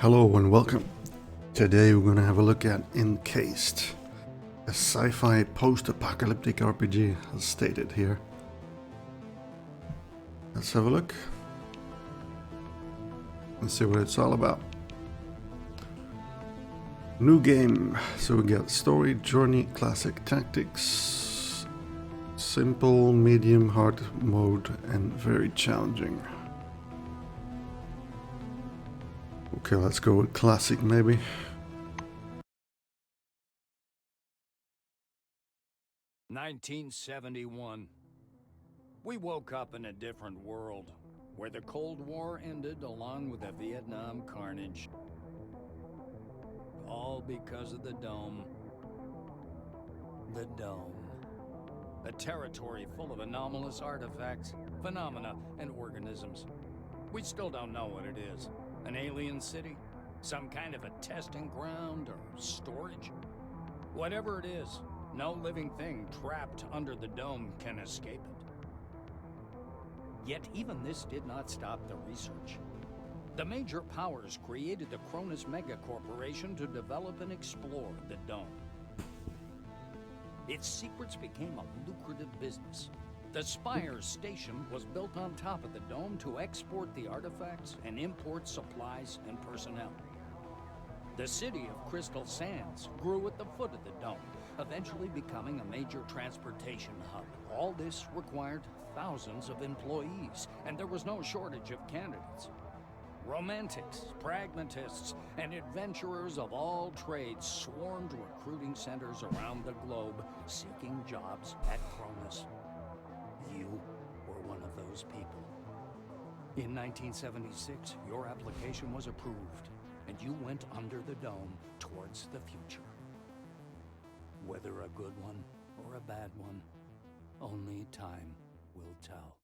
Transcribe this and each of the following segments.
Hello and welcome. Today we're going to have a look at Encased, a sci-fi post-apocalyptic RPG as stated here. Let's have a look and see what it's all about. New game, so we got story, journey, classic tactics, simple, medium, hard mode, and very challenging. Okay, let's go with classic maybe. "1971. We woke up in a different world, where the Cold War ended along with the Vietnam carnage. All because of the Dome. The Dome. A territory full of anomalous artifacts, phenomena, and organisms. We still don't know what it is. An alien city? Some kind of a testing ground or storage? Whatever it is, no living thing trapped under the Dome can escape it. Yet even this did not stop the research. The major powers created the Cronus Mega Corporation to develop and explore the Dome. Its secrets became a lucrative business. The Spire's station was built on top of the Dome to export the artifacts and import supplies and personnel. The city of Crystal Sands grew at the foot of the Dome, eventually becoming a major transportation hub. All this required thousands of employees, and there was no shortage of candidates. Romantics, pragmatists, and adventurers of all trades swarmed recruiting centers around the globe, seeking jobs at Cronus. You were one of those people. In 1976, your application was approved, and you went under the Dome towards the future. Whether a good one or a bad one, only time will tell.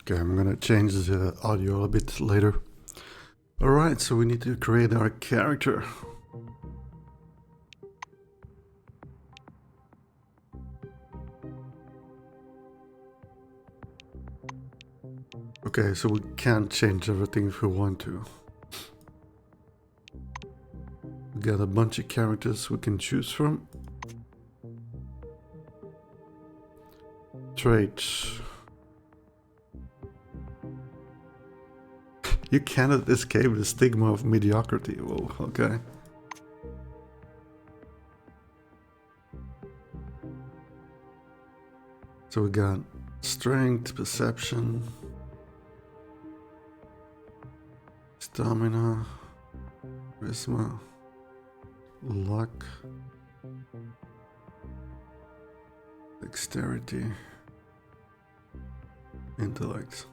Okay, I'm gonna change the audio a bit later. Alright, so we need to create our character. Okay, so we can't change everything if we want to. We got a bunch of characters we can choose from. Traits. You cannot escape the stigma of mediocrity. Whoa, okay. So we got strength, perception, stamina, charisma, luck, dexterity, intellect.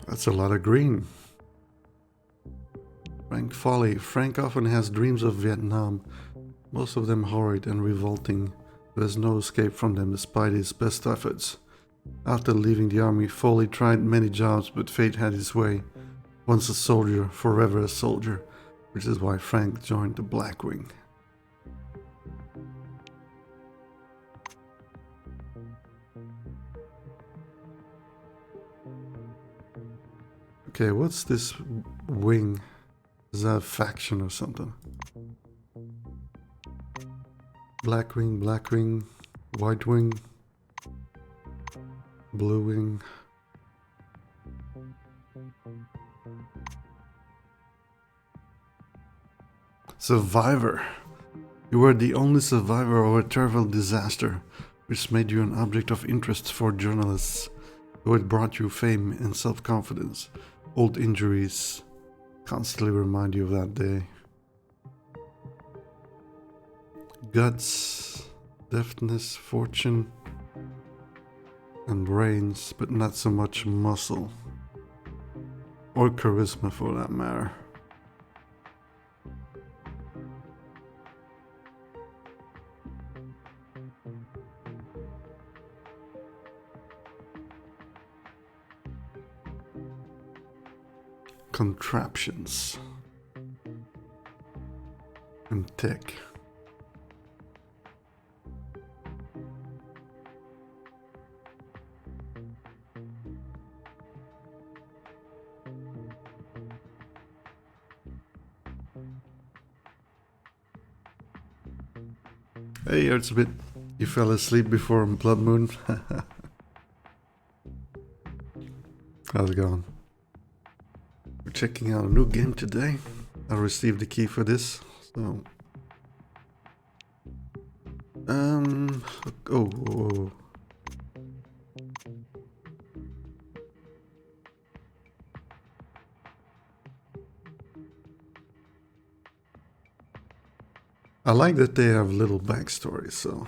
That's a lot of green. Frank Folly. Frank often has dreams of Vietnam, most of them horrid and revolting. There's no escape from them despite his best efforts. After leaving the army, Foley tried many jobs, but fate had his way. Once a soldier, forever a soldier, which is why Frank joined the Blackwing. Okay, what's this wing? Is that a faction or something? Blackwing, White Wing, Blue Wing. Survivor. You were the only survivor of a terrible disaster, which made you an object of interest for journalists, though it brought you fame and self-confidence. Old injuries constantly remind you of that day. Guts, deftness, fortune, and brains, but not so much muscle. Or charisma for that matter. contraptions and tech. Hey, Earthsbit, you fell asleep before Blood Moon? How's it going? We're checking out a new game today. I received the key for this, so... Oh. I like that they have little backstories, so...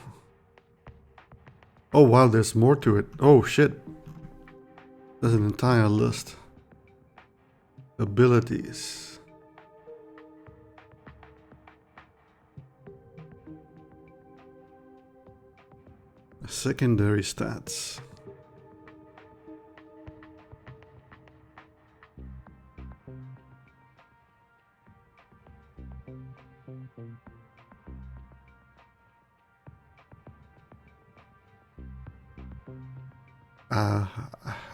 Oh wow, there's more to it. Oh shit. There's an entire list. Abilities. Secondary stats.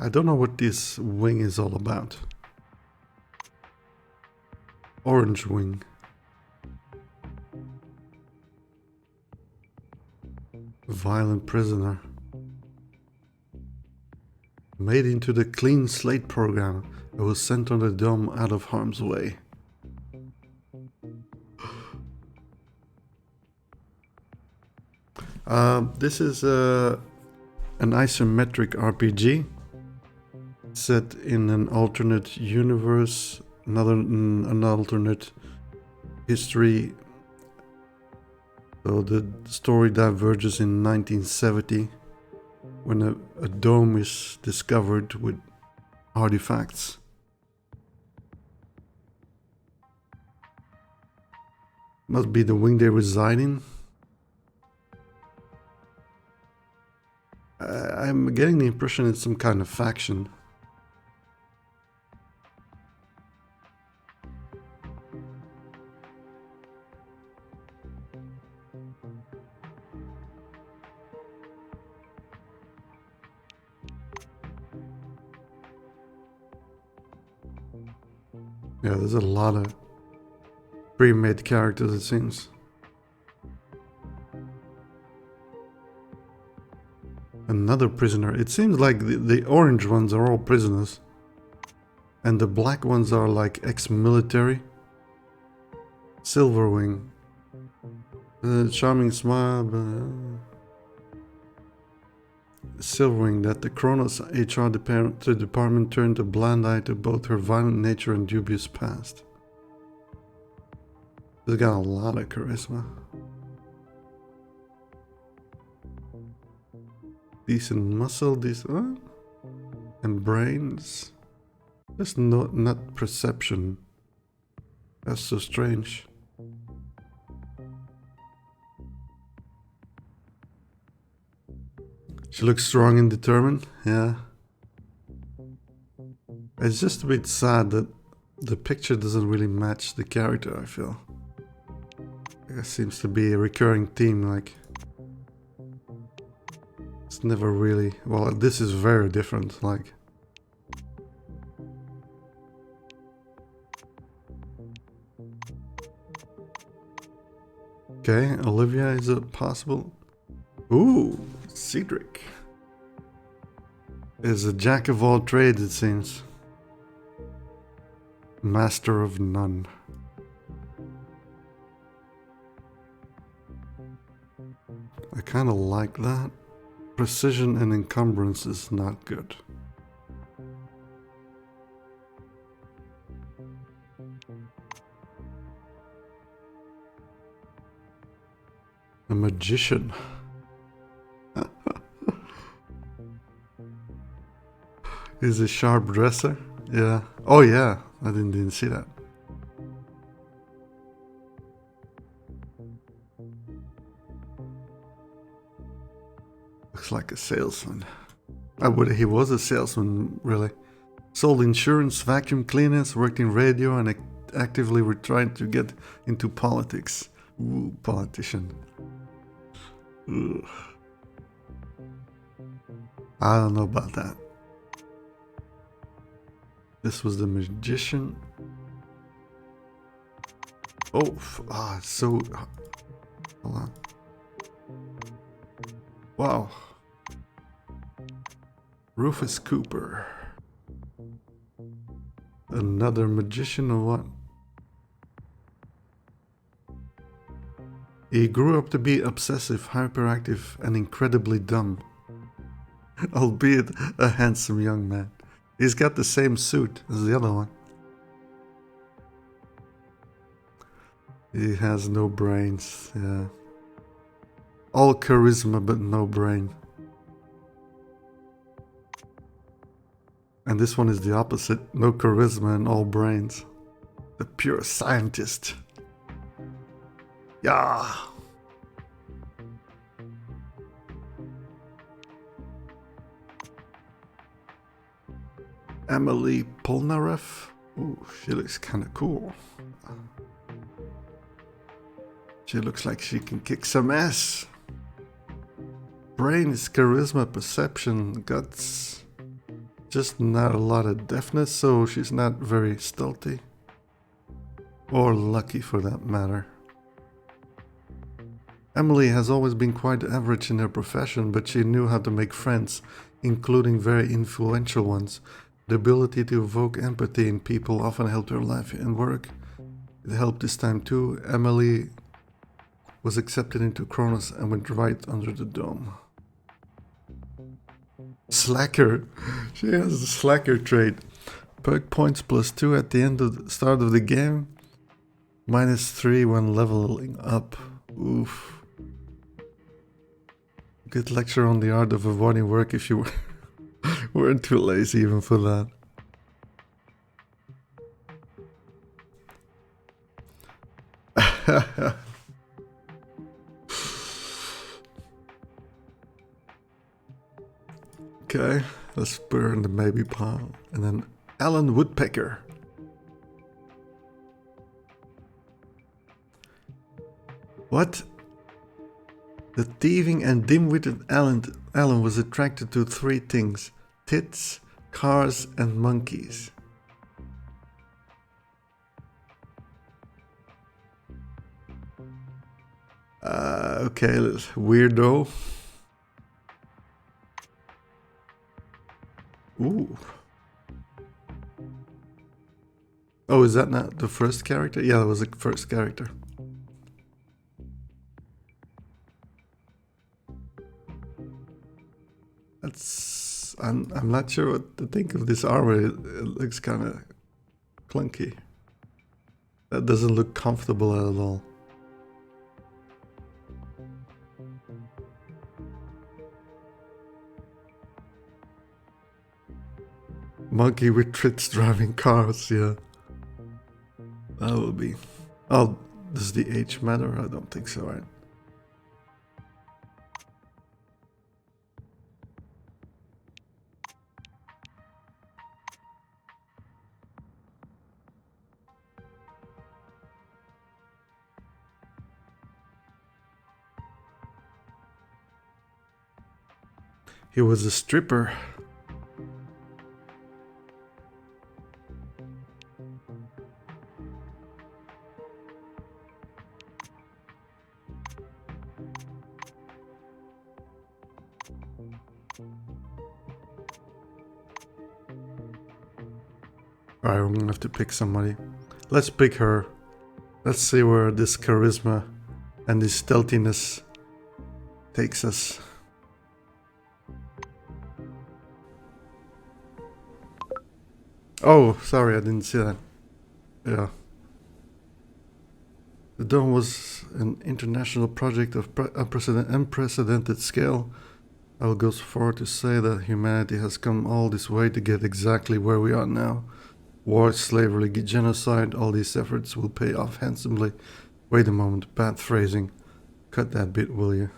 I don't know what this wing is all about. Orange wing. Violent prisoner. Made into the Clean Slate program. It was sent on the dome out of harm's way. This is an isometric RPG set in an alternate universe, an alternate history. So the story diverges in 1970 when a dome is discovered with artifacts. Must be the wing they reside in. I'm getting the impression it's some kind of faction. Yeah, there's a lot of pre-made characters, it seems. Another prisoner. It seems like the orange ones are all prisoners. And the black ones are like ex-military. Silverwing. Charming smile. Silverwing that the Kronos HR department turned a blind eye to both her violent nature and dubious past. She's got a lot of charisma. Decent muscle, decent... and brains. Just not perception. That's so strange. She looks strong and determined, yeah. It's just a bit sad that the picture doesn't really match the character, I feel. It seems to be a recurring theme, like... It's never really... Well, this is very different, like... Okay, Olivia is a possible... Ooh, Cedric. Is a jack of all trades, it seems. Master of none. I kind of like that. Precision and encumbrance is not good. A magician. Is a sharp dresser? Yeah. Oh yeah, I didn't see that. Looks like a salesman. He was a salesman, really. Sold insurance, vacuum cleaners, worked in radio, and actively were trying to get into politics. Ooh, politician. Ugh. I don't know about that. This was the magician. Oh, so... Hold on. Wow. Rufus Cooper. Another magician or what? He grew up to be obsessive, hyperactive, and incredibly dumb. Albeit a handsome young man. He's got the same suit as the other one. He has no brains, yeah. All charisma but no brain. And this one is the opposite. No charisma and all brains. The pure scientist. Yeah. Emily Polnareff. Ooh, she looks kind of cool. She looks like she can kick some ass. Brains, charisma, perception, guts. Just not a lot of deafness, so she's not very stealthy. Or lucky for that matter. Emily has always been quite average in her profession, but she knew how to make friends, including very influential ones. The ability to evoke empathy in people often helped her life and work. It helped this time too. Emily was accepted into Cronus and went right under the dome. Slacker. She has the slacker trait. Perk points +2 at the end of the start of the game. -3 when leveling up. Oof. Good lecture on the art of avoiding work if you weren't too lazy even for that. Okay, let's burn the maybe pile. And then Alan Woodpecker. What? The thieving and dim-witted Alan was attracted to 3 things: tits, cars, and monkeys. Okay, weirdo. Ooh. Oh, is that not the first character? Yeah, that was the first character. That's... I'm not sure what to think of this armor. It looks kind of clunky. That doesn't look comfortable at all. Monkey with tricks driving cars, yeah. That will be... Oh, does the age matter? I don't think so, right? He was a stripper. Alright, we're gonna have to pick somebody. Let's pick her. Let's see where this charisma and this stealthiness takes us. Oh, sorry, I didn't see that. Yeah. The dome was an international project of unprecedented scale. I will go so far to say that humanity has come all this way to get exactly where we are now. War, slavery, genocide, all these efforts will pay off handsomely. Wait a moment, bad phrasing. Cut that bit, will you?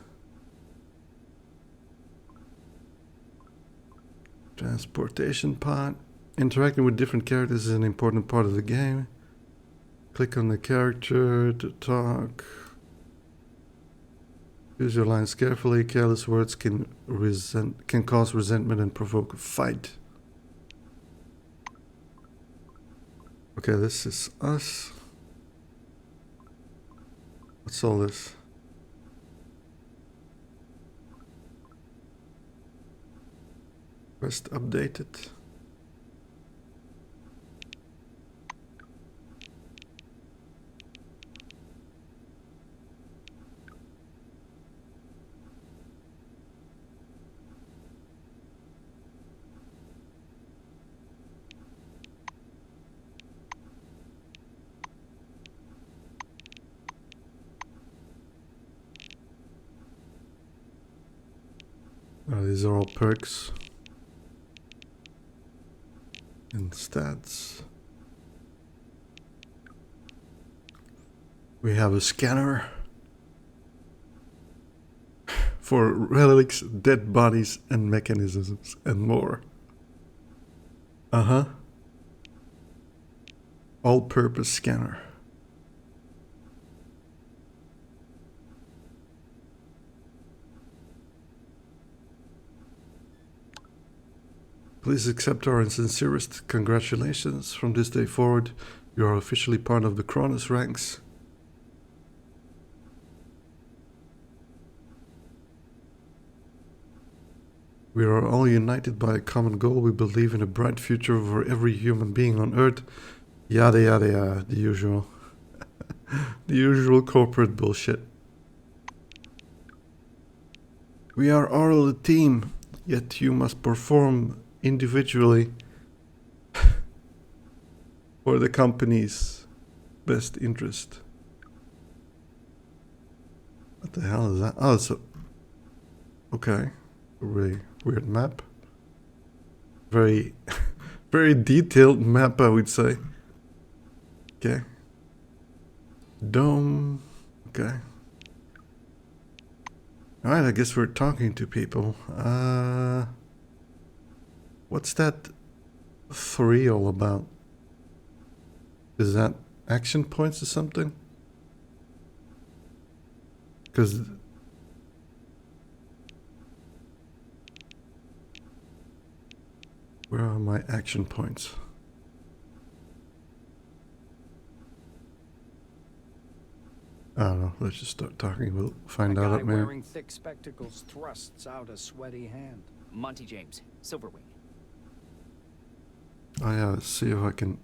Transportation pod. Interacting with different characters is an important part of the game. Click on the character to talk. Use your lines carefully. Careless words can cause resentment and provoke a fight. Okay, this is us. What's all this? Quest updated. These are all perks and stats. We have a scanner for relics, dead bodies, and mechanisms, and more. All-purpose scanner. Please accept our sincerest congratulations. From this day forward, you are officially part of the Cronus ranks. We are all united by a common goal. We believe in a bright future for every human being on Earth. Yada yada yada, the usual. The usual corporate bullshit. We are all a team, yet you must perform individually for the company's best interest. What the hell is that? Oh, it's a... Okay. A really weird map. Very, very detailed map, I would say. Okay. Dome. Okay. Alright, I guess we're talking to people. What's that 3 all about? Is that action points or something? Because... Where are my action points? I don't know. Let's just start talking. We'll find out up there. Wearing thick spectacles thrusts out a sweaty hand. Monty James, Silverwing. Oh yeah, let's see if I can...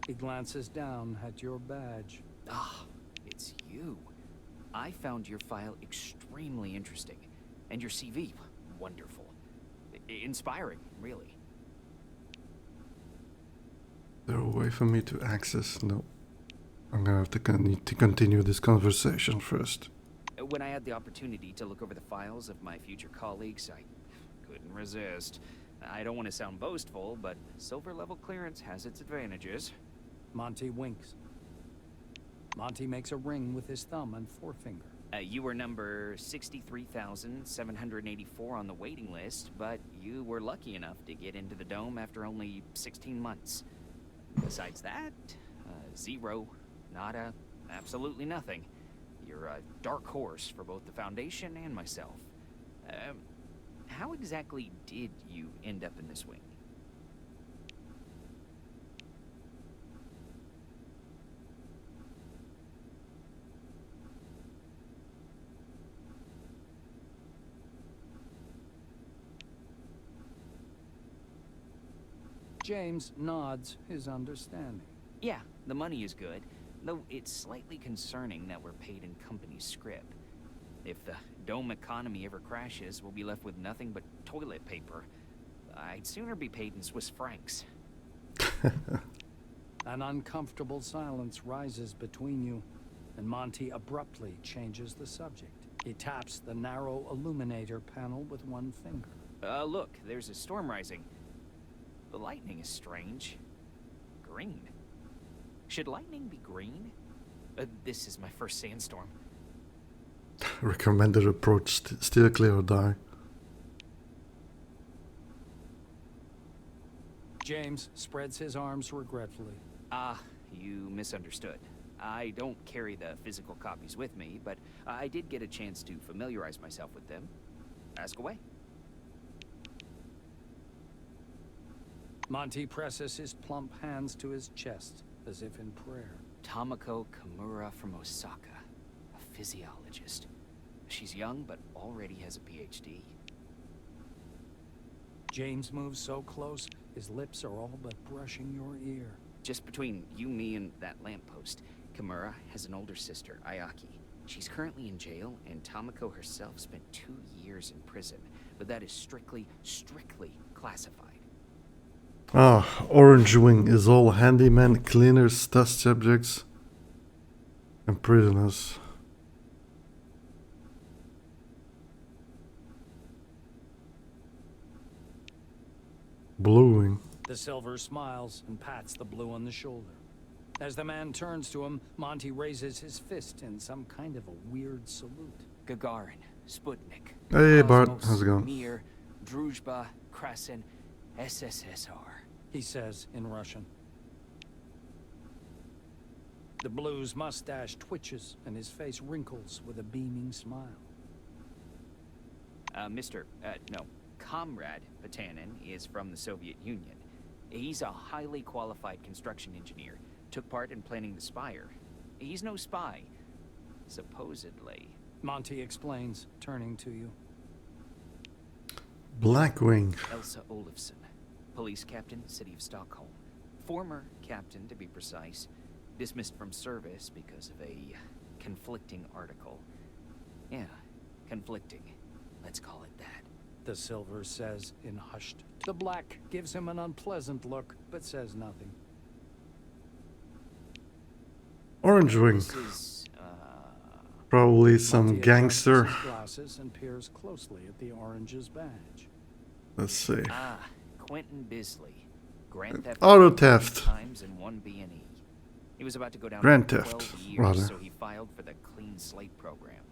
He glances down at your badge. Ah, it's you. I found your file extremely interesting. And your CV, wonderful. Inspiring, really. Is there a way for me to access? No. I'm gonna have to continue this conversation first. When I had the opportunity to look over the files of my future colleagues, I couldn't resist. I don't want to sound boastful, but silver level clearance has its advantages. Monty winks. Monty makes a ring with his thumb and forefinger. You were number 63,784 on the waiting list, but you were lucky enough to get into the dome after only 16 months. Besides that, 0, nada, absolutely nothing. You're a dark horse for both the Foundation and myself. How exactly did you end up in this wing? James nods his understanding. Yeah, the money is good, though it's slightly concerning that we're paid in company scrip. If the dome economy ever crashes, we'll be left with nothing but toilet paper. I'd sooner be paid in Swiss francs. An uncomfortable silence rises between you, and Monty abruptly changes the subject. He taps the narrow illuminator panel with one finger. Look, there's a storm rising. The lightning is strange. Green. Should lightning be green? This is my first sandstorm. Recommended approach, steer clear or die. James spreads his arms regretfully. You misunderstood. I don't carry the physical copies with me, but I did get a chance to familiarize myself with them. Ask away. Monty presses his plump hands to his chest, as if in prayer. Tamako Kimura from Osaka, a physiologist. She's young, but already has a PhD. James moves so close, his lips are all but brushing your ear. Just between you, me, and that lamppost, Kimura has an older sister, Ayaki. She's currently in jail, and Tamako herself spent 2 years in prison, but that is strictly classified. Orange Wing is all handymen, cleaners, test subjects, and prisoners. Blue Wing. The Silver smiles and pats the Blue on the shoulder. As the man turns to him, Monty raises his fist in some kind of a weird salute. Gagarin, Sputnik, Hey Bart, Cosmos, how's it going? Mir, Druzhba, Krasen, SSSR. He says in Russian. The Blue's mustache twitches and his face wrinkles with a beaming smile. Comrade Patanin is from the Soviet Union. He's a highly qualified construction engineer. Took part in planning the Spire. He's no spy. Supposedly. Monty explains, turning to you. Black Wing. Elsa Olofsson, police captain, City of Stockholm. Former captain, to be precise. Dismissed from service because of a conflicting article. Yeah, conflicting. Let's call it that. The Silver says in hushed. The Black gives him an unpleasant look, but says nothing. Orange Wing. This is, Probably some Monty gangster. adjusts his glasses and peers closely at the Orange's badge. Let's see. Quentin Bisley. Grand Theft Auto theft. times and 1 B&E. He was about to go down Grand for theft, 12 years, rather. so he filed for the Clean Slate program.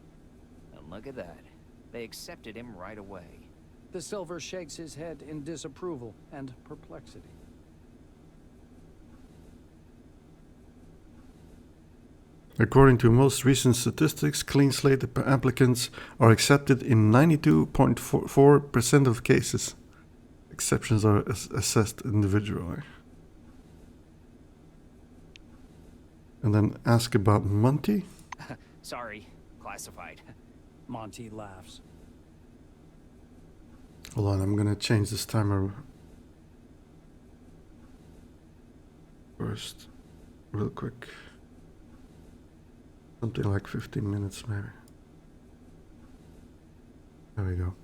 And look at that. They accepted him right away. The Silver shakes his head in disapproval and perplexity. According to most recent statistics, clean slate applicants are accepted in 92.4% of cases. Exceptions are assessed individually. And then ask about Monty. Sorry, classified. Monty laughs. Hold on, I'm gonna change this timer first, real quick. Something like 15 minutes, maybe. There we go.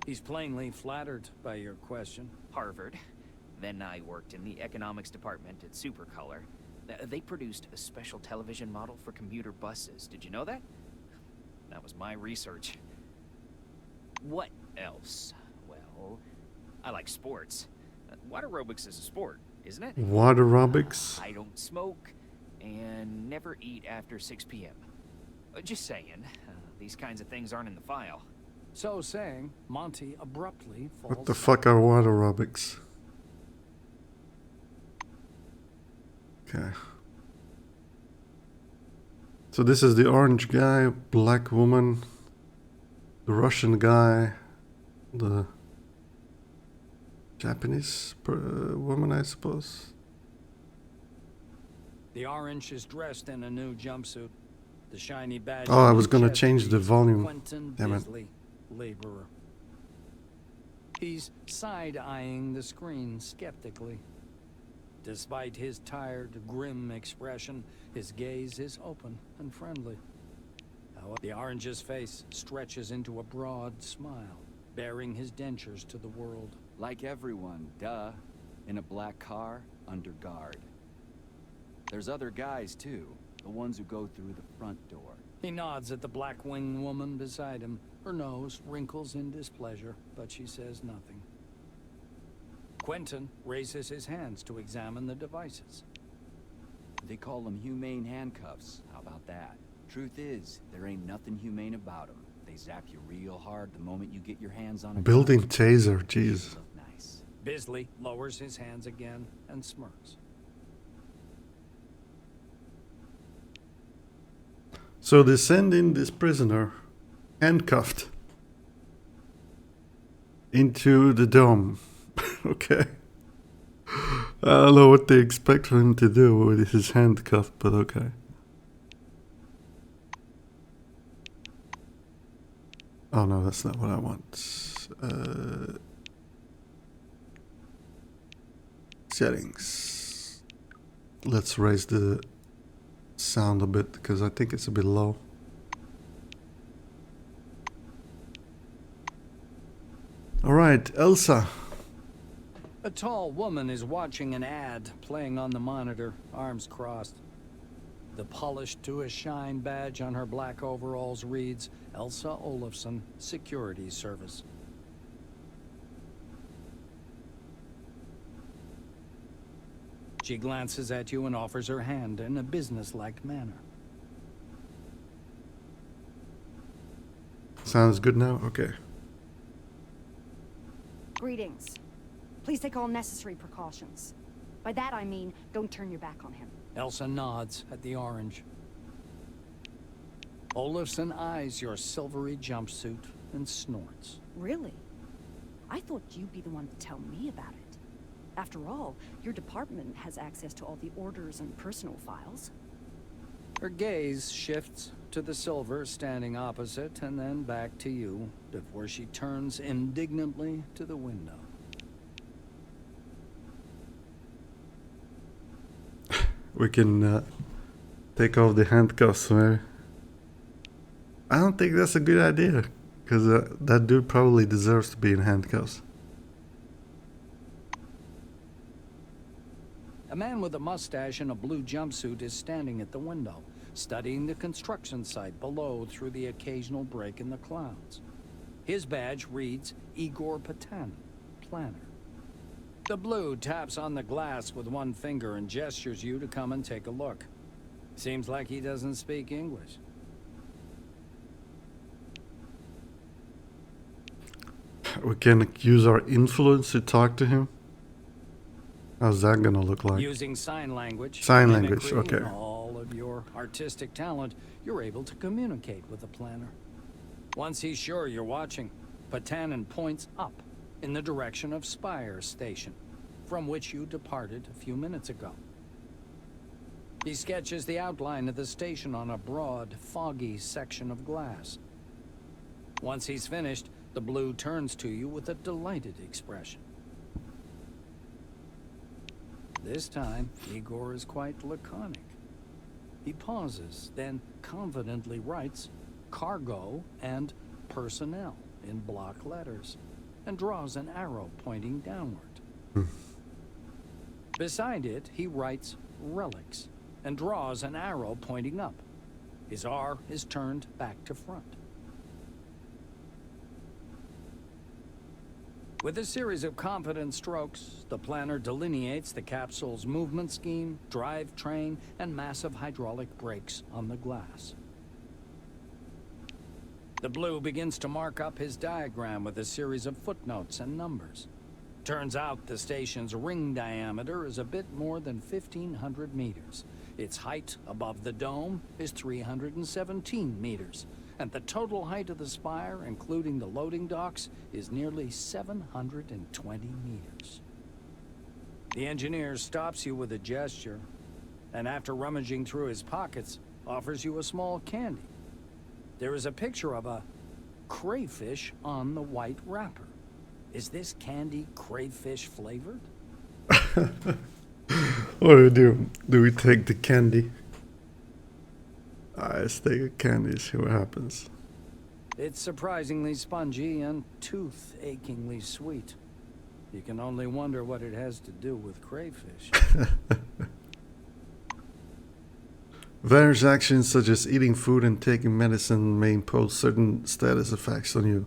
He's plainly flattered by your question. Harvard. Then I worked in the economics department at Supercolor. They produced a special television model for commuter buses. Did you know that? That was my research. What else? Well, I like sports. Water aerobics is a sport, isn't it? Water aerobics. I don't smoke and never eat after 6 p.m. Just saying, these kinds of things aren't in the file. So saying, Monty abruptly falls. What the fuck are water aerobics? Okay. So this is the orange guy, black woman, the Russian guy, the Japanese woman, I suppose. The Orange is dressed in a new jumpsuit. The shiny badge. Oh, I on was his gonna chest change the reads, volume. Quentin Damn it. Bisley, laborer. He's side-eyeing the screen skeptically. Despite his tired, grim expression, his gaze is open and friendly. However, the Orange's face stretches into a broad smile, bearing his dentures to the world. Like everyone, duh. In a black car, under guard. There's other guys too, the ones who go through the front door. He nods at the black-winged woman beside him. Her nose wrinkles in displeasure, but she says nothing. Quentin raises his hands to examine the devices. They call them humane handcuffs. How about that? Truth is, there ain't nothing humane about them. They zap you real hard the moment you get your hands on a Building gun. taser, jeez. Look nice. Bisley lowers his hands again and smirks. So they send in this prisoner, handcuffed, into the dome. Okay. I don't know what they expect him to do with his handcuffed, but okay. Oh no, that's not what I want. Settings. Let's raise the sound a bit because I think it's a bit low. Alright, Elsa. A tall woman is watching an ad playing on the monitor, arms crossed. The polished to a shine badge on her black overalls reads Elsa Olafson, Security Service. She glances at you and offers her hand in a businesslike manner. Sounds good now? Okay. Greetings. Please take all necessary precautions. By that I mean, don't turn your back on him. Elsa nods at the orange. Olafson eyes your silvery jumpsuit and snorts. Really? I thought you'd be the one to tell me about it. After all, your department has access to all the orders and personal files. Her gaze shifts to the silver standing opposite and then back to you before she turns indignantly to the window. We can take off the handcuffs, maybe. I don't think that's a good idea, because that dude probably deserves to be in handcuffs. A man with a mustache and a blue jumpsuit is standing at the window, studying the construction site below through the occasional break in the clouds. His badge reads Igor Patan, planner. The blue taps on the glass with one finger and gestures you to come and take a look. Seems like he doesn't speak English. We can use our influence to talk to him. How's that gonna look like? Using sign language, Sign language, mimicry, okay. and all of your artistic talent, you're able to communicate with the planner. Once he's sure you're watching, Patanin points up in the direction of Spire Station, from which you departed a few minutes ago. He sketches the outline of the station on a broad, foggy section of glass. Once he's finished, the blue turns to you with a delighted expression. This time, Igor is quite laconic. He pauses, then confidently writes cargo and personnel in block letters, and draws an arrow pointing downward. Beside it, he writes relics, and draws an arrow pointing up. His R is turned back to front. With a series of confident strokes, the planner delineates the capsule's movement scheme, drivetrain, and massive hydraulic brakes on the glass. The blue begins to mark up his diagram with a series of footnotes and numbers. Turns out the station's ring diameter is a bit more than 1,500 meters. Its height above the dome is 317 meters. And the total height of the spire, including the loading docks, is nearly 720 meters. The engineer stops you with a gesture, and after rummaging through his pockets, offers you a small candy. There is a picture of a crayfish on the white wrapper. Is this candy crayfish flavored? What do we do? Do we take the candy? Let's take a candy, see what happens. It's surprisingly spongy and tooth-achingly sweet. You can only wonder what it has to do with crayfish. Various actions such as eating food and taking medicine may impose certain status effects on you.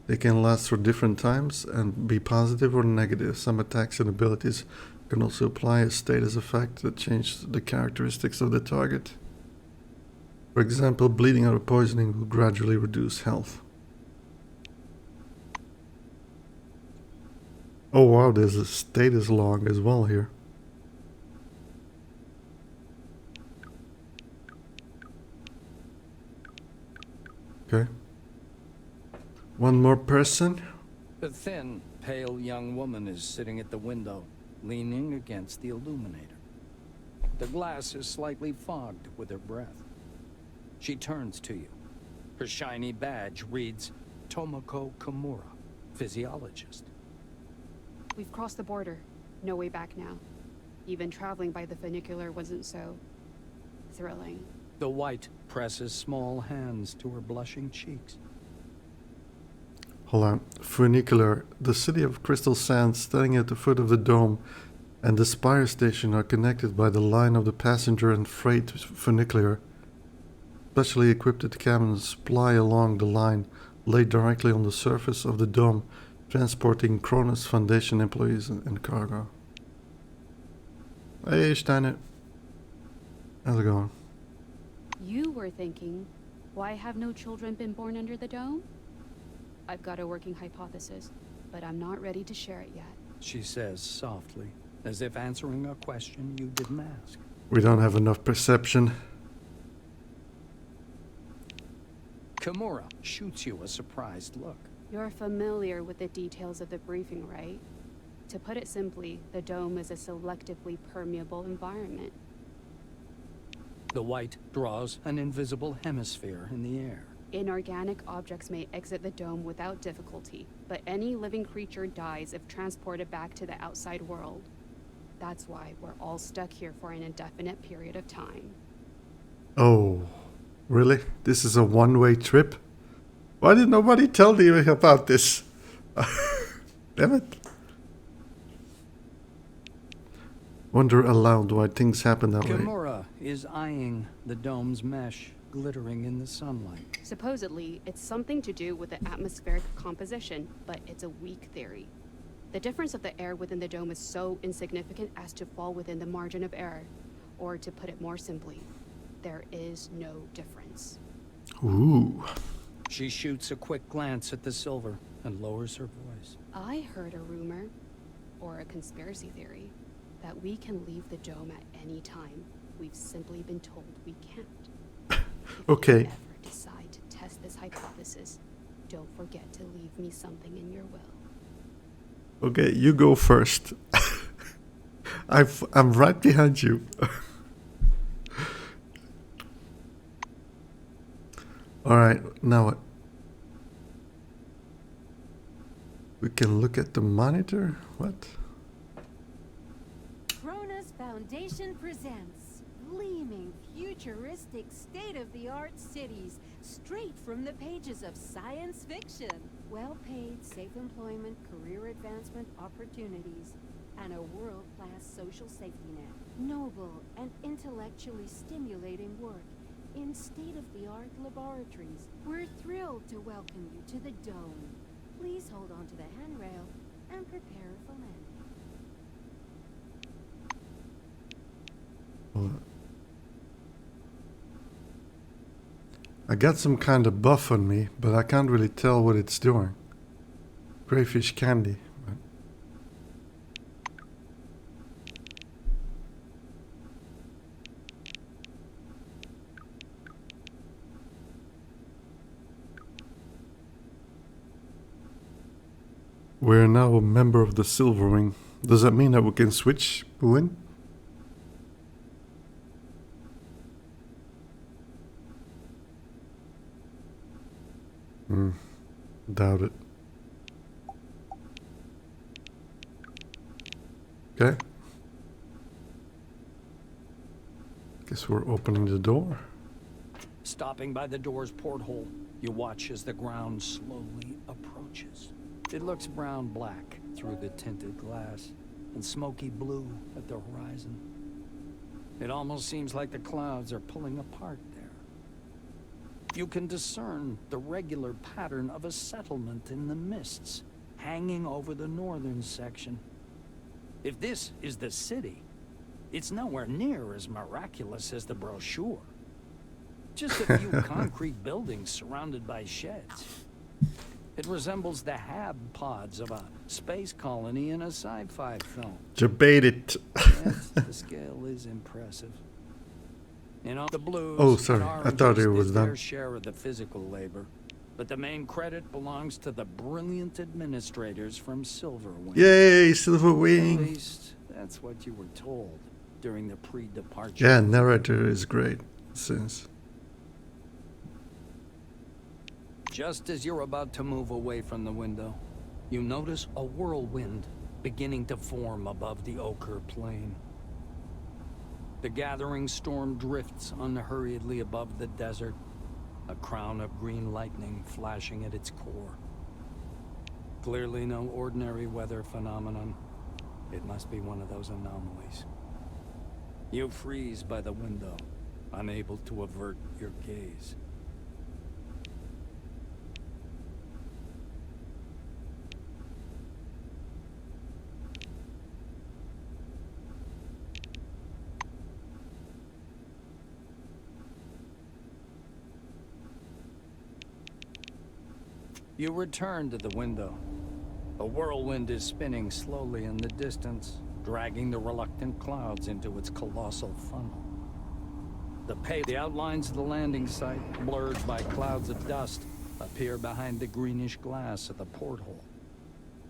They can last for different times and be positive or negative. Some attacks and abilities can also apply a status effect that changes the characteristics of the target. For example, bleeding or poisoning will gradually reduce health. Oh wow, there's a status log as well here. Okay. One more person. A thin, pale young woman is sitting at the window, leaning against the illuminator. The glass is slightly fogged with her breath. She turns to you. Her shiny badge reads Tomoko Kimura, physiologist. We've crossed the border. No way back now. Even traveling by the funicular wasn't so thrilling. The white presses small hands to her blushing cheeks. Hold on. Funicular. The city of Crystal Sands, standing at the foot of the dome, and the Spire Station are connected by the line of the passenger and freight funicular. Specially equipped cabins ply along the line, laid directly on the surface of the dome, transporting Cronus Foundation employees and cargo. Hey, Steiner. How's it going? You were thinking, why have no children been born under the dome? I've got a working hypothesis, but I'm not ready to share it yet. She says softly, as if answering a question you didn't ask. We don't have enough perception. Kimura shoots you a surprised look. You're familiar with the details of the briefing, right? To put it simply, the dome is a selectively permeable environment. The white draws an invisible hemisphere in the air. Inorganic objects may exit the dome without difficulty, but any living creature dies if transported back to the outside world. That's why we're all stuck here for an indefinite period of time. Oh, really? This is a one-way trip? Why did nobody tell me about this? Damn it. Wonder aloud why things happen that way. Kimura is eyeing the dome's mesh glittering in the sunlight. Supposedly, it's something to do with the atmospheric composition, but it's a weak theory. The difference of the air within the dome is so insignificant as to fall within the margin of error. Or to put it more simply, there is no difference. Ooh. She shoots a quick glance at the silver and lowers her voice. I heard a rumor, or a conspiracy theory, that we can leave the dome at any time. We've simply been told we can't. Okay. If you ever decide to test this hypothesis, don't forget to leave me something in your will. Okay, you go first. I'm right behind you. Alright, now what? We can look at the monitor? What? Cronus Foundation presents gleaming, futuristic, state-of-the-art cities straight from the pages of science fiction. Well-paid, safe employment, career advancement opportunities, and a world-class social safety net. Noble and intellectually stimulating work in state-of-the-art laboratories. We're thrilled to welcome you to the Dome. Please hold on to the handrail and prepare for landing. Hold on. I got some kind of buff on me, but I can't really tell what it's doing. Greyfish candy. We're now a member of the Silver Wing. Does that mean that we can switch win? Doubt it. Okay. Guess we're opening the door. Stopping by the door's porthole, you watch as the ground slowly approaches. It looks brown-black through the tinted glass and smoky blue at the horizon. It almost seems like the clouds are pulling apart there. You can discern the regular pattern of a settlement in the mists, hanging over the northern section. If this is the city, it's nowhere near as miraculous as the brochure. Just a few concrete buildings surrounded by sheds. It resembles the hab pods of a space colony in a sci-fi film. Debate it. Yes, the scale is impressive. You know, the Blues Oh, sorry. and I thought it Oranges was did done. their share of the physical labor, but the main credit belongs to the brilliant administrators from Silverwing. Yay, Silver At Wing. least, that's what you were told during the pre-departure. Yeah, narrator is great. Since Just as you're about to move away from the window, you notice a whirlwind beginning to form above the ochre plain. The gathering storm drifts unhurriedly above the desert, a crown of green lightning flashing at its core. Clearly no ordinary weather phenomenon. It must be one of those anomalies. You freeze by the window, unable to avert your gaze. You return to the window. A whirlwind is spinning slowly in the distance, dragging the reluctant clouds into its colossal funnel. The outlines of the landing site, blurred by clouds of dust, appear behind the greenish glass of the porthole.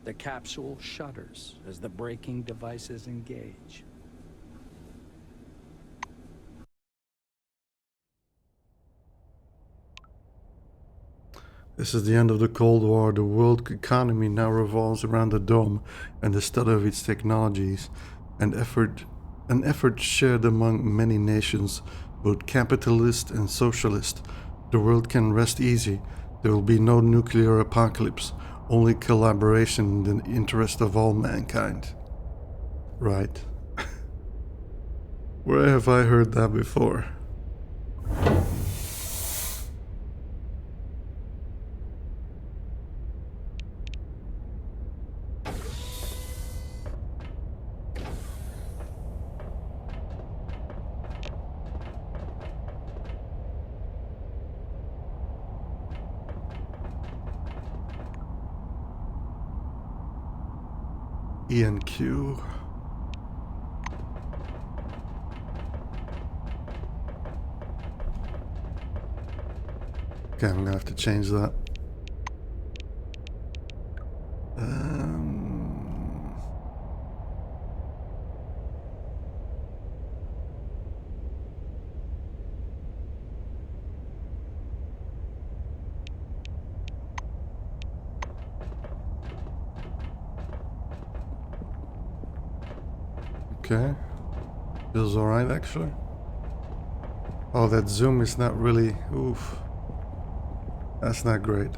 The capsule shudders as the braking devices engage. this is the end of the Cold War. The world economy now revolves around the dome and the study of its technologies, an effort shared among many nations, both capitalist and socialist. The world can rest easy. There will be no nuclear apocalypse, only collaboration in the interest of all mankind. Right. Where have I heard that before? E and Q. Okay, I'm gonna have to change that. Okay. Feels alright actually. Oh, that zoom is not really... Oof. That's not great.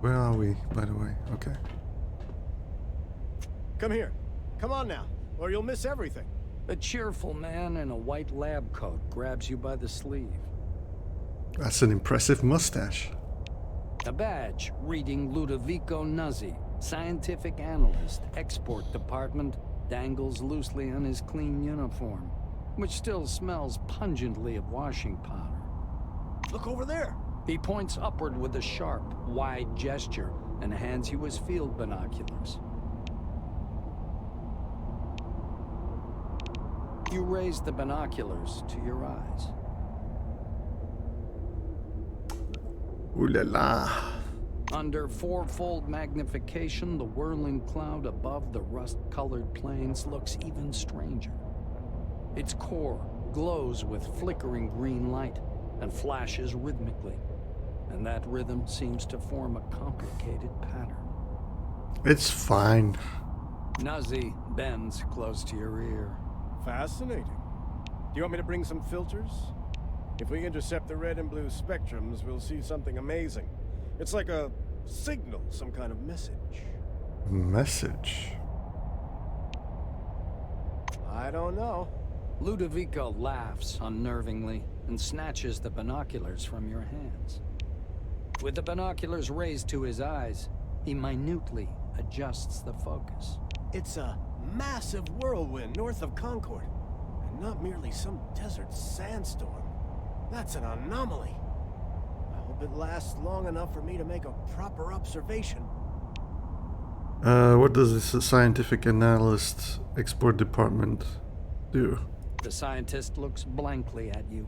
Where are we, by the way? Okay. Come here. Come on now, or you'll miss everything. A cheerful man in a white lab coat grabs you by the sleeve. That's an impressive mustache. A badge reading Ludovico Nuzzi, scientific analyst, export department, dangles loosely on his clean uniform, which still smells pungently of washing powder. Look over there. He points upward with a sharp, wide gesture and hands you his field binoculars. You raise the binoculars to your eyes. Ooh la la. Under fourfold magnification, the whirling cloud above the rust-colored plains looks even stranger. Its core glows with flickering green light and flashes rhythmically, and that rhythm seems to form a complicated pattern. It's fine. Nuzzi bends close to your ear. Fascinating. Do you want me to bring some filters? If we intercept the red and blue spectrums, we'll see something amazing. It's like a signal, some kind of message. Message? I don't know. Ludovico laughs unnervingly and snatches the binoculars from your hands. With the binoculars raised to his eyes, he minutely adjusts the focus. It's a massive whirlwind north of Concord, and not merely some desert sandstorm. That's an anomaly. hope it lasts long enough for me to make a proper observation. What does this scientific analyst export department do? The scientist looks blankly at you,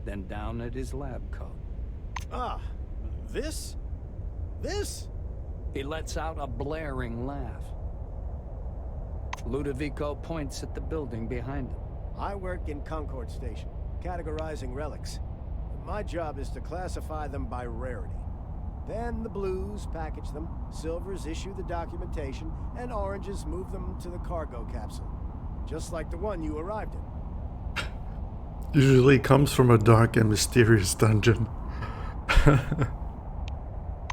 then down at his lab coat. Ah, this? This? He lets out a blaring laugh. Ludovico points at the building behind him. I work in Concord Station, categorizing relics. My job is to classify them by rarity. Then the blues package them, silvers issue the documentation, and oranges move them to the cargo capsule. Just like the one you arrived in. Usually comes from a dark and mysterious dungeon.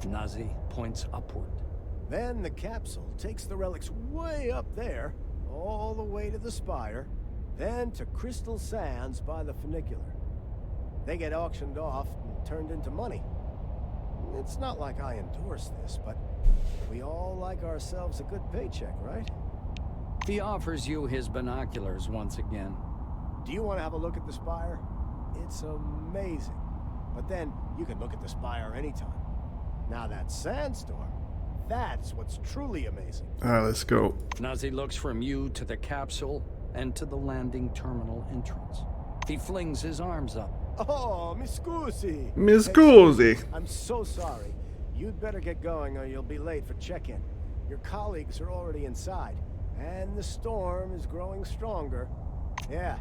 Nazi points upward. Then the capsule takes the relics way up there, all the way to the spire, then to Crystal Sands by the funicular. They get auctioned off and turned into money. It's not like I endorse this, but we all like ourselves a good paycheck, right? He offers you his binoculars once again. Do you want to have a look at the spire? It's amazing. But then, you can look at the spire anytime. Now that sandstorm, that's what's truly amazing. Alright, let's go. Nazi looks from you to the capsule and to the landing terminal entrance. He flings his arms up. Oh, mi scusi. Mi scusi. I'm so sorry. You'd better get going or you'll be late for check-in. Your colleagues are already inside, and the storm is growing stronger. Yeah,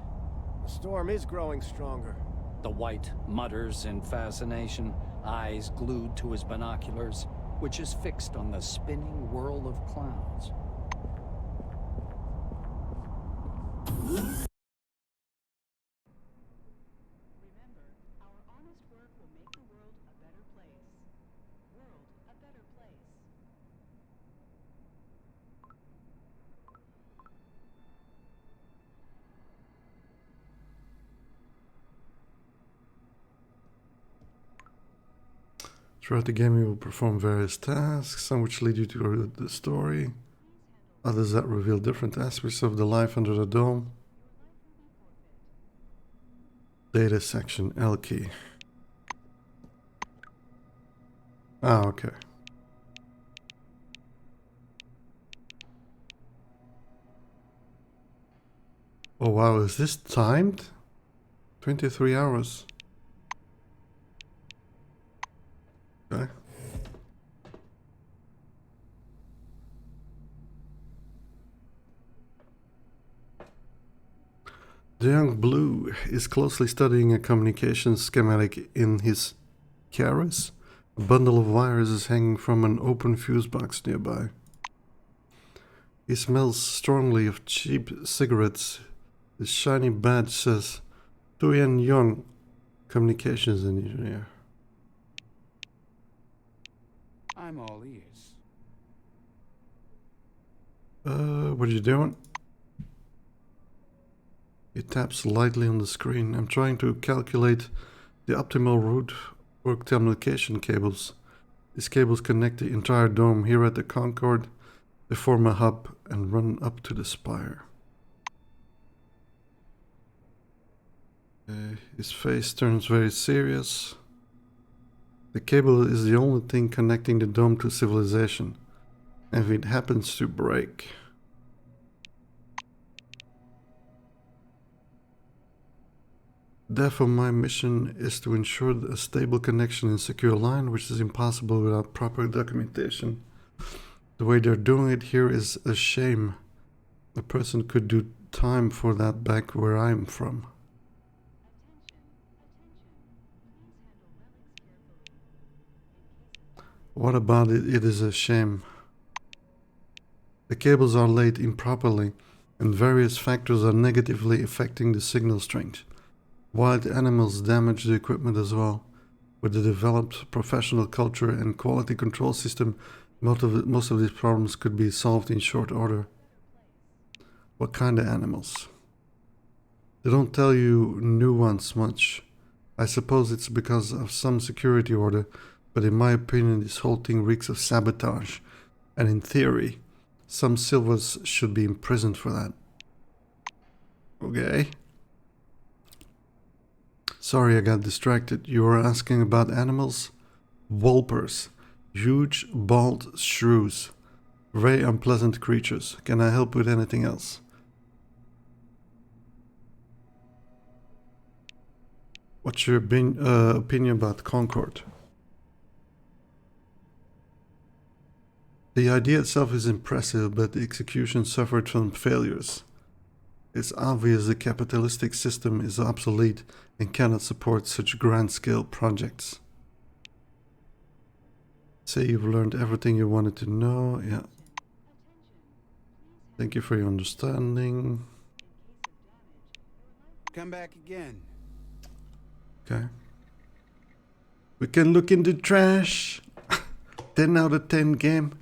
the storm is growing stronger. The White mutters in fascination, eyes glued to his binoculars, which is fixed on the spinning whirl of clouds. Remember, our honest work will make the world a better place. World a better place. Throughout the game, you will perform various tasks, some which lead you to the story, others that reveal different aspects of the life under the dome. Data section, L key. Ah, okay. Oh wow, is this timed? 23 hours. Okay. The young Blue is closely studying a communications schematic in his Keras. A bundle of wires is hanging from an open fuse box nearby. He smells strongly of cheap cigarettes. His shiny badge says Tuyen Young, communications engineer. I'm all ears. What are you doing? He taps lightly on the screen. I'm trying to calculate the optimal route for communication cables. These cables connect the entire dome here at the Concord. They form a hub and run up to the spire. His face turns very serious. The cable is the only thing connecting the dome to civilization. And if it happens to break... Therefore, my mission is to ensure a stable connection and secure line, which is impossible without proper documentation. The way they're doing it here is a shame. A person could do time for that back where I'm from. What about it? It is a shame. The cables are laid improperly, and various factors are negatively affecting the signal strength. Wild animals damage the equipment as well. With the developed professional culture and quality control system, most of these problems could be solved in short order. What kind of animals? They don't tell you nuance much. I suppose it's because of some security order, but in my opinion this whole thing reeks of sabotage. And in theory, some Silvers should be imprisoned for that. Okay. Sorry, I got distracted. You were asking about animals? Wolpers. Huge, bald shrews. Very unpleasant creatures. Can I help with anything else? What's your opinion about Concord? The idea itself is impressive, but the execution suffered from failures. It's obvious the capitalistic system is obsolete and cannot support such grand-scale projects. Say you've learned everything you wanted to know. Yeah. Thank you for your understanding. Come back again. Okay. We can look in the trash. 10 out of 10 game.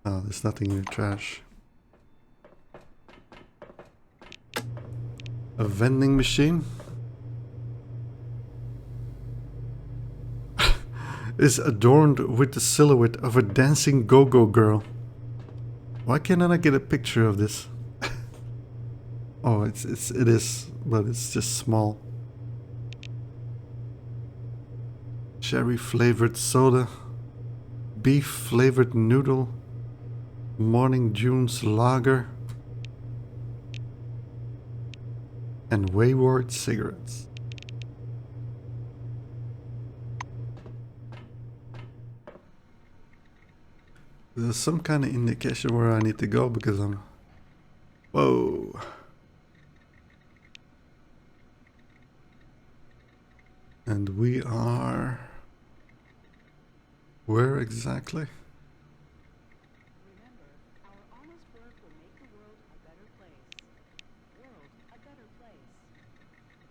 Oh, there's nothing in the trash. A vending machine is adorned with the silhouette of a dancing go-go girl. Why can't I get a picture of this? Oh, it is, but it's just small. Cherry flavored soda, beef flavored noodle, Morning June's lager, and Wayward cigarettes. There's some kind of indication where I need to go because I'm... Whoa. And we are... Where exactly? Remember, our honest work will make the world a better place. World a better place.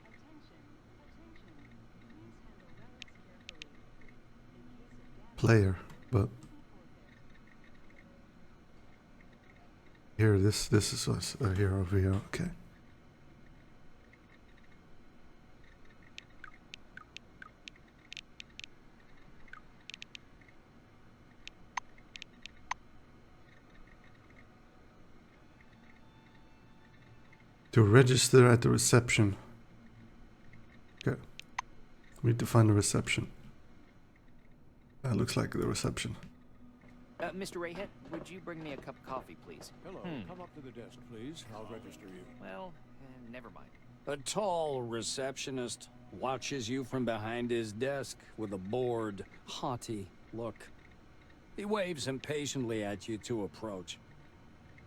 Attention, attention. Please handle relics carefully. In case of damage, Player, but... Here, this is us. Here, over here, okay. To register at the reception. Okay. We need to find the reception. That looks like the reception. Mr. Rayhead, would you bring me a cup of coffee, please? Hello, come up to the desk, please. I'll register you. Well, never mind. A tall receptionist watches you from behind his desk with a bored, haughty look. He waves impatiently at you to approach.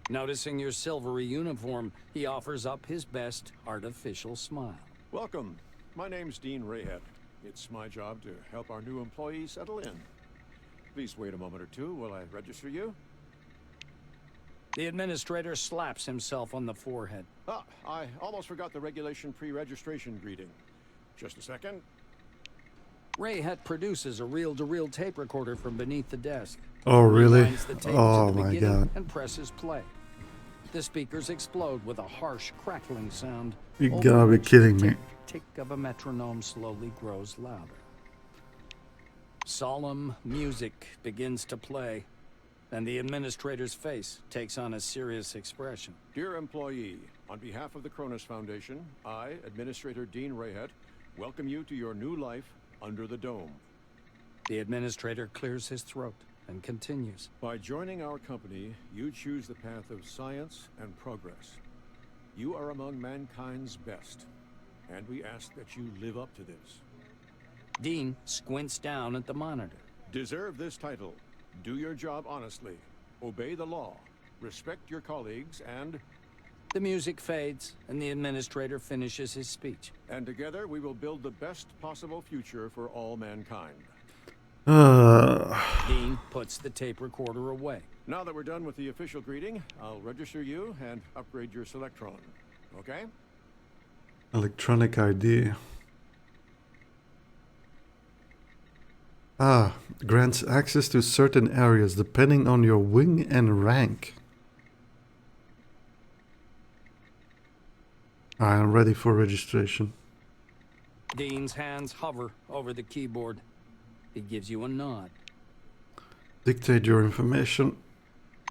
Noticing your silvery uniform, he offers up his best artificial smile. Welcome. My name's Dean Rayhead. It's my job to help our new employees settle in. Please wait a moment or two while I register you. The administrator slaps himself on the forehead. Ah, I almost forgot the regulation pre-registration greeting. Just a second. Rayhead produces a reel-to-reel tape recorder from beneath the desk. Oh, really? Rewinds the tape Oh, to the my beginning God. and presses play. The speakers explode with a harsh, crackling sound. You over gotta be which kidding the me. tick of a metronome slowly grows louder. Solemn music begins to play, and the administrator's face takes on a serious expression. Dear employee, on behalf of the Cronus Foundation, I, Administrator Dean Rayhead, welcome you to your new life under the dome. The administrator clears his throat and continues. By joining our company, you choose the path of science and progress. You are among mankind's best, and we ask that you live up to this. Dean squints down at the monitor. Deserve this title. Do your job honestly. Obey the law. Respect your colleagues and... The music fades, and the administrator finishes his speech. And together we will build the best possible future for all mankind. Dean puts the tape recorder away. Now that we're done with the official greeting, I'll register you and upgrade your Selectron. Okay? Electronic ID. Grants access to certain areas depending on your wing and rank. I am ready for registration. Dean's hands hover over the keyboard. He gives you a nod. Dictate your information.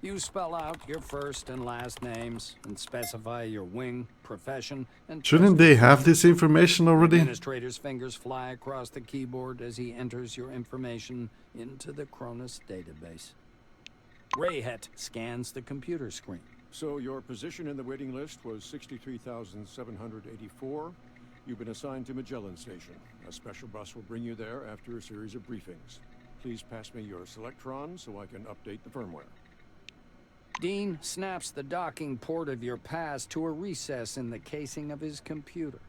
You spell out your first and last names and specify your wing, profession, and... Shouldn't they have this information The already? administrator's fingers fly across the keyboard as he enters your information into the Cronus database. Rayhet scans the computer screen. So your position in the waiting list was 63,784. You've been assigned to Magellan Station. A special bus will bring you there after a series of briefings. Please pass me your Selectron so I can update the firmware. Dean snaps the docking port of your pass to a recess in the casing of his computer.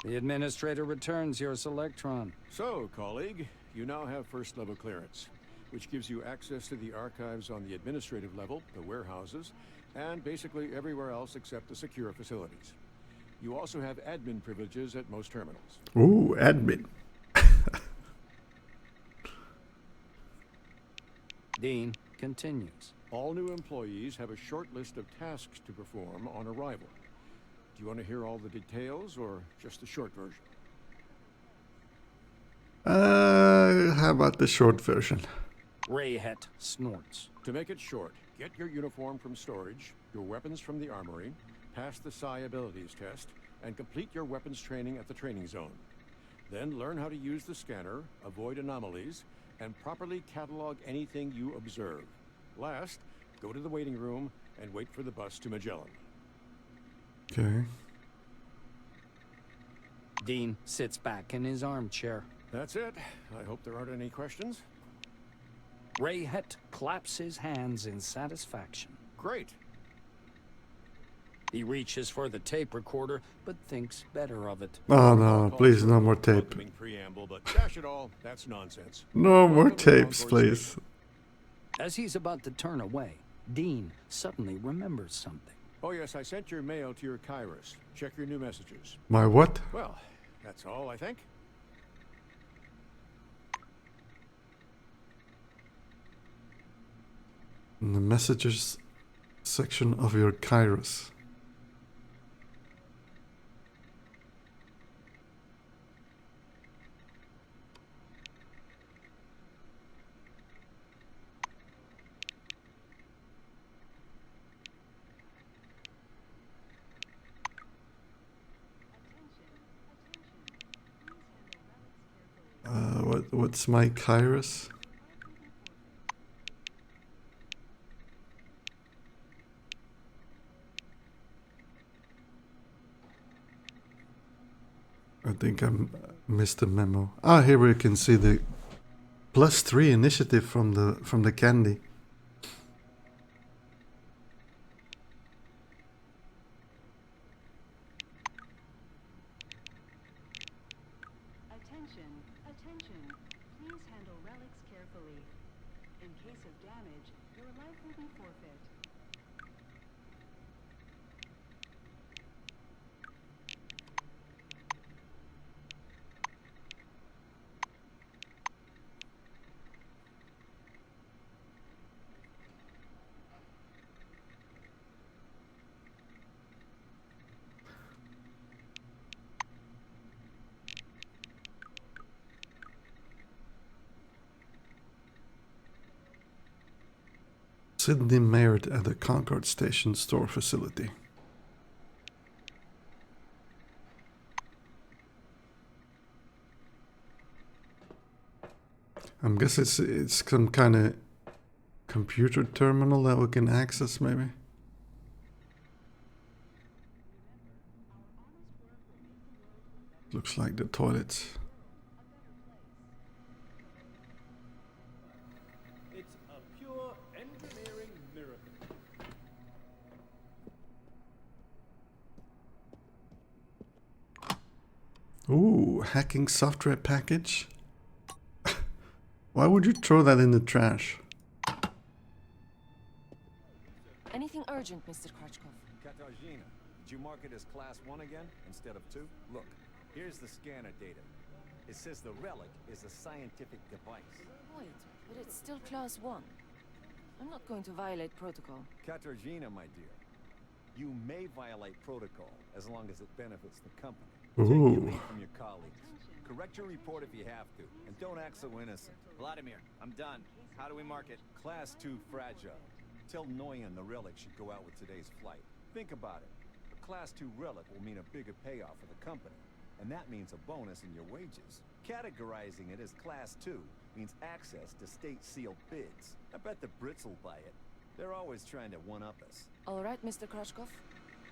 The administrator returns your Selectron. So, colleague, you now have first-level clearance, which gives you access to the archives on the administrative level, the warehouses, and basically everywhere else except the secure facilities. You also have admin privileges at most terminals. Ooh, admin. Dean continues. All new employees have a short list of tasks to perform on arrival. Do you want to hear all the details or just the short version? How about the short version? Rayhet snorts. To make it short, get your uniform from storage, your weapons from the armory, pass the Psi abilities test, and complete your weapons training at the training zone. Then learn how to use the scanner, avoid anomalies, and properly catalog anything you observe. Last, go to the waiting room and wait for the bus to Magellan. Okay. Dean sits back in his armchair. That's it. I hope there aren't any questions. Rayhet claps his hands in satisfaction. Great. He reaches for the tape recorder, but thinks better of it. Oh no, please no more tape. Preamble, but dash it all, that's nonsense. No more tapes, please. As he's about to turn away, Dean suddenly remembers something. Oh yes, I sent your mail to your Kairos. Check your new messages. My what? Well, that's all, I think. In the messages section of your Kairos. What's my Kairos? I think I missed the memo. Ah, here we can see the +3 initiative from the candy. Attention, attention. Please handle relics carefully. In case of damage, your life will be forfeit. Sydney Maynard at the Concord Station store facility. I'm guessing it's some kind of computer terminal that we can access, maybe. Looks like the toilets. It's a pure engineering miracle. Ooh, hacking software package? Why would you throw that in the trash? Anything urgent, Mr. Kratchkov? Katarzyna, did you mark it as Class 1 again, instead of 2? Look, here's the scanner data. It says the relic is a scientific device. Wait, but it's still Class 1. I'm not going to violate protocol. Katarzyna, my dear, you may violate protocol as long as it benefits the company. Ooh. Take your lead from your colleagues. Correct your report if you have to, and don't act so innocent. Vladimir, I'm done. How do we mark it? Class 2 fragile. Tell Noyan the relic should go out with today's flight. Think about it. A Class 2 relic will mean a bigger payoff for the company, and that means a bonus in your wages. Categorizing it as Class 2 means access to state-sealed bids. I bet the Brits will buy it. They're always trying to one-up us. All right, Mr. Krashkov.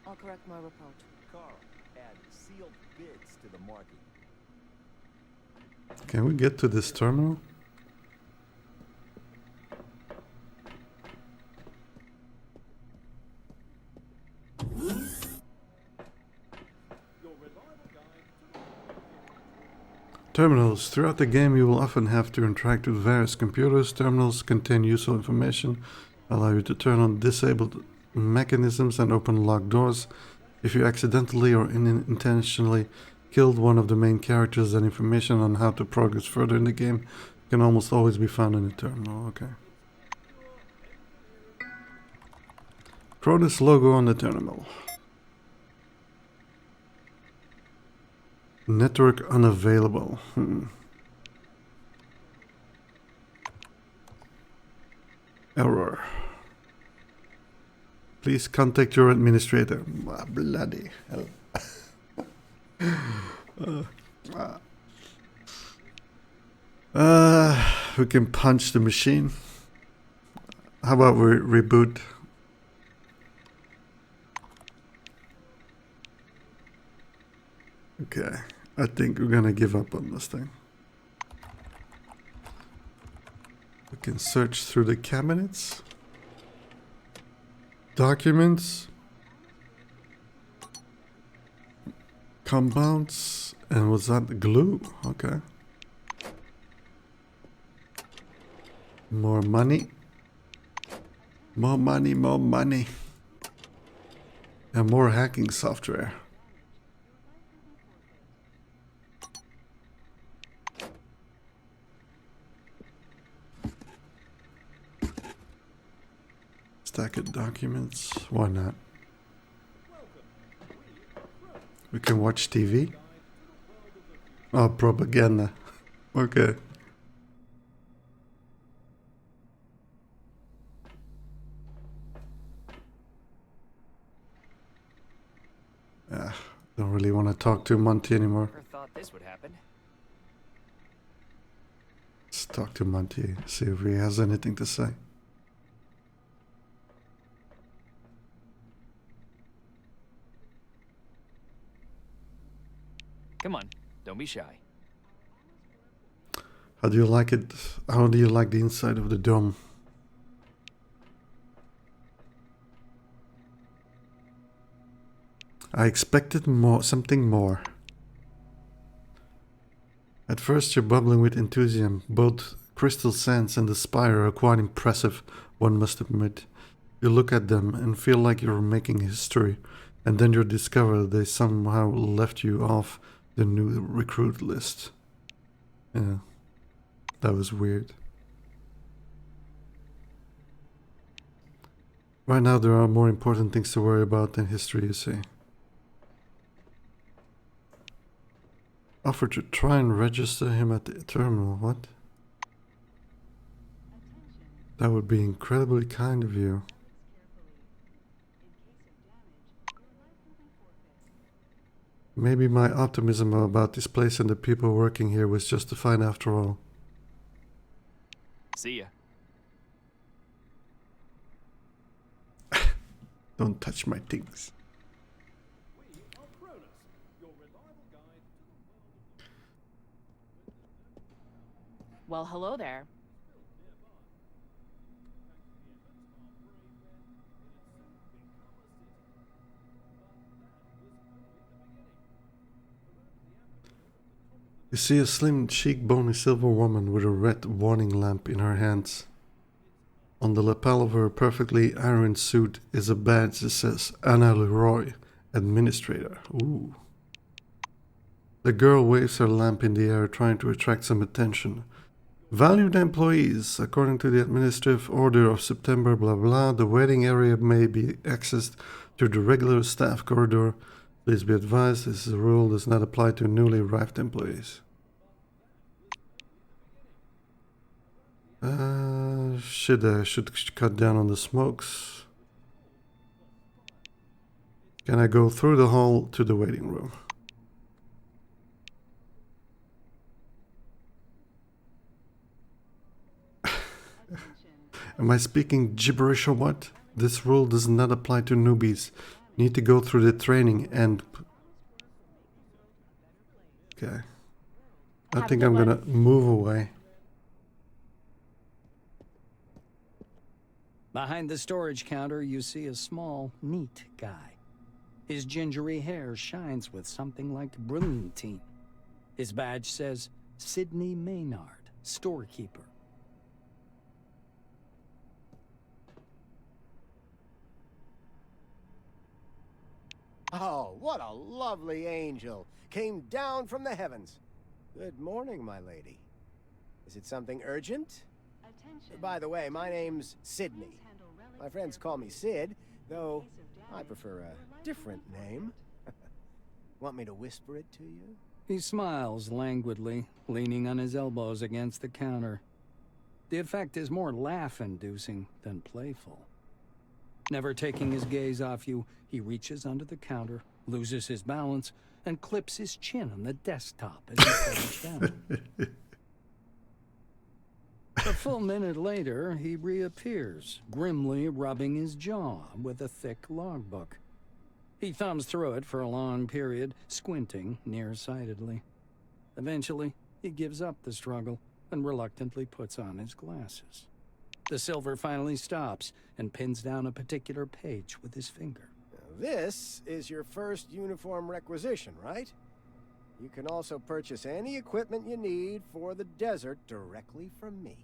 I'll correct my report. Carl, add sealed bids to the market. Can we get to this terminal? Terminals. Throughout the game you will often have to interact with various computers. Terminals contain useful information, allow you to turn on disabled mechanisms and open locked doors. If you accidentally or unintentionally killed one of the main characters, then information on how to progress further in the game can almost always be found in the terminal. Okay. Cronus logo on the terminal. Network unavailable. Error. Please contact your administrator. Ah, bloody hell. We can punch the machine. How about we reboot? Okay, I think we're gonna give up on this thing. We can search through the cabinets. Documents. Compounds. And was that glue? Okay. More money. More money, more money. And more hacking software. Stack of documents. Why not? We can watch TV. Oh, propaganda. Okay. Don't really want to talk to Monty anymore. Never thought this would happen. Let's talk to Monty, see if he has anything to say. Come on, don't be shy. How do you like it? How do you like the inside of the dome? I expected more, something more. At first you're bubbling with enthusiasm. Both Crystal Sands and the Spire are quite impressive, one must admit. You look at them and feel like you're making history, and then you discover they somehow left you off the new recruit list. Yeah, that was weird. Right now there are more important things to worry about than history, you see. Offer to try and register him at the terminal. What? That would be incredibly kind of you. Maybe my optimism about this place and the people working here was justified after all. See ya. Don't touch my things. Well, hello there. You see a slim, chic, bony silver woman with a red warning lamp in her hands. On the lapel of her perfectly ironed suit is a badge that says Anna Leroy, Administrator. Ooh. The girl waves her lamp in the air, trying to attract some attention. Valued employees, according to the administrative order of September blah blah, the waiting area may be accessed through the regular staff corridor. Please be advised, this rule does not apply to newly arrived employees. Should cut down on the smokes. Can I go through the hall to the waiting room? Am I speaking gibberish or what? This rule does not apply to newbies. Need to go through the training and... Okay. I think I'm gonna move away. Behind the storage counter, you see a small, neat guy. His gingery hair shines with something like brilliantine. His badge says, Sidney Maynard, storekeeper. Oh, what a lovely angel. Came down from the heavens. Good morning, my lady. Is it something urgent? By the way, my name's Sidney. My friends call me Sid, though I prefer a different name. Want me to whisper it to you? He smiles languidly, leaning on his elbows against the counter. The effect is more laugh-inducing than playful. Never taking his gaze off you, he reaches under the counter, loses his balance, and clips his chin on the desktop as he settles down. A full minute later, he reappears, grimly rubbing his jaw with a thick logbook. He thumbs through it for a long period, squinting nearsightedly. Eventually, he gives up the struggle and reluctantly puts on his glasses. The silver finally stops and pins down a particular page with his finger. This is your first uniform requisition, right? You can also purchase any equipment you need for the desert directly from me.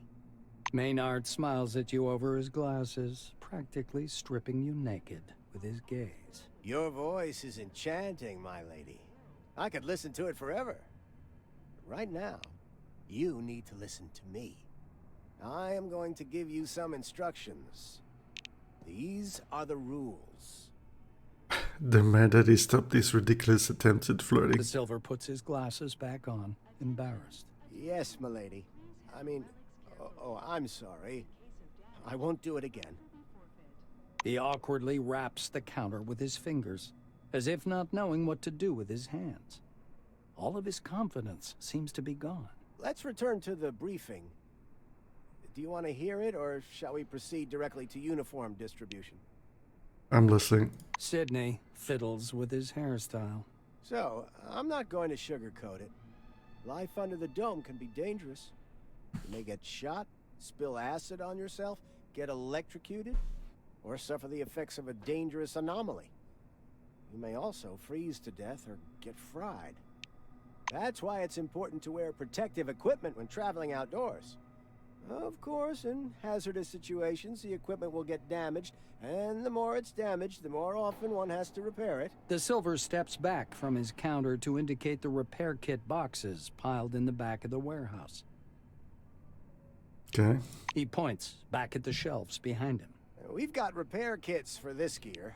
Maynard smiles at you over his glasses, practically stripping you naked with his gaze. Your voice is enchanting, my lady. I could listen to it forever. But right now, you need to listen to me. I am going to give you some instructions. These are the rules. The man that he stopped these ridiculous attempts at flirting. The silver puts his glasses back on, embarrassed. Yes, milady. I mean, I'm sorry. I won't do it again. He awkwardly wraps the counter with his fingers, as if not knowing what to do with his hands. All of his confidence seems to be gone. Let's return to the briefing. Do you want to hear it, or shall we proceed directly to uniform distribution? I'm listening. Sidney fiddles with his hairstyle. So, I'm not going to sugarcoat it. Life under the dome can be dangerous. You may get shot, spill acid on yourself, get electrocuted, or suffer the effects of a dangerous anomaly. You may also freeze to death or get fried. That's why it's important to wear protective equipment when traveling outdoors. Of course, in hazardous situations, the equipment will get damaged, and the more it's damaged, the more often one has to repair it. The silver steps back from his counter to indicate the repair kit boxes piled in the back of the warehouse. Okay. He points back at the shelves behind him. We've got repair kits for this gear.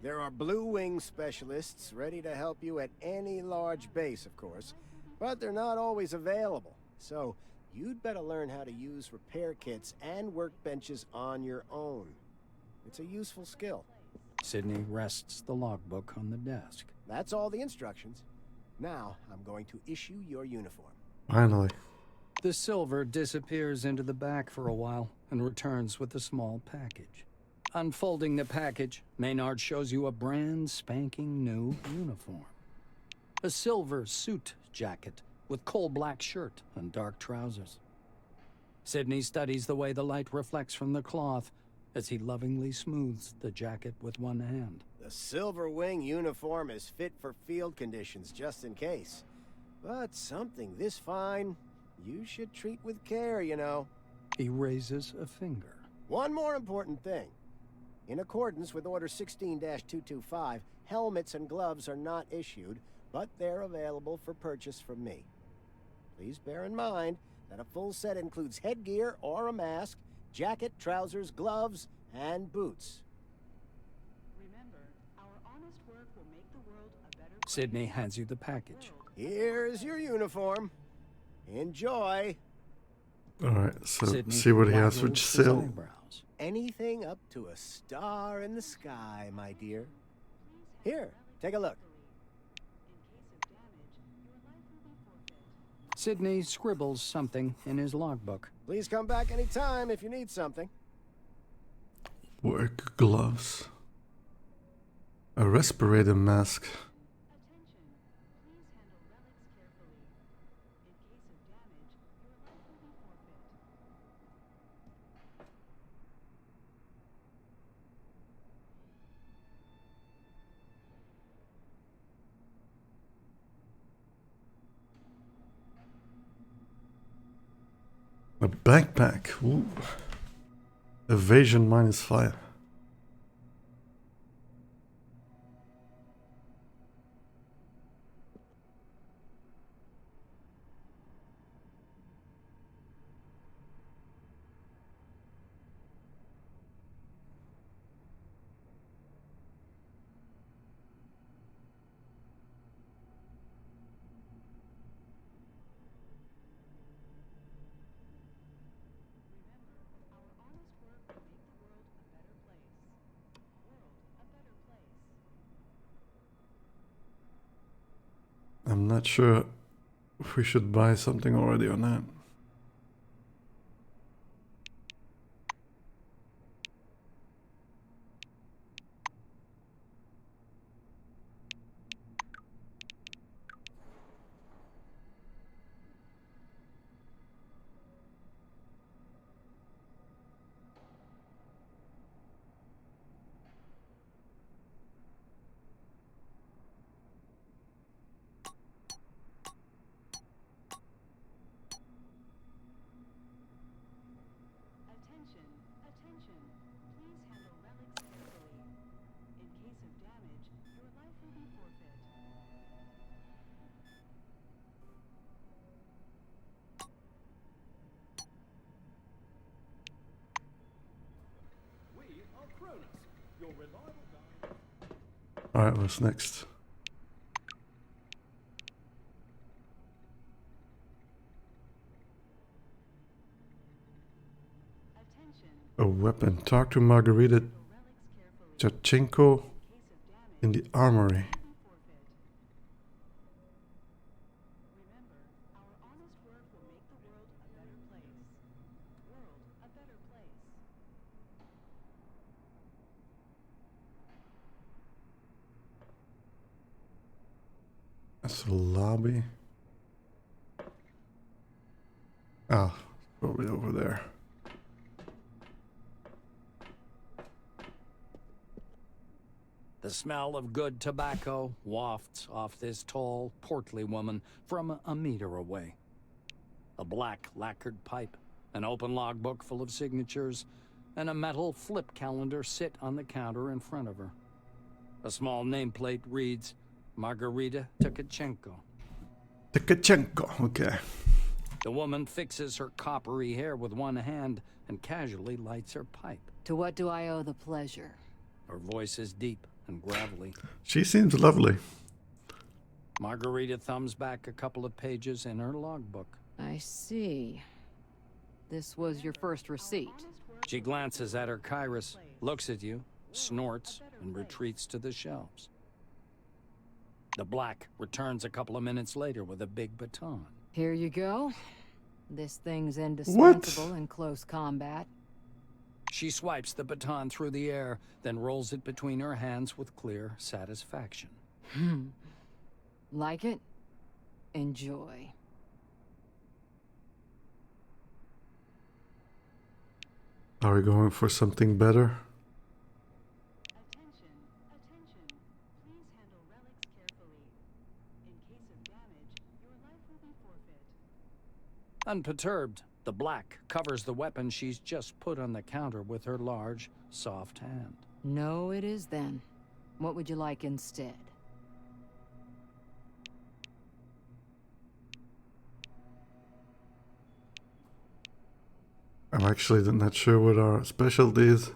There are Blue Wing specialists ready to help you at any large base, of course, but they're not always available. So, you'd better learn how to use repair kits and workbenches on your own. It's a useful skill. Sidney rests the logbook on the desk. That's all the instructions. Now, I'm going to issue your uniform. Finally. The silver disappears into the back for a while and returns with a small package. Unfolding the package, Maynard shows you a brand spanking new uniform. A silver suit jacket with coal black shirt and dark trousers. Sidney studies the way the light reflects from the cloth as he lovingly smooths the jacket with one hand. The Silver Wing uniform is fit for field conditions, just in case. But something this fine, you should treat with care, you know. He raises a finger. One more important thing. In accordance with Order 16-225, helmets and gloves are not issued, but they're available for purchase from me. Please bear in mind that a full set includes headgear or a mask, jacket, trousers, gloves, and boots. Remember, our honest work will make the world a better place. Sidney hands you the package. Here's your uniform. Enjoy. Alright, so Sydney see what he has for waggles his sale. eyebrows. Anything up to a star in the sky, my dear. Here, take a look. Sydney scribbles something in his logbook. Please come back anytime if you need something. Work gloves. A respirator mask. A backpack. Ooh. Evasion -5. I'm not sure if we should buy something already or not. Alright, what's next? A weapon. Talk to Margarita Chachenko in the armory. That's the lobby. Ah, probably over there. The smell of good tobacco wafts off this tall, portly woman from a meter away. A black lacquered pipe, an open logbook full of signatures, and a metal flip calendar sit on the counter in front of her. A small nameplate reads, Margarita Tkachenko. Tkachenko, okay. The woman fixes her coppery hair with one hand and casually lights her pipe. To what do I owe the pleasure? Her voice is deep and gravelly. She seems lovely. Margarita thumbs back a couple of pages in her logbook. I see. This was your first receipt. She glances at her Kairos, looks at you, snorts, and retreats to the shelves. The black returns a couple of minutes later with a big baton. Here you go. This thing's indispensable in close combat. She swipes the baton through the air, then rolls it between her hands with clear satisfaction. Like it? Enjoy. Are we going for something better? Unperturbed, the black covers the weapon she's just put on the counter with her large, soft hand. No, it is then. What would you like instead? I'm actually not sure what our specialty is.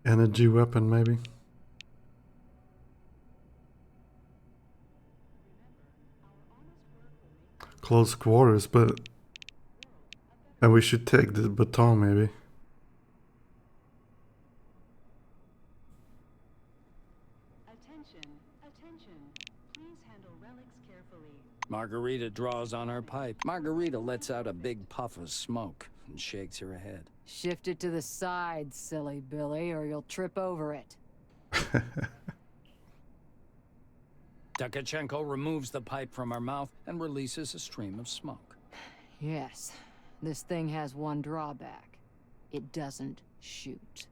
Energy weapon, maybe? close quarters, but... And we should take the baton, maybe. Attention, attention. Please handle relics carefully. Margarita draws on her pipe. Margarita lets out a big puff of smoke and shakes her head. Shift it to the side, silly Billy, or you'll trip over it. Tukachenko removes the pipe from her mouth and releases a stream of smoke. Yes, this thing has one drawback. It doesn't shoot.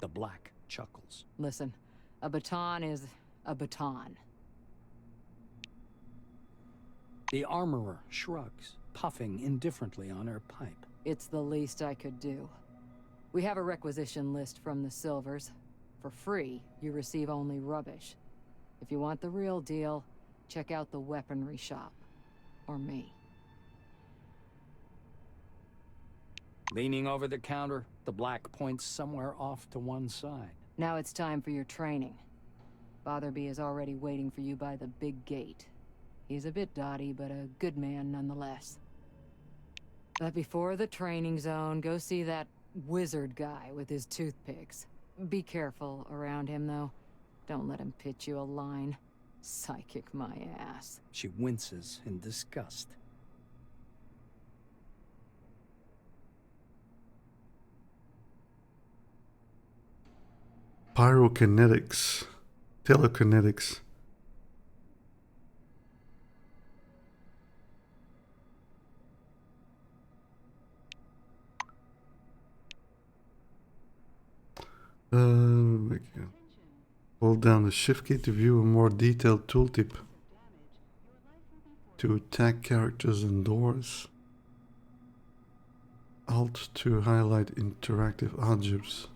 The Black chuckles. Listen, a baton is a baton. The armorer shrugs, puffing indifferently on her pipe. It's the least I could do. We have a requisition list from the Silvers. For free, you receive only rubbish. If you want the real deal, check out the weaponry shop. Or me. Leaning over the counter, the Black points somewhere off to one side. Now it's time for your training. Fatherby is already waiting for you by the big gate. He's a bit dotty, but a good man nonetheless. But before the training zone, go see that wizard guy with his toothpicks. Be careful around him, though. Don't let him pitch you a line. Psychic my ass. She winces in disgust. Pyrokinetics. Telekinetics. Hold down the shift key to view a more detailed tooltip. To attack characters and doors. Alt to highlight interactive objects.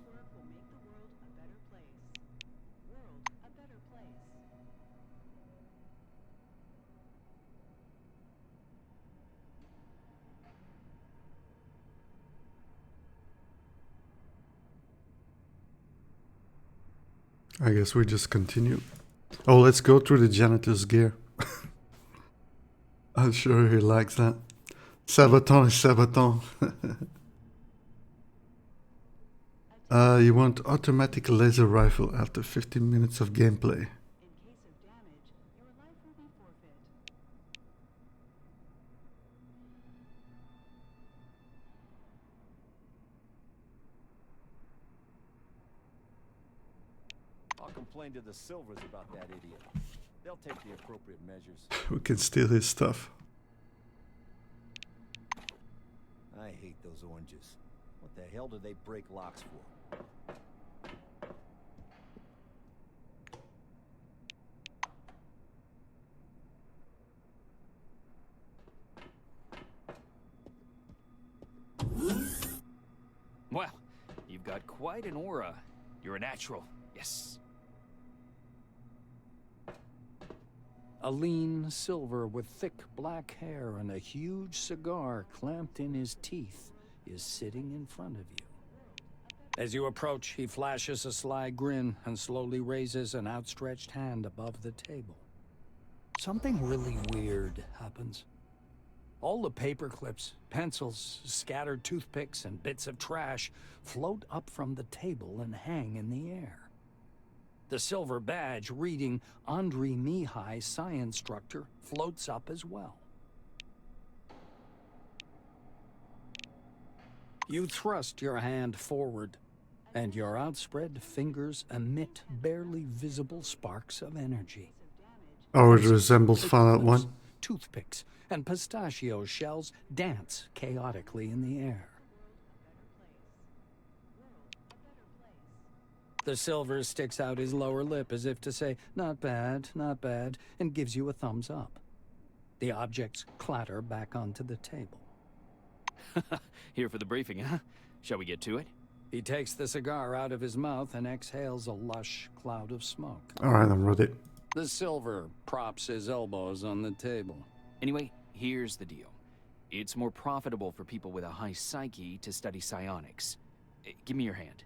I guess we just continue. Oh, let's go through the janitor's gear. I'm sure he likes that. Sabaton is Sabaton. You want automatic laser rifle after 15 minutes of gameplay. Complain to the Silvers about that idiot. They'll take the appropriate measures. We can steal his stuff. I hate those oranges. What the hell do they break locks for? Well, you've got quite an aura. You're a natural. Yes. A lean Silver with thick black hair and a huge cigar clamped in his teeth is sitting in front of you. As you approach, he flashes a sly grin and slowly raises an outstretched hand above the table. Something really weird happens. All the paper clips, pencils, scattered toothpicks, and bits of trash float up from the table and hang in the air. The silver badge reading Andrei Mihai, Science Instructor, floats up as well. You thrust your hand forward, and your outspread fingers emit barely visible sparks of energy. Oh, it resembles Fallout 1. Toothpicks and pistachio shells dance chaotically in the air. The Silver sticks out his lower lip as if to say, not bad, and gives you a thumbs up. The objects clatter back onto the table. Here for the briefing, huh? Shall we get to it? He takes the cigar out of his mouth and exhales a lush cloud of smoke. Alright, I'm ready. The Silver props his elbows on the table. Anyway, here's the deal. It's more profitable for people with a high psyche to study psionics. Give me your hand.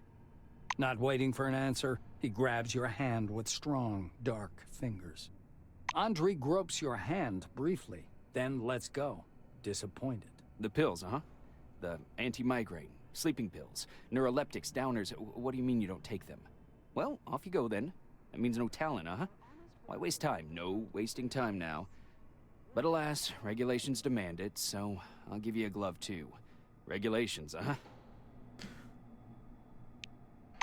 Not waiting for an answer, he grabs your hand with strong, dark fingers. Andrei gropes your hand briefly, Then let's go. Disappointed. The pills, huh? The anti-migraine, sleeping pills, neuroleptics, downers. What do you mean you don't take them? Well, off you go then. That means no talent, huh? Why waste time? No wasting time now. But alas, regulations demand it, so I'll give you a glove too. Regulations, huh?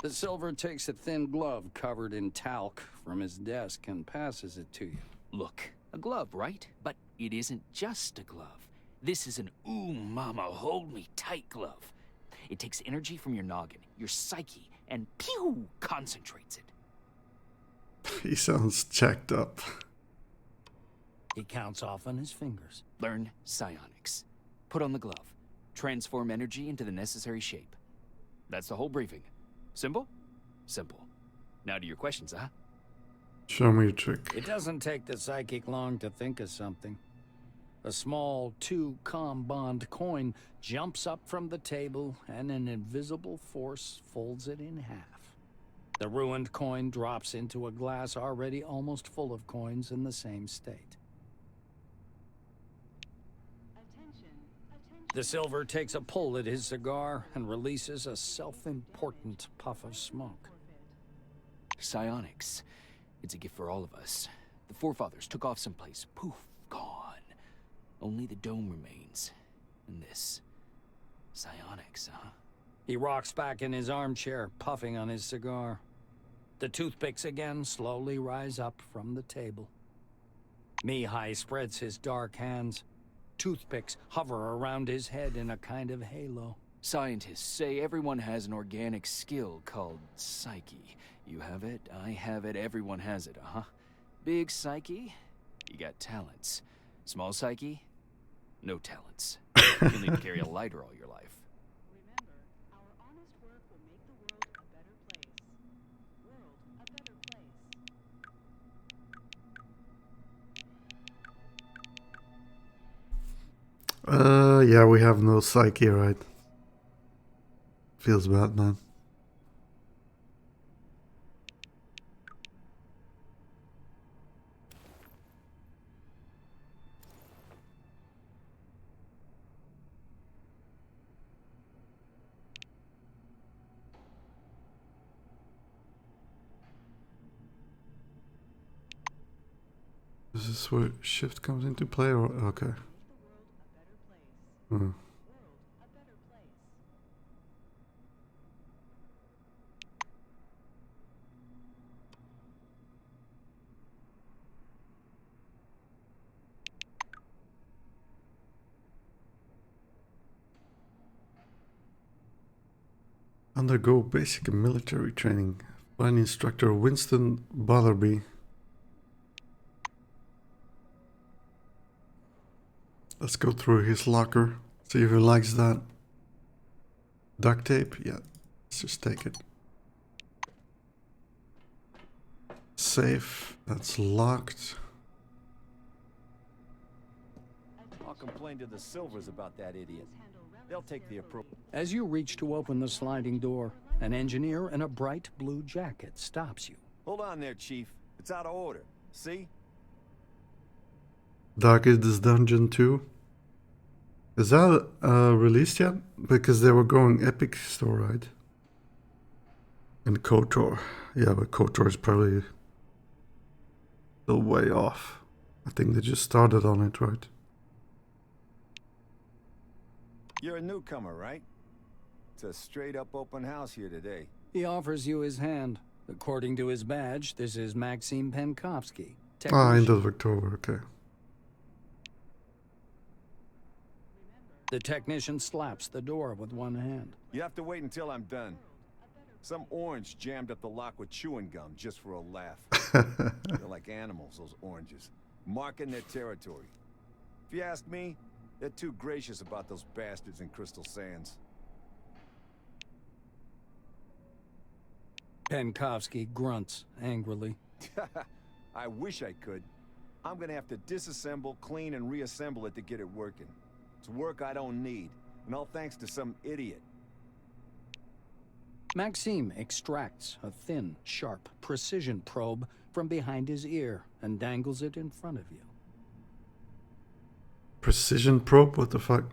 The Silver takes a thin glove covered in talc from his desk and passes it to you. Look, a glove, right? But it isn't just a glove. This is an ooh mama, hold me tight glove. It takes energy from your noggin, your psyche, and pew, concentrates it. He sounds jacked up. He counts off on his fingers. Learn psionics. Put on the glove. Transform energy into the necessary shape. That's the whole briefing. Simple? Simple. Now to your questions, huh? Show me a trick. It doesn't take the psychic long to think of something. A small 2-com bond coin jumps up from the table and an invisible force folds it in half. The ruined coin drops into a glass already almost full of coins in the same state. The Silver takes a pull at his cigar and releases a self-important puff of smoke. Psionics. It's a gift for all of us. The forefathers took off someplace. Poof, gone. Only the dome remains. And this. Psionics, huh? He rocks back in his armchair, puffing on his cigar. The toothpicks again slowly rise up from the table. Mihai spreads his dark hands. Toothpicks hover around his head in a kind of halo. Scientists say everyone has an organic skill called psyche. You have it, I have it, everyone has it, huh? Big psyche, you got talents. Small psyche, no talents. You'll need to carry a lighter all your life. Remember, our honest work will make the world a better place. World a better place. Yeah, we have no psyche, right? Feels bad, man. Is this where shift comes into play, or okay? Hmm. Undergo basic military training. Find instructor Winston Botherby. Let's go through his locker, see if he likes that. Duct tape? Yeah, let's just take it. Safe, that's locked. I'll complain to the Silvers about that idiot. They'll take the appropriate. As you reach to open the sliding door, an engineer in a bright blue jacket stops you. Hold on there, Chief. It's out of order. See? Darkest Dungeon 2. Is that released yet? Because they were going Epic Store, right? And KOTOR. Yeah, but KOTOR is probably still way off. I think they just started on it, right? You're a newcomer, right? It's a straight-up open house here today. He offers you his hand. According to his badge, this is Maxim Penkovsky. Ah, end of October, okay. The technician slaps the door with one hand. You have to wait until I'm done. Some orange jammed up the lock with chewing gum just for a laugh. They're like animals, those oranges. Marking their territory. If you ask me, they're too gracious about those bastards in Crystal Sands. Penkovsky grunts angrily. I wish I could. I'm gonna have to disassemble, clean, and reassemble it to get it working. It's work I don't need, and all thanks to some idiot. Maxime extracts a thin, sharp, precision probe from behind his ear and dangles it in front of you. Precision probe? What the fuck?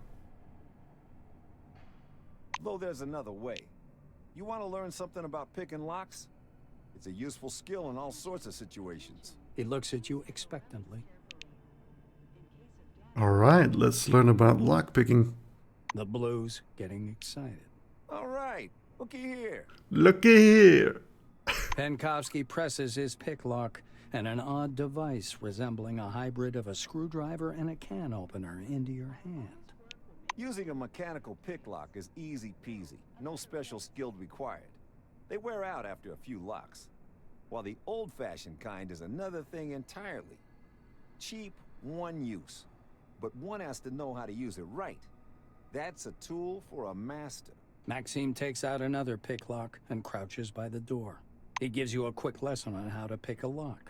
Though there's another way. You want to learn something about picking locks? It's a useful skill in all sorts of situations. He looks at you expectantly. Alright, let's learn about lockpicking. The Blue's getting excited. All right, looky here. Looky here! Penkovsky presses his pick lock, and an odd device resembling a hybrid of a screwdriver and a can opener into your hand. Using a mechanical pick lock is easy peasy. No special skill required. They wear out after a few locks. While the old-fashioned kind is another thing entirely. Cheap, one use. But one has to know how to use it right. That's a tool for a master. Maxime takes out another pick lock and crouches by the door. He gives you a quick lesson on how to pick a lock.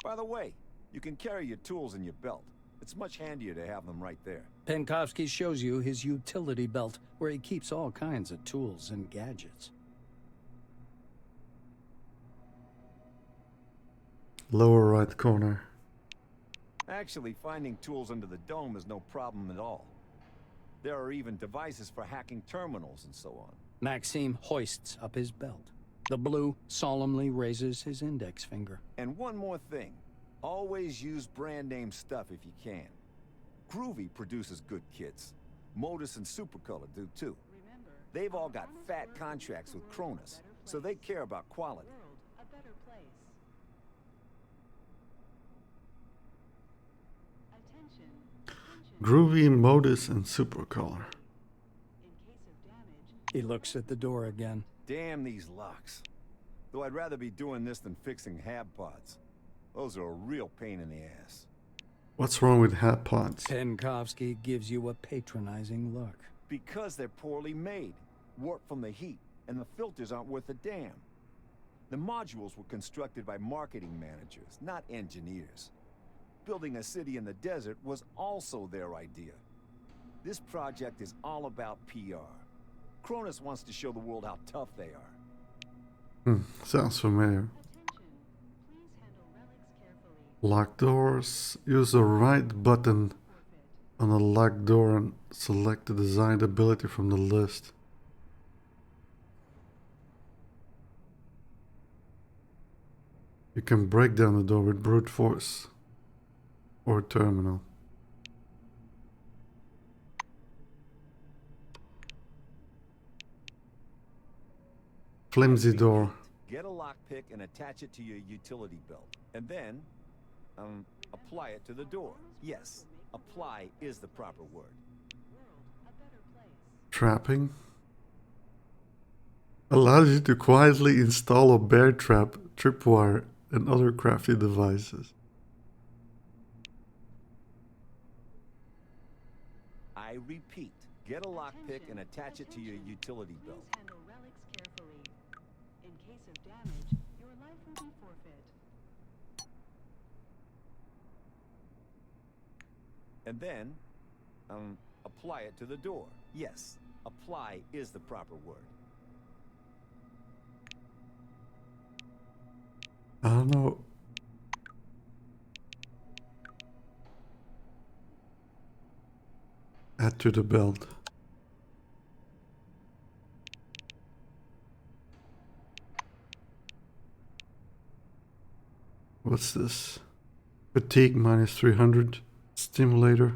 By the way, you can carry your tools in your belt. It's much handier to have them right there. Penkovsky shows you his utility belt, where he keeps all kinds of tools and gadgets. Lower right corner. Actually, finding tools under the dome is no problem at all. There are even devices for hacking terminals and so on. Maxime hoists up his belt. The Blue solemnly raises his index finger. And one more thing. Always use brand name stuff if you can. Groovy produces good kits. Modus and Supercolor do too. They've all got fat contracts with Cronus, so they care about quality. Groovy, Modus, and Supercolor. He looks at the door again. Damn these locks. Though I'd rather be doing this than fixing hab pods. Those are a real pain in the ass. What's wrong with hat pods? Penkovsky gives you a patronizing look. Because they're poorly made, warped from the heat, and the filters aren't worth a damn. The modules were constructed by marketing managers, not engineers. Building a city in the desert was also their idea. This project is all about PR. Cronus wants to show the world how tough they are. Sounds familiar. Lock doors. Use the right button on a locked door and select the designed ability from the list. You can break down the door with brute force or terminal. Flimsy door. Get a lockpick and attach it to your utility belt. And then, apply it to the door. Yes, apply is the proper word. Trapping. Allows you to quietly install a bear trap, tripwire, and other crafty devices. I repeat, get a lockpick and attach it to your utility belt. Handle relics carefully. In case of damage, your life will be forfeit. And then, apply it to the door. Yes, apply is the proper word. I don't know. Add to the belt. What's this? Fatigue minus 300. Stimulator.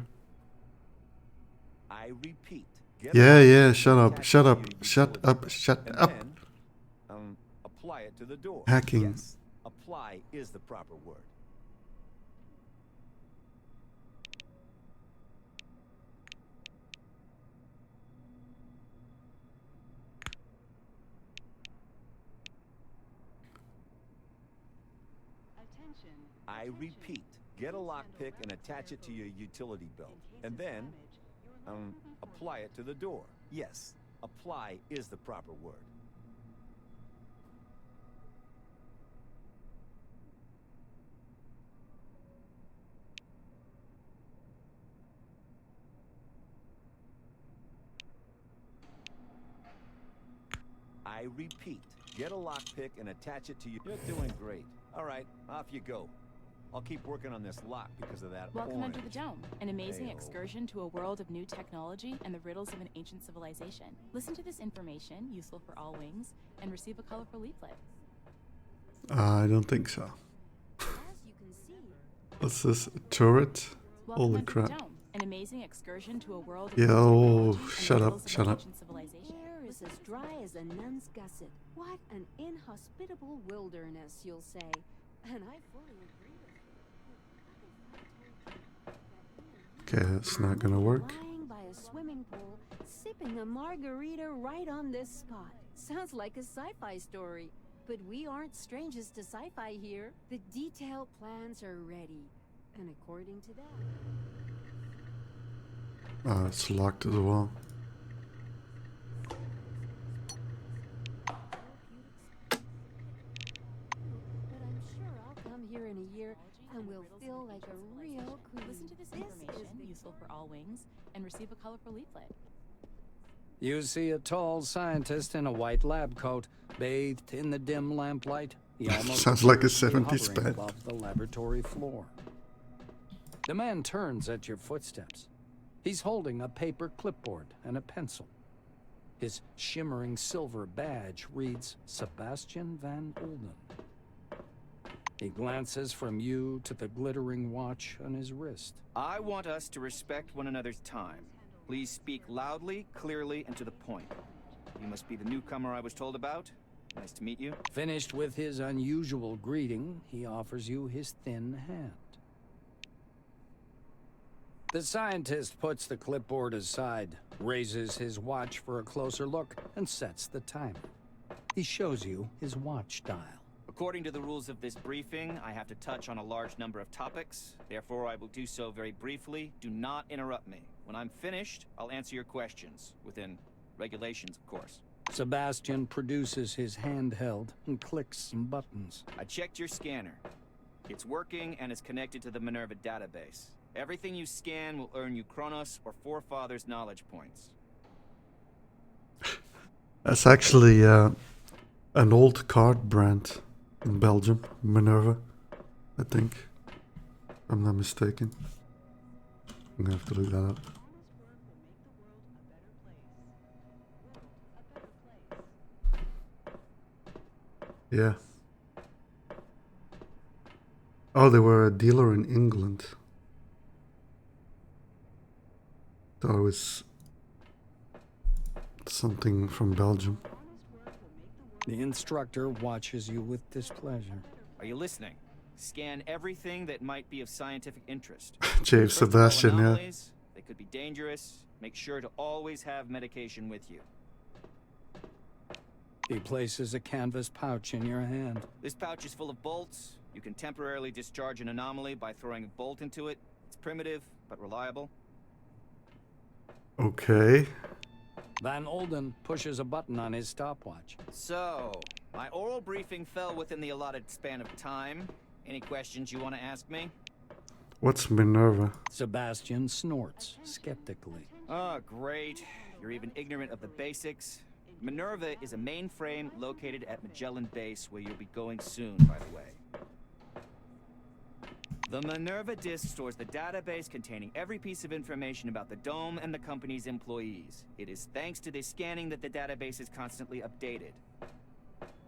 I repeat. Yeah, shut up, shut up, shut up, shut up. Then, apply it to the door. Hacking. Yes, apply is the proper word. I repeat, get a lockpick and attach it to your utility belt. And then, apply it to the door. Yes, apply is the proper word. I repeat, get a lockpick and attach it to your... You're doing great. All right, off you go. I'll keep working on this lock because of that Welcome orange. under the dome, an amazing Ayo. excursion to a world of new technology and the riddles of an ancient civilization. Listen to this information, useful for all wings, and receive a colorful leaflet. I don't think so. As you can see, What's this? A turret? Welcome Holy under crap. the dome, an amazing excursion to a world of Yeah, new oh, technology and shut the up, riddles of shut an up. ancient civilization. air is as dry as a nun's gusset. What an inhospitable wilderness, you'll say. And I fully agree with you. Okay, that's not gonna work. Lying by a swimming pool, sipping a margarita right on this spot. Sounds like a sci-fi story. But we aren't strangers to sci-fi here. The detailed plans are ready. And according to that... Oh, it's locked as well. But I'm sure I'll come here in a year and we'll feel like a real queen. Listen to this information, useful for all wings, and receive a colorful leaflet. You see a tall scientist in a white lab coat, bathed in the dim lamplight. He almost Sounds like a appears to be 70s hovering band. above the laboratory floor. The man turns at your footsteps. He's holding a paper clipboard and a pencil. His shimmering silver badge reads Sebastian van Olden. He glances from you to the glittering watch on his wrist. I want us to respect one another's time. Please speak loudly, clearly, and to the point. You must be the newcomer I was told about. Nice to meet you. Finished with his unusual greeting, he offers you his thin hand. The scientist puts the clipboard aside, raises his watch for a closer look, and sets the timer. He shows you his watch dial. According to the rules of this briefing, I have to touch on a large number of topics. Therefore, I will do so very briefly. Do not interrupt me. When I'm finished, I'll answer your questions. Within regulations, of course. Sebastian produces his handheld and clicks some buttons. I checked your scanner. It's working and is connected to the Minerva database. Everything you scan will earn you Kronos or Forefathers knowledge points. That's actually an old card brand in Belgium, Minerva, I think. If I'm not mistaken. I'm gonna have to look that up. Yeah. Oh, they were a dealer in England. Thought it was something from Belgium. The instructor watches you with displeasure. Are you listening? Scan everything that might be of scientific interest. James First of all, Sebastian, yeah. anomalies, they could be dangerous. Make sure to always have medication with you. He places a canvas pouch in your hand. This pouch is full of bolts. You can temporarily discharge an anomaly by throwing a bolt into it. It's primitive, but reliable. Okay. Van Olden pushes a button on his stopwatch. So, my oral briefing fell within the allotted span of time. Any questions you want to ask me? What's Minerva? Sebastian snorts skeptically. Oh, great. You're even ignorant of the basics. Minerva is a mainframe located at Magellan Base, where you'll be going soon, by the way. The Minerva disk stores the database containing every piece of information about the Dome and the company's employees. It is thanks to this scanning that the database is constantly updated.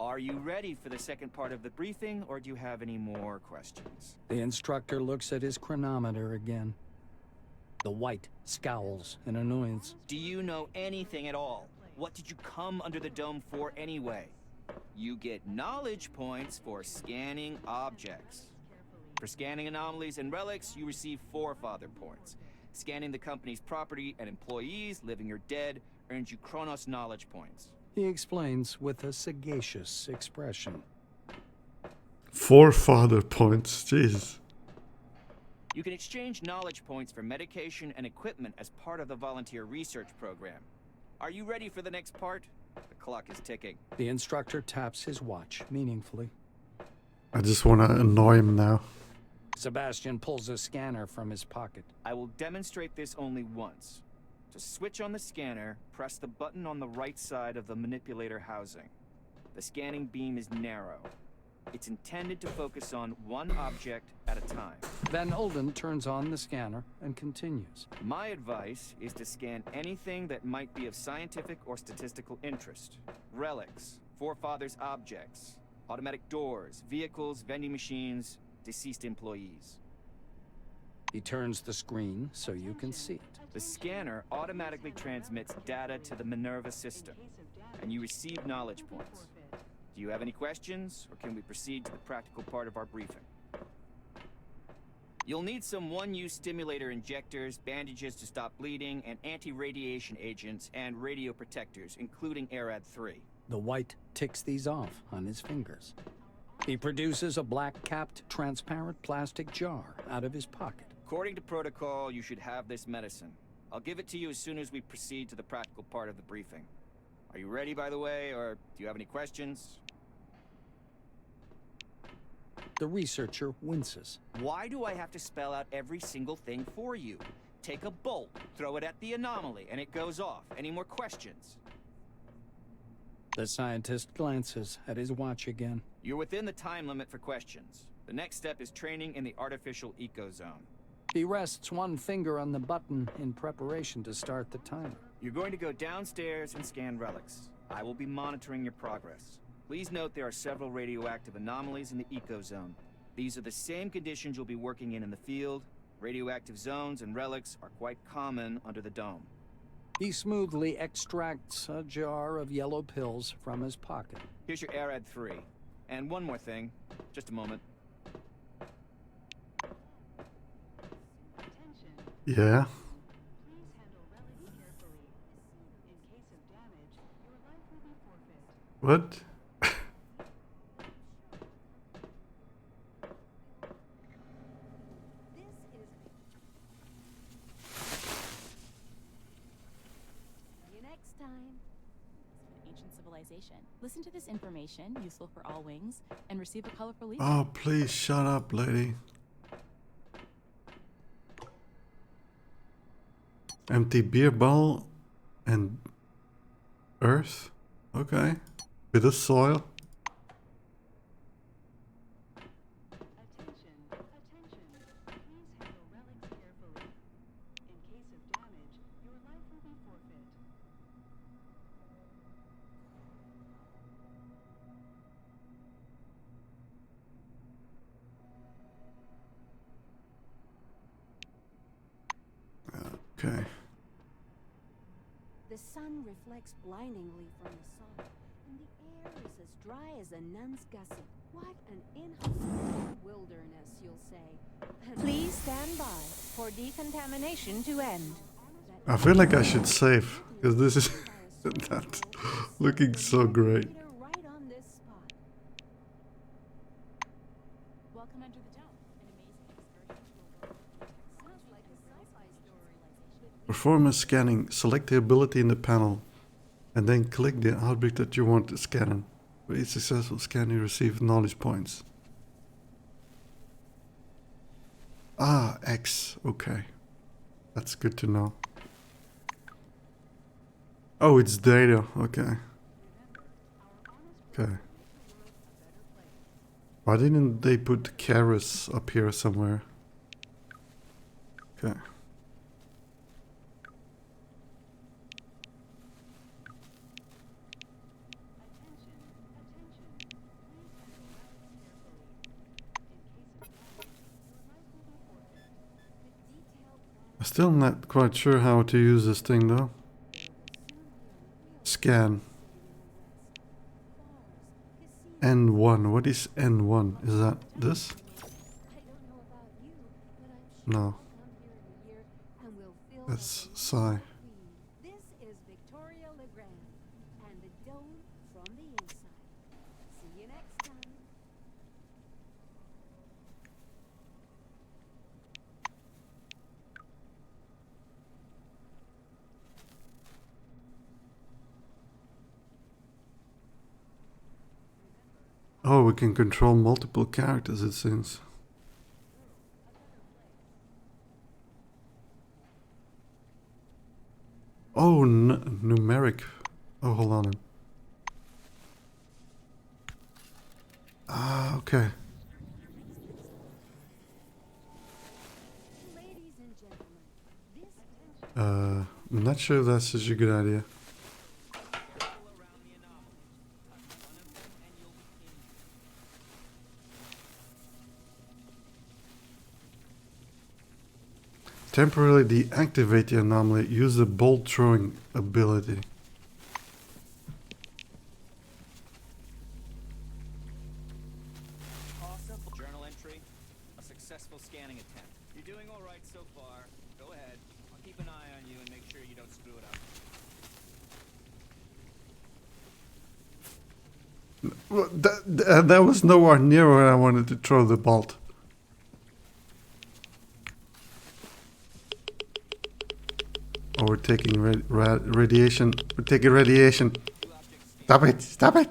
Are you ready for the second part of the briefing, or do you have any more questions? The instructor looks at his chronometer again. The white scowls in annoyance. Do you know anything at all? What did you come under the Dome for anyway? You get knowledge points for scanning objects. For scanning anomalies and relics, you receive Forefather points. Scanning the company's property and employees, living or dead, earns you Kronos knowledge points. He explains with a sagacious expression. Forefather points, jeez. You can exchange knowledge points for medication and equipment as part of the volunteer research program. Are you ready for the next part? The clock is ticking. The instructor taps his watch meaningfully. I just want to annoy him now. Sebastian pulls a scanner from his pocket. I will demonstrate this only once. To switch on the scanner, press the button on the right side of the manipulator housing. The scanning beam is narrow. It's intended to focus on one object at a time. Van Olden turns on the scanner and continues. My advice is to scan anything that might be of scientific or statistical interest. Relics, forefathers' objects, automatic doors, vehicles, vending machines, deceased employees. He turns the screen so you can see it. The scanner automatically transmits data to the Minerva system, and you receive knowledge points. Do you have any questions, or can we proceed to the practical part of our briefing? You'll need some one-use stimulator injectors, bandages to stop bleeding, and anti-radiation agents and radio protectors, including ARAD-3. The White ticks these off on his fingers. He produces a black-capped, transparent plastic jar out of his pocket. According to protocol, you should have this medicine. I'll give it to you as soon as we proceed to the practical part of the briefing. Are you ready, by the way, or do you have any questions? The researcher winces. Why do I have to spell out every single thing for you? Take a bolt, throw it at the anomaly, and it goes off. Any more questions? The scientist glances at his watch again. You're within the time limit for questions. The next step is training in the artificial ecozone. He rests one finger on the button in preparation to start the timer. You're going to go downstairs and scan relics. I will be monitoring your progress. Please note there are several radioactive anomalies in the ecozone. These are the same conditions you'll be working in the field. Radioactive zones and relics are quite common under the dome. He smoothly extracts a jar of yellow pills from his pocket. Here's your ARAD-3. And one more thing. Just a moment. Yeah. Please handle relics carefully. In case of damage, your life will be forfeit. What? See you next time. Ancient civilization. Listen to this information, useful for all wings, and receive a colorful leaf. Oh, please shut up, lady. Empty beer bottle and earth. Okay. Bit of soil. Attention, attention. Please handle relics carefully. In case of damage, your life will be forfeit. Okay. The sun reflects blindingly from the sun, and the air is as dry as a nun's gusset. What an inhospitable wilderness, you'll say. Please stand by for decontamination to end. I feel like I should save, because this is not looking so great. Right on this spot. Welcome under the dome. An amazing excursion. Sounds like a sci-fi story. Perform a scanning. Select the ability in the panel, and then click the object that you want to scan. For each successful scan, you receive knowledge points. Ah, X. Okay. That's good to know. Oh, it's data. Okay. Okay. Why didn't they put Karis up here somewhere? Okay. I'm still not quite sure how to use this thing though. Scan. N1. What is N1? Is that this? No. That's Psi. This is Victoria Legrand, and the dome from the inside. See you next time. Oh, we can control multiple characters, it seems. Oh, numeric. Oh, hold on. Ah, okay. Ladies and gentlemen, this I'm not sure if that's such a good idea. Temporarily deactivate the anomaly. Use the bolt throwing ability. Awesome. Journal entry. A successful scanning attempt. You're doing all right so far. Go ahead. I'll keep an eye on you and make sure you don't screw it up. Well, that was nowhere near where I wanted to throw the bolt. Oh, we're taking radiation. We're taking radiation. Stop it! Stop it!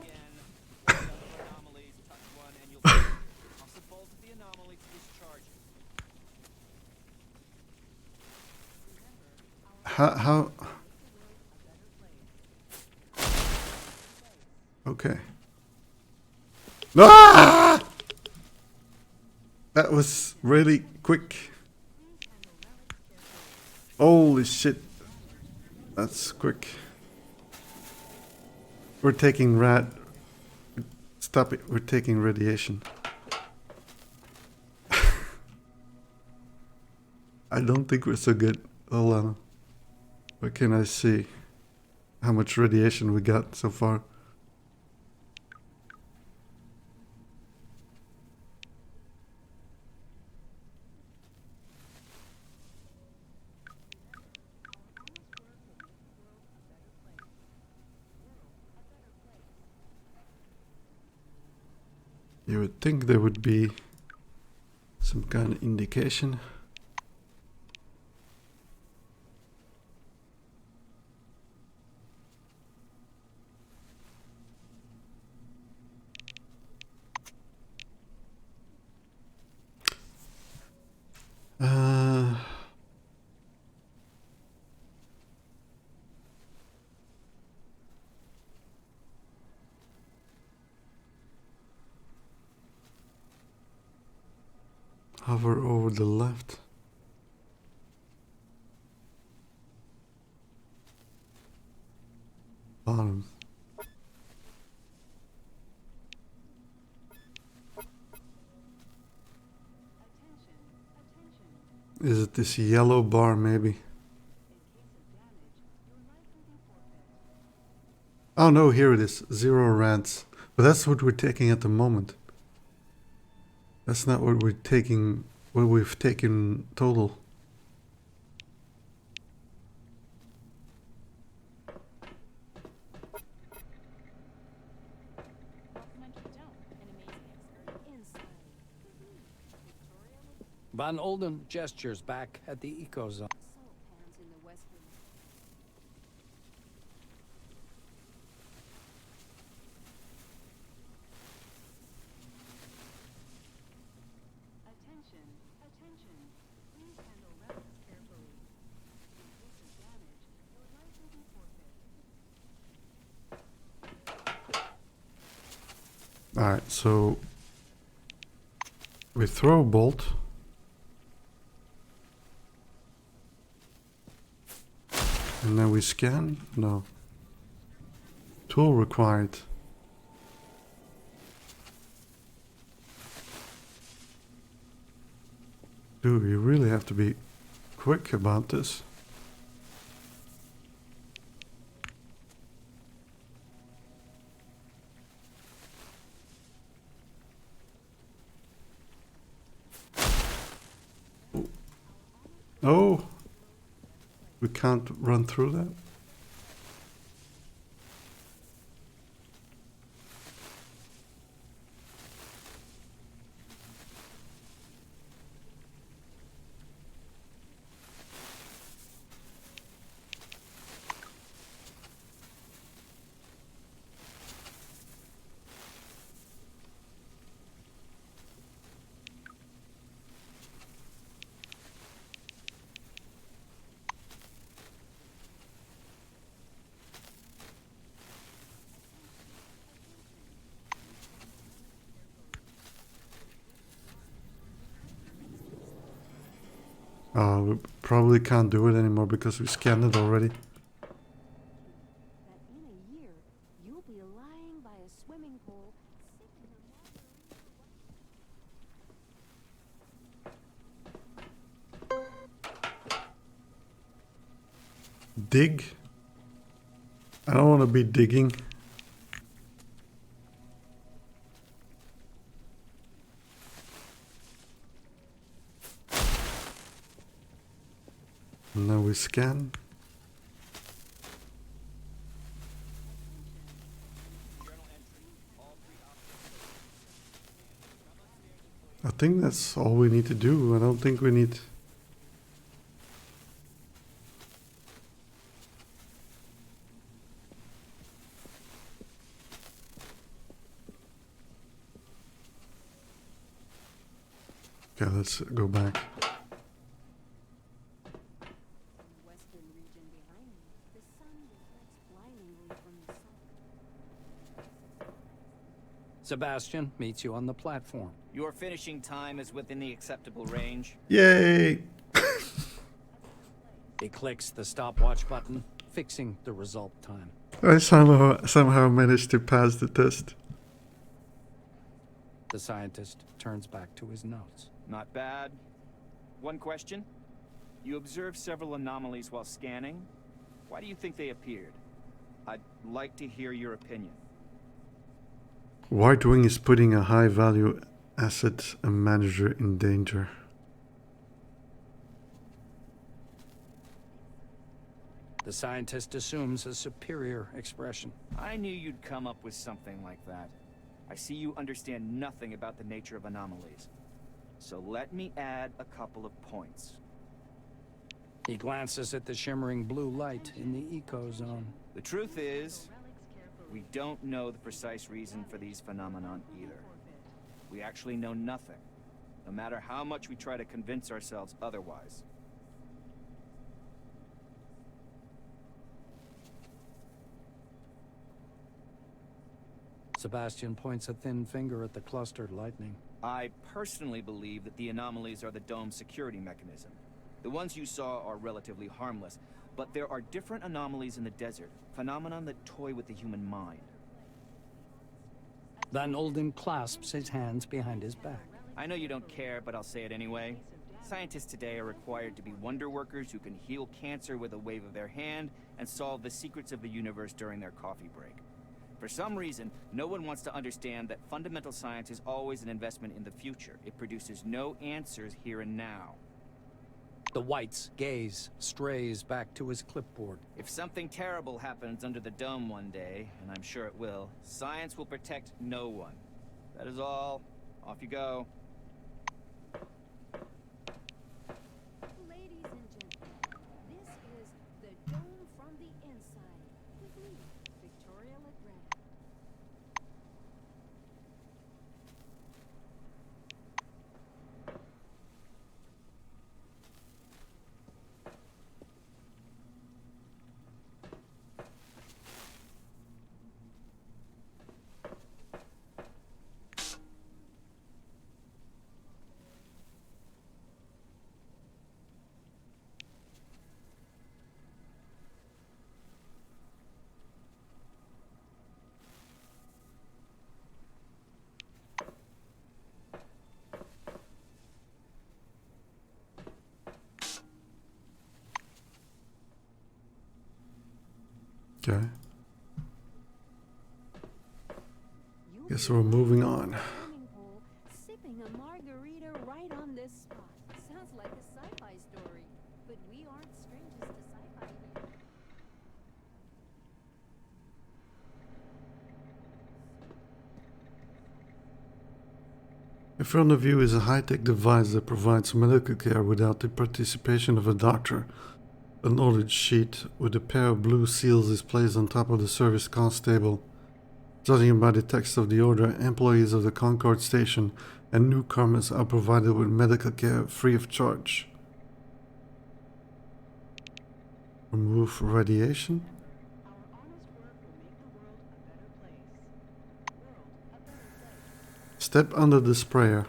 How? Okay. Ah! That was really quick. Holy shit. That's quick. We're taking Stop it. We're taking radiation. I don't think we're so good. Hold on. What can I see? How much radiation we got so far? You would think there would be some kind of indication. Hover over the left. Bottom. Is it this yellow bar maybe? Oh no, here it is. 0 rants. But that's what we're taking at the moment. That's not what we're taking, what we've taken total. Von Olden gestures back at the eco zone. Alright, so we throw a bolt. And then we scan? No. Tool required. Dude, we really have to be quick about this. Oh! We can't run through that? We probably can't do it anymore because we scanned it already. That in a year, you'll be lying by a swimming pool, sipping a Dig? I don't want to be digging. Now we scan. I think that's all we need to do. I don't think we need... Okay, let's go back. western region behind me. The sun reflects blindingly from the sun. Sebastian meets you on the platform. Your finishing time is within the acceptable range. Yay! He clicks the stopwatch button, fixing the result time. I somehow managed to pass the test. The scientist turns back to his notes. Not bad. One question. You observed several anomalies while scanning. Why do you think they appeared? I'd like to hear your opinion. White Wing is putting a high value asset and manager in danger. The scientist assumes a superior expression. I knew you'd come up with something like that. I see you understand nothing about the nature of anomalies. So let me add a couple of points. He glances at the shimmering blue light in the eco zone. The truth is, we don't know the precise reason for these phenomenon either. We actually know nothing, no matter how much we try to convince ourselves otherwise. Sebastian points a thin finger at the clustered lightning. I personally believe that the anomalies are the dome's security mechanism. The ones you saw are relatively harmless, but there are different anomalies in the desert, phenomenon that toy with the human mind. Van Olden clasps his hands behind his back. I know you don't care, but I'll say it anyway. Scientists today are required to be wonder workers who can heal cancer with a wave of their hand and solve the secrets of the universe during their coffee break. For some reason, no one wants to understand that fundamental science is always an investment in the future. It produces no answers here and now. The White's gaze strays back to his clipboard. If something terrible happens under the dome one day, and I'm sure it will, science will protect no one. That is all. Off you go. Ladies and gentlemen, this is the Dome from the Inside with me, Victoria Legrand. Okay. Guess we're moving on. Swimming pool, sipping a margarita right on this spot. Sounds like a sci-fi story, but we aren't strangers to sci-fi here. In front of you is a high-tech device that provides medical care without the participation of a doctor. A knowledge sheet with a pair of blue seals is placed on top of the service constable. Judging by the text of the order, employees of the Concord station and newcomers are provided with medical care free of charge. Remove radiation. Our honest work will make the world a better place. World a better place. Step under the sprayer.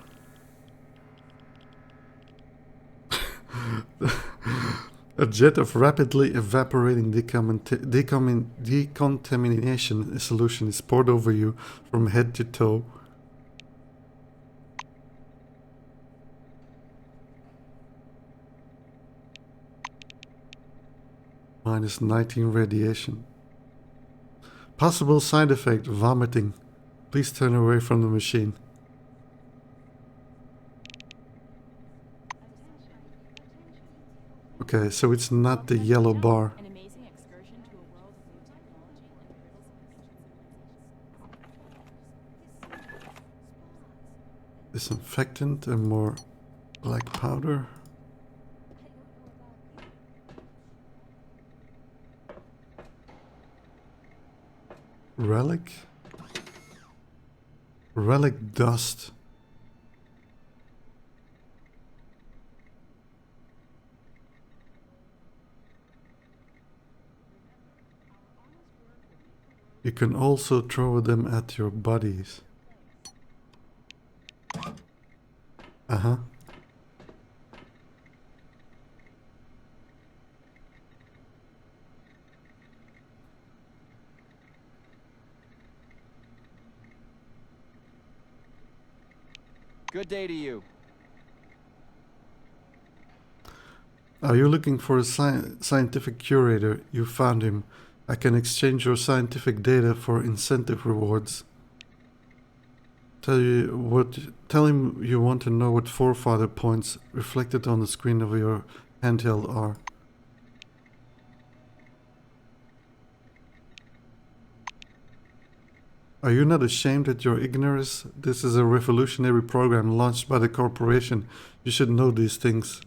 A jet of rapidly evaporating decontamination solution is poured over you from head to toe. -19 radiation. Possible side effect, vomiting. Please turn away from the machine. Okay, so it's not the yellow bar. An amazing excursion to a world of new technology and the riddles of ancient civilizations. Disinfectant and more black powder. Relic? Relic dust. You can also throw them at your buddies. Uh-huh. Good day to you. Are you looking for a scientific curator? You found him. I can exchange your scientific data for incentive rewards. Tell him you want to know what forefather points reflected on the screen of your handheld are. Are you not ashamed at your ignorance? This is a revolutionary program launched by the corporation. You should know these things.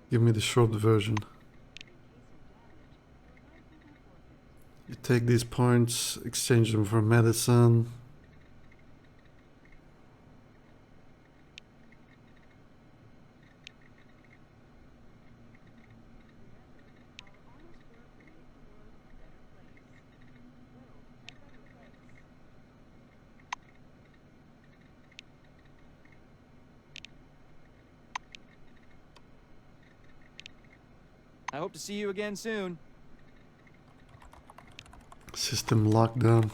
Give me the short version. You take these points, exchange them for medicine. I hope to see you again soon. System lockdown.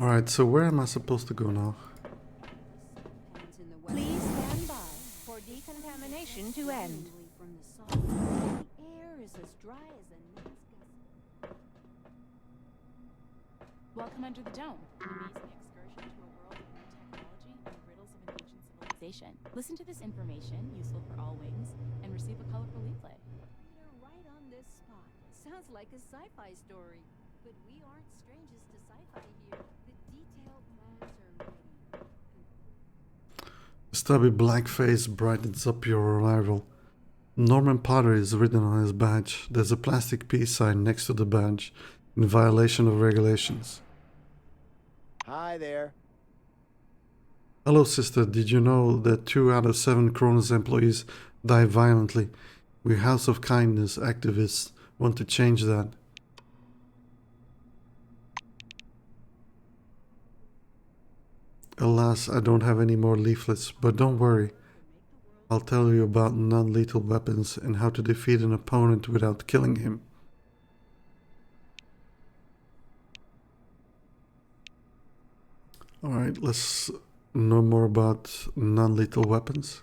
Alright, so where am I supposed to go now? Please stand by for decontamination to end. The air is as dry as a nin's. Welcome under the dome. An amazing excursion to a world of new technology and the riddles of an ancient civilization. Listen to this information, useful for all wings, and receive a colorful leaflet. You're right on this spot. Sounds like a sci-fi story. But we aren't strangers to sci-fi here. The detailed plans are ready. The stubby black face brightens up your arrival. Norman Potter is written on his badge. There's a plastic peace sign next to the badge, in violation of regulations. Hi there. Hello, sister. Did you know that 2 out of 7 Cronus employees die violently? We House of Kindness activists want to change that. Alas, I don't have any more leaflets, but don't worry. I'll tell you about non-lethal weapons and how to defeat an opponent without killing him. Alright, let's know more about non-lethal weapons.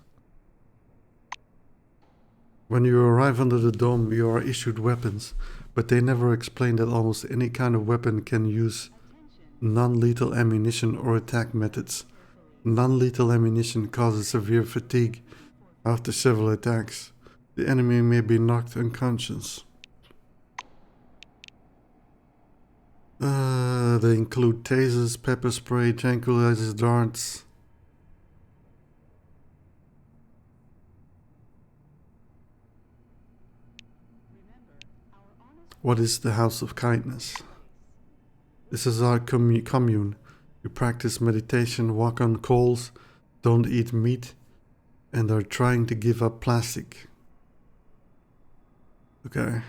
When you arrive under the dome, you are issued weapons, but they never explain that almost any kind of weapon can use non-lethal ammunition or attack methods. Non-lethal ammunition causes severe fatigue. After several attacks, the enemy may be knocked unconscious. They include tasers, pepper spray, tranquilizer darts. What is the House of Kindness? This is our commune. You practice meditation, walk on coals, don't eat meat, and are trying to give up plastic. Okay.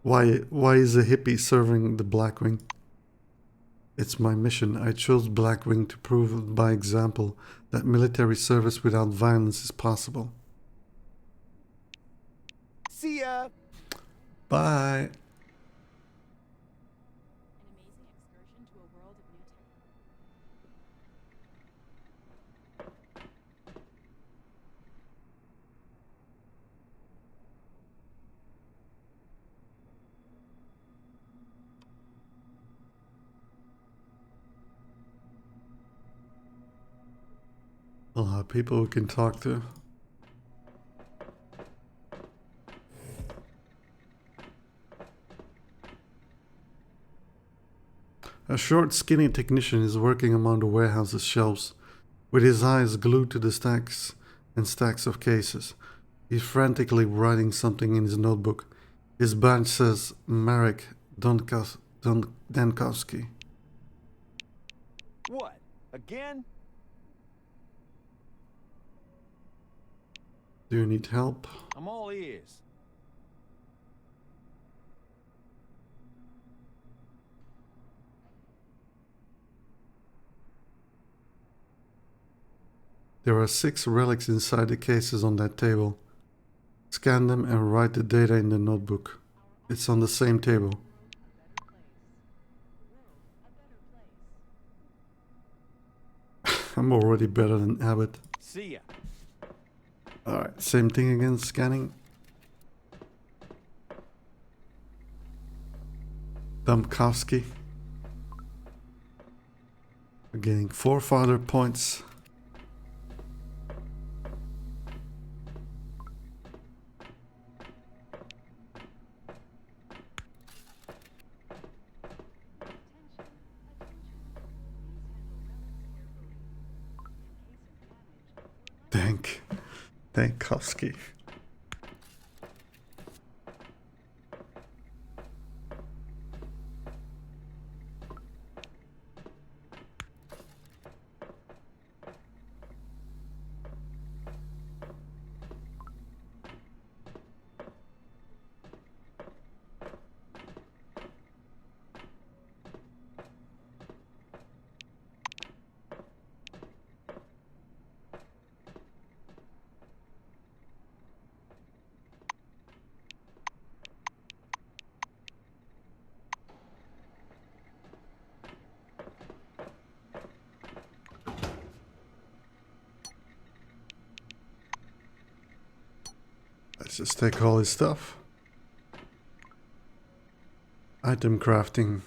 Why is a hippie serving the Blackwing? It's my mission. I chose Blackwing to prove by example that military service without violence is possible. See ya! Bye! An amazing excursion to a world of new tech. A lot of people we can talk to. A short, skinny technician is working among the warehouse's shelves, with his eyes glued to the stacks and stacks of cases. He's frantically writing something in his notebook. His badge says Marek Dankowski. What? Again? Do you need help? I'm all ears. There are 6 relics inside the cases on that table. Scan them and write the data in the notebook. It's on the same table. I'm already better than Abbott. See ya. Alright, same thing again, scanning. Dumpkowski. We're getting 4 further points. Dankowski. Let's just take all his stuff. Item crafting.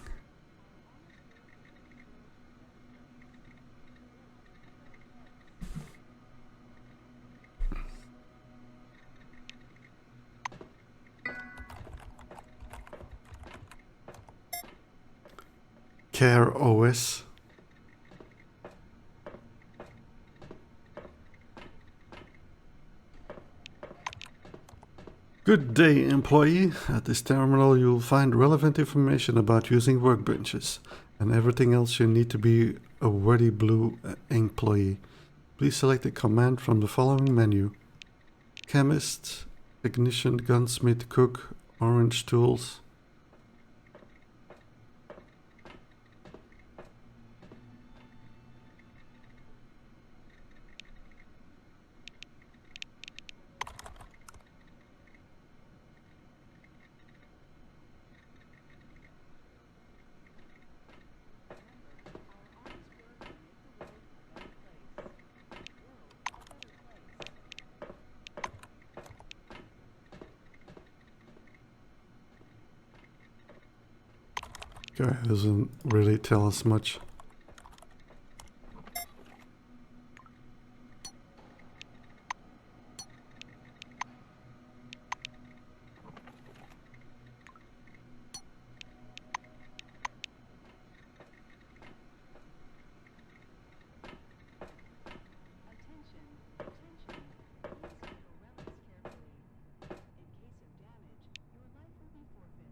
Care OS. Good day, employee. At this terminal you will find relevant information about using workbenches and everything else you need to be a worthy blue employee. Please select a command from the following menu. Chemist, Technician, Gunsmith, Cook, Orange Tools. Okay, doesn't really tell us much.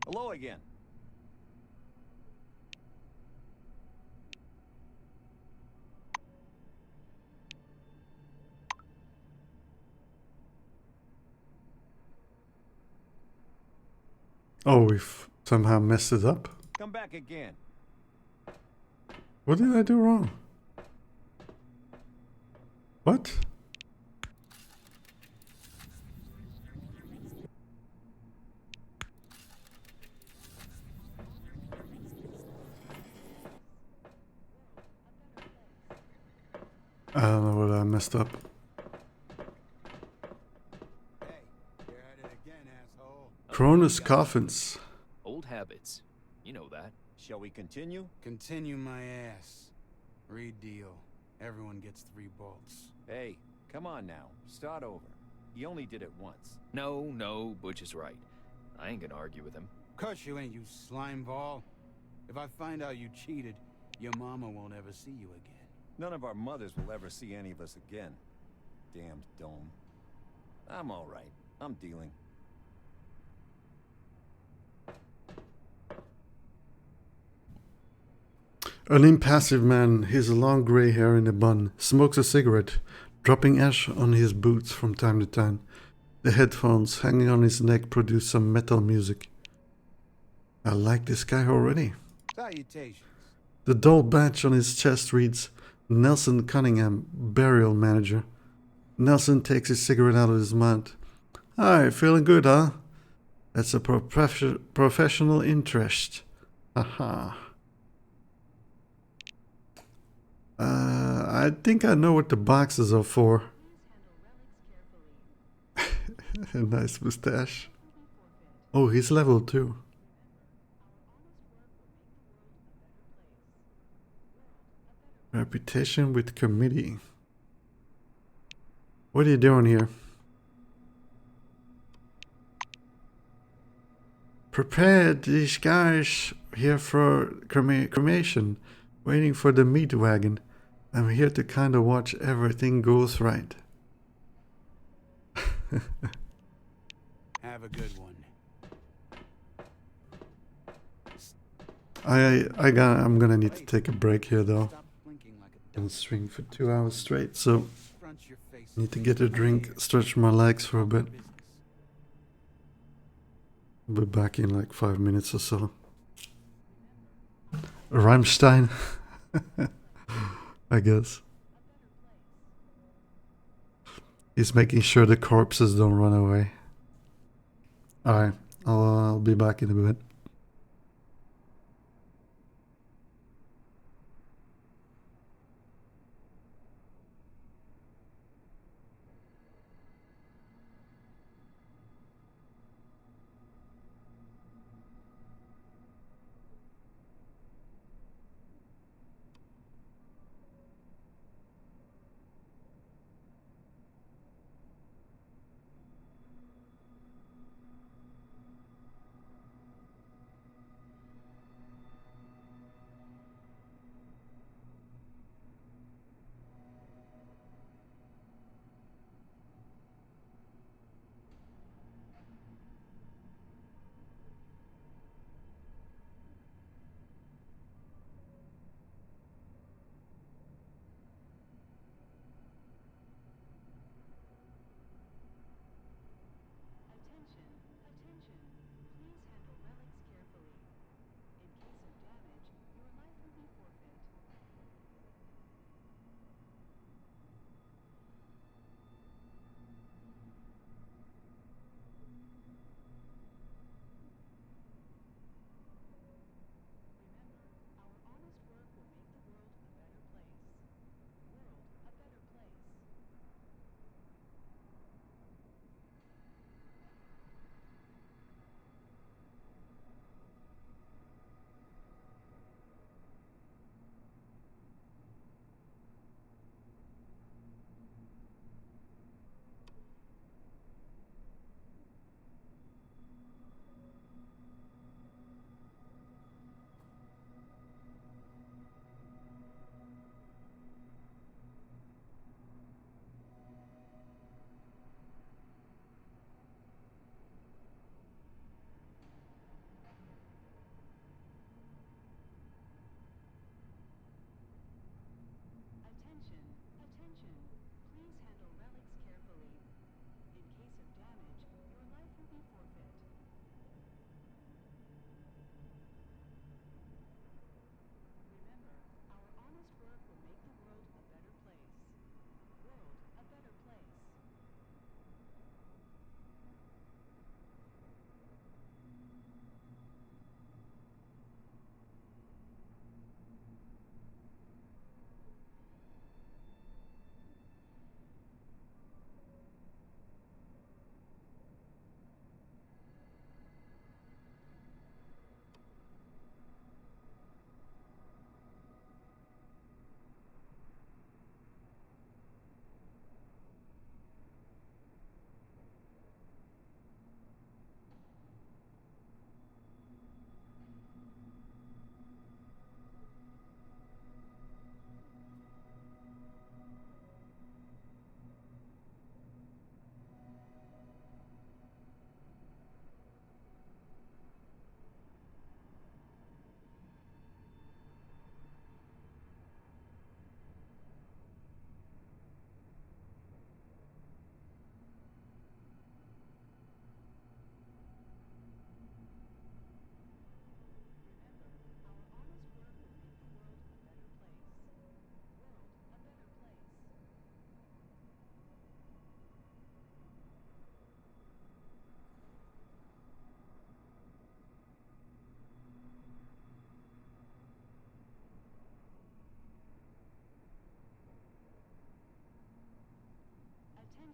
Hello again. Oh, we've somehow messed it up. Come back again. What did I do wrong? What? I don't know what I messed up. Cronus coffins. Old habits. You know that. Shall we continue? Continue my ass. Read deal. Everyone gets 3 bolts. Hey, come on now. Start over. He only did it once. No, Butch is right. I ain't gonna argue with him. Cuss you ain't, you slime ball. If I find out you cheated, your mama won't ever see you again. None of our mothers will ever see any of us again. Damned dome. I'm all right. I'm dealing. An impassive man, his long grey hair in a bun, smokes a cigarette, dropping ash on his boots from time to time. The headphones hanging on his neck produce some metal music. I like this guy already. Salutations. The dull badge on his chest reads, Nelson Cunningham, Burial Manager. Nelson takes his cigarette out of his mouth. Hi, feeling good, huh? That's a professional interest. Haha. I think I know what the boxes are for. A nice mustache. Oh, he's level 2. Reputation with committee. What are you doing here? Prepared these guys here for cremation, waiting for the meat wagon. I'm here to kind of watch everything goes right. Have a good one. I'm gonna need to take a break here though. Been streaming for 2 hours straight, so need to get a drink, stretch my legs for a bit. I'll be back in like 5 minutes or so. Rammstein, I guess. He's making sure the corpses don't run away. Alright, I'll be back in a bit.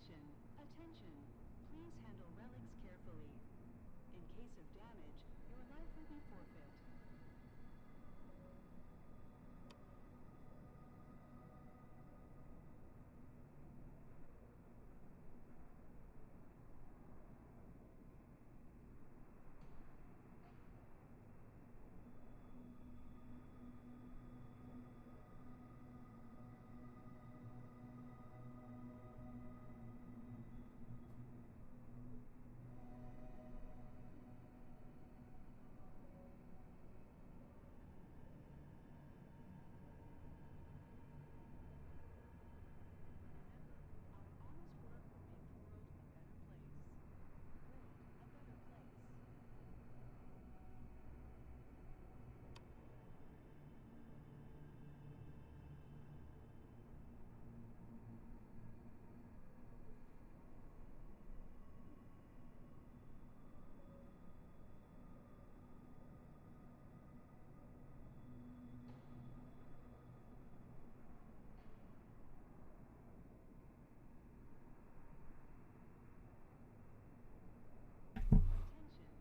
Attention, attention. Please handle relics carefully. In case of damage, your life will be forfeit.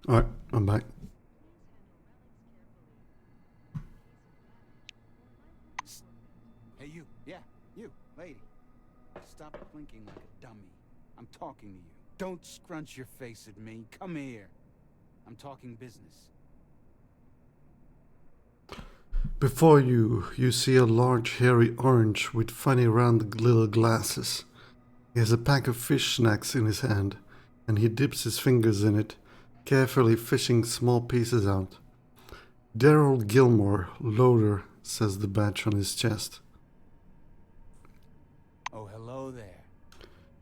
Alright, I'm back. Hey, you. Yeah, you, lady. Stop blinking like a dummy. I'm talking to you. Don't scrunch your face at me. Come here. I'm talking business. Before you, you see a large hairy orange with funny round little glasses. He has a pack of fish snacks in his hand, and he dips his fingers in it, carefully fishing small pieces out. Daryl Gilmore, loader, says the badge on his chest. Oh, hello there.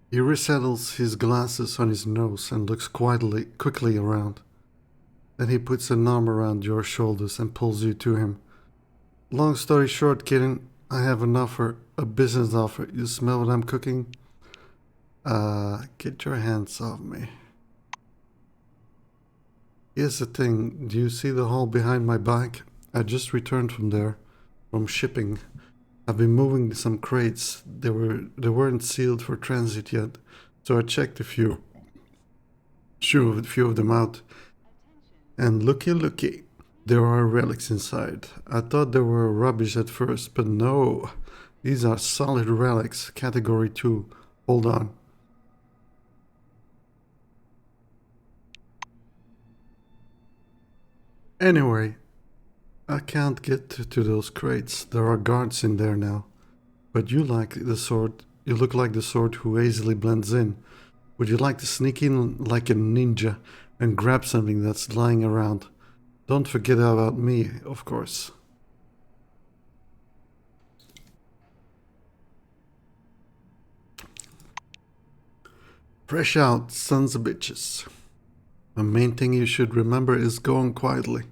He resettles his glasses on his nose and looks quickly around. Then he puts an arm around your shoulders and pulls you to him. Long story short, kitten, I have an offer, a business offer. You smell what I'm cooking? Get your hands off me. Here's the thing, do you see the hall behind my back? I just returned from there, from shipping. I've been moving some crates. They weren't sealed for transit yet, so I checked a few of them out. And looky, there are relics inside. I thought they were rubbish at first, but no. These are solid relics, category 2. Hold on. Anyway, I can't get to those crates. There are guards in there now. But you look like the sort who easily blends in. Would you like to sneak in like a ninja and grab something that's lying around? Don't forget about me, of course. Fresh out, sons of bitches. The main thing you should remember is going quietly.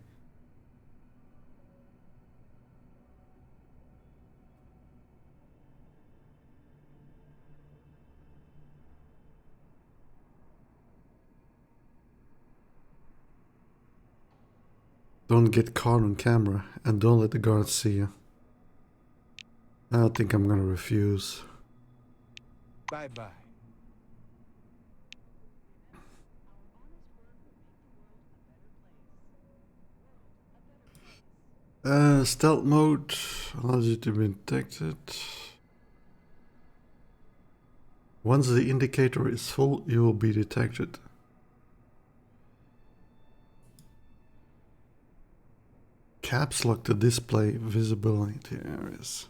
Don't get caught on camera, and don't let the guards see you. I don't think I'm gonna refuse. Bye-bye. Stealth mode allows you to be detected. Once the indicator is full, you will be detected. Caps lock to display visibility areas.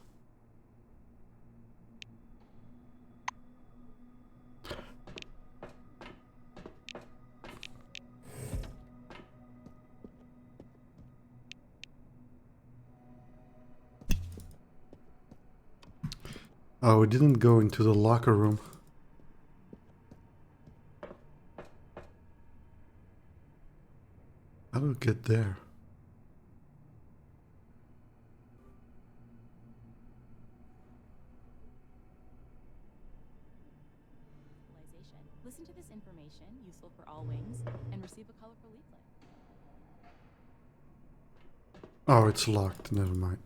Oh, we didn't go into the locker room. How do we get there? Listen to this information, useful for all wings, and receive a colorful leaflet. Oh, it's locked. Never mind.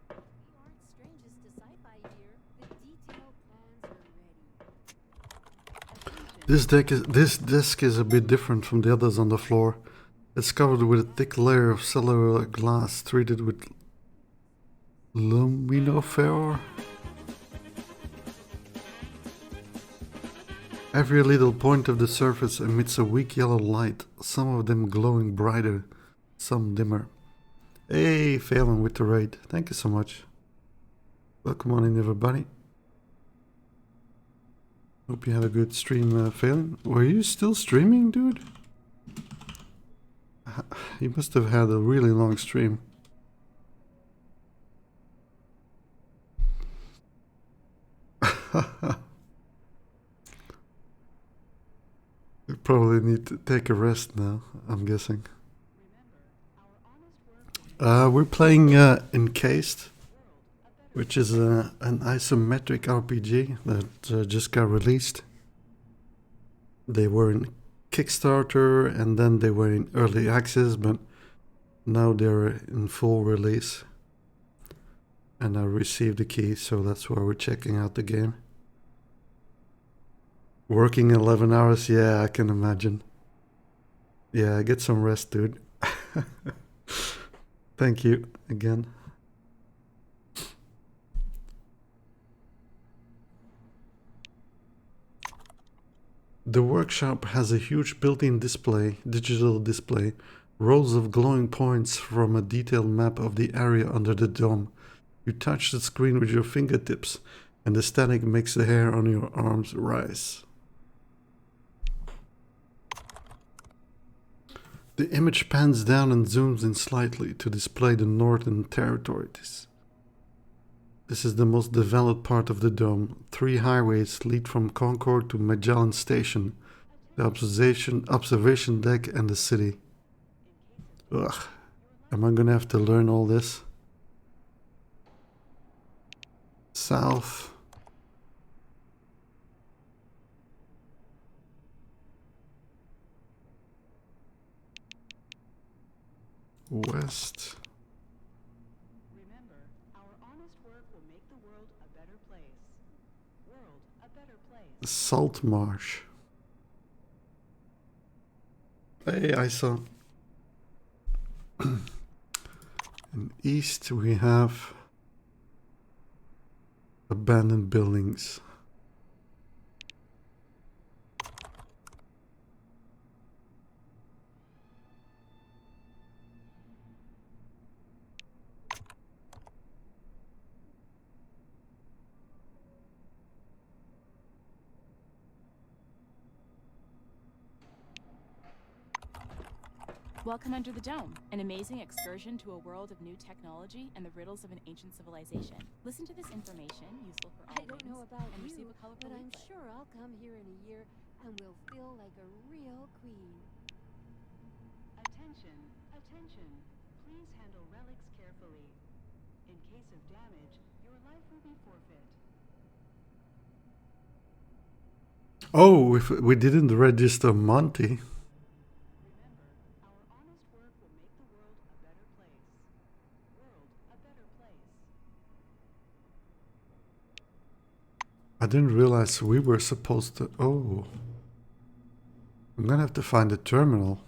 We aren't strangers to sci-fi here. This desk is a bit different from the others on the floor. It's covered with a thick layer of cellular glass treated with luminophore. Every little point of the surface emits a weak yellow light, some of them glowing brighter, some dimmer. Hey, Phelan with the raid. Thank you so much. Welcome on in, everybody. Hope you had a good stream, Phelan. Were you still streaming, dude? You must have had a really long stream. You probably need to take a rest now, I'm guessing. We're playing Encased, which is an isometric RPG that just got released. They were in Kickstarter and then they were in early access, but now they're in full release. And I received the key, so that's why we're checking out the game. Working 11 hours, yeah, I can imagine. Yeah, get some rest, dude. Thank you again. The workshop has a huge built-in display, digital display, rows of glowing points from a detailed map of the area under the dome. You touch the screen with your fingertips, and the static makes the hair on your arms rise. The image pans down and zooms in slightly to display the northern territories. This is the most developed part of the dome. 3 highways lead from Concord to Magellan Station, the observation deck, and the city. Ugh, am I gonna have to learn all this? South. West. Remember, our honest work will make the world a better place. World a better place. Salt Marsh. Hey, I saw. In east we have abandoned buildings. Welcome Under the Dome, an amazing excursion to a world of new technology and the riddles of an ancient civilization. Listen to this information, useful for all I don't know about and you, receive a colorful but I'm leaflet. sure I'll come here in a year and will feel like a real queen. Attention, attention. Please handle relics carefully. In case of damage, your life will be forfeit. Oh, if we didn't register Monty. Remember, our honest work will make the world a better place. World a better place. I didn't realize we were supposed to... Oh. I'm gonna have to find a terminal.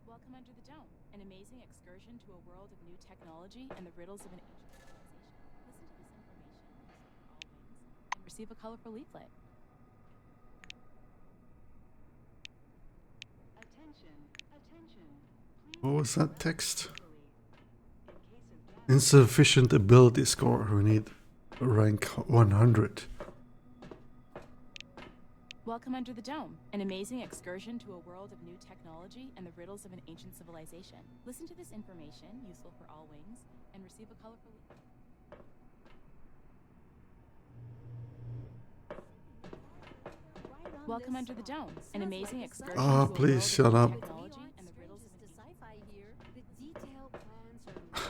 Welcome Under the Dome, an amazing excursion to a world of new technology and the riddles of an ancient civilization. Listen to this information, useful for all wings, and receive a colorful leaflet. Attention, attention. What was that text? Insufficient ability score. We need rank 100. Welcome Under the Dome, an amazing excursion to a world of new technology and the riddles of an ancient civilization. Listen to this information, useful for all wings, and receive a colorful leaflet. Welcome Under the Dome, an amazing excursion to a world please of shut new up. technology and the riddles of an Sci-fi here. The detailed plans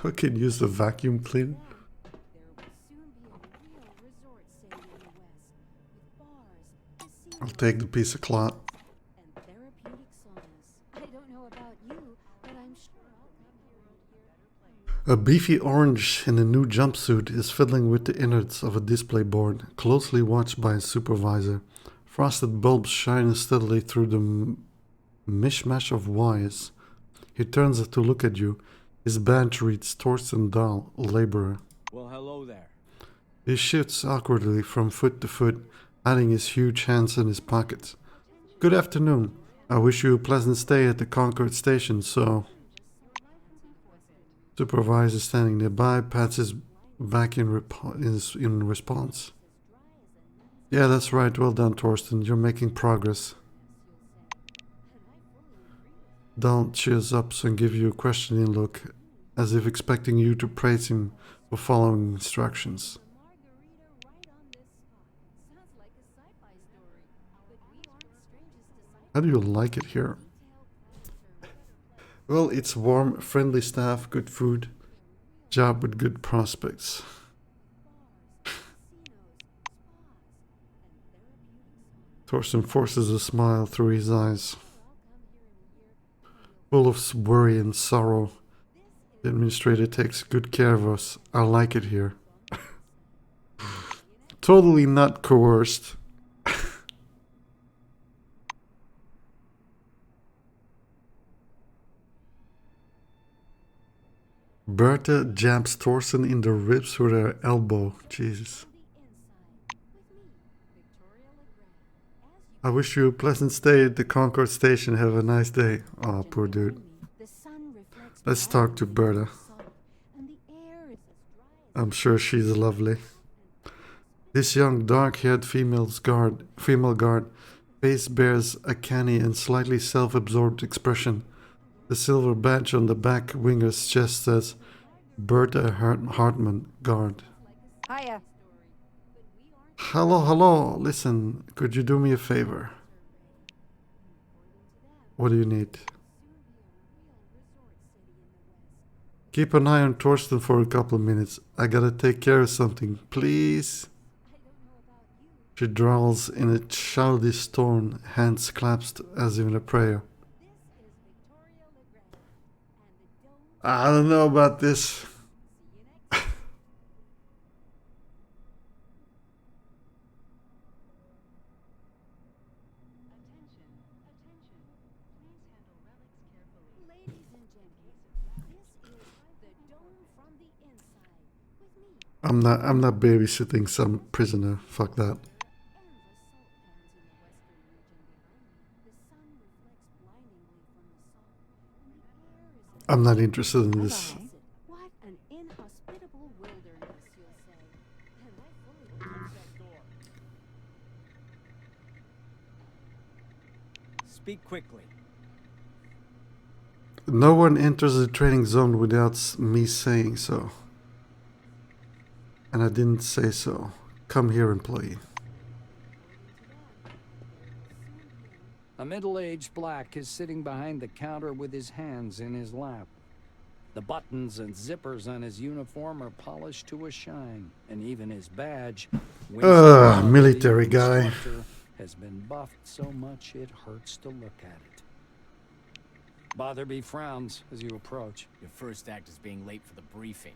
are I can use the vacuum cleaner. There will soon be a real resort city in the west, with bars, casinos, I'll take the piece of cloth. and therapeutic saunas. I don't know about you, but I'm sure I'll come here in a year A beefy orange in a new jumpsuit is fiddling with the innards of a display board, closely watched by his supervisor. Frosted bulbs shine steadily through the mishmash of wires. He turns to look at you. His badge reads Torsten Dahl, laborer. Well, hello there. He shifts awkwardly from foot to foot, hiding his huge hands in his pockets. Good afternoon. I wish you a pleasant stay at the Concord station, so... Supervisor standing nearby pats his back in response. Yeah, that's right. Well done, Torsten. You're making progress. Dahl cheers up and gives you a questioning look, as if expecting you to praise him for following instructions. How do you like it here? Well, it's warm, friendly staff, good food, job with good prospects. Torsten forces a smile through his eyes. Full of worry and sorrow. The administrator takes good care of us. I like it here. Totally not coerced. Bertha jabs Torsten in the ribs with her elbow. Jesus. I wish you a pleasant stay at the Concord station. Have a nice day. Oh, poor dude. Let's talk to Bertha. I'm sure she's lovely. This young, dark-haired female guard face bears a canny and slightly self-absorbed expression. The silver badge on the back winger's chest says, Bertha Hartman, guard. Hiya. Hello. Listen, could you do me a favor? What do you need? Keep an eye on Torsten for a couple of minutes. I gotta take care of something, please. She drawls in a childish tone, hands clasped as in a prayer. I don't know about this. I'm not babysitting some prisoner. Fuck that. I'm not interested in this. What an inhospitable wilderness, you'll say. And I fully Speak quickly. No one enters the training zone without me saying so. And I didn't say so. Come here, employee. A middle-aged black is sitting behind the counter with his hands in his lap. The buttons and zippers on his uniform are polished to a shine, and even his badge, military guy, has been buffed so much it hurts to look at it. Botherby frowns as you approach. Your first act is being late for the briefing.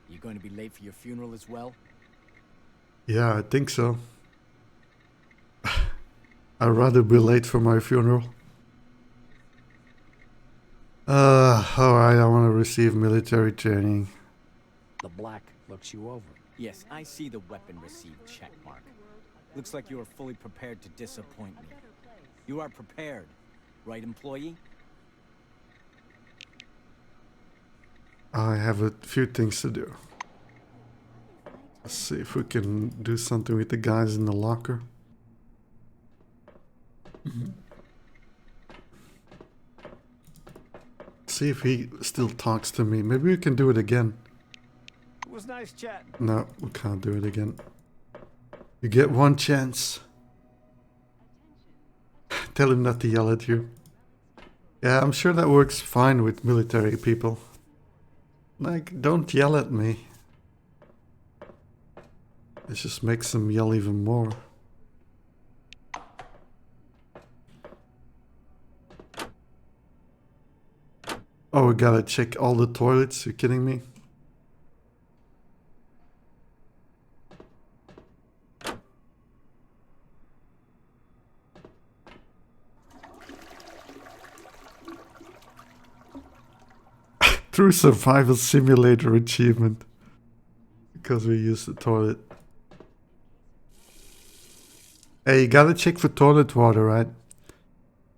You going to be late for your funeral as well? Yeah, I think so. I'd rather be late for my funeral. Alright, I want to receive military training. The black looks you over. Yes, I see the weapon received checkmark. Looks like you are fully prepared to disappoint me. You are prepared, right, employee? I have a few things to do. Let's see if we can do something with the guys in the locker. See if he still talks to me. Maybe we can do it again. It was nice chatting. No, we can't do it again. You get one chance. Tell him not to yell at you. Yeah, I'm sure that works fine with military people. Like, don't yell at me. It just makes them yell even more. Oh, we gotta check all the toilets? You kidding me? True survival simulator achievement. Because we used the toilet. Hey, you gotta check for toilet water, right?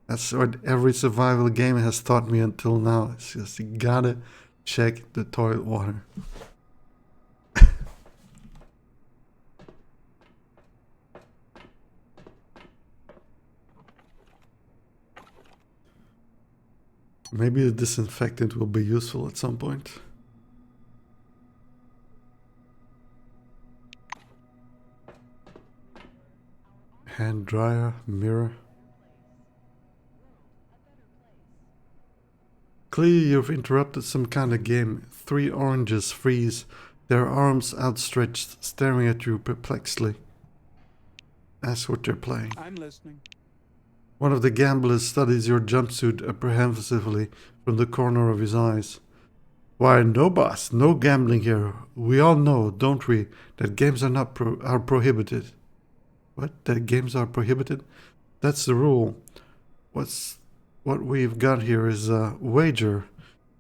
That's what every survival game has taught me until now. It's just you gotta check the toilet water. Maybe the disinfectant will be useful at some point. Hand dryer, mirror. Clearly you've interrupted some kind of game. 3 oranges freeze, their arms outstretched, staring at you perplexedly. That's what they're playing. I'm listening. One of the gamblers studies your jumpsuit apprehensively from the corner of his eyes. Why, no boss, no gambling here. We all know, don't we, that games are not prohibited. What? That games are prohibited? That's the rule. What we've got here is a wager.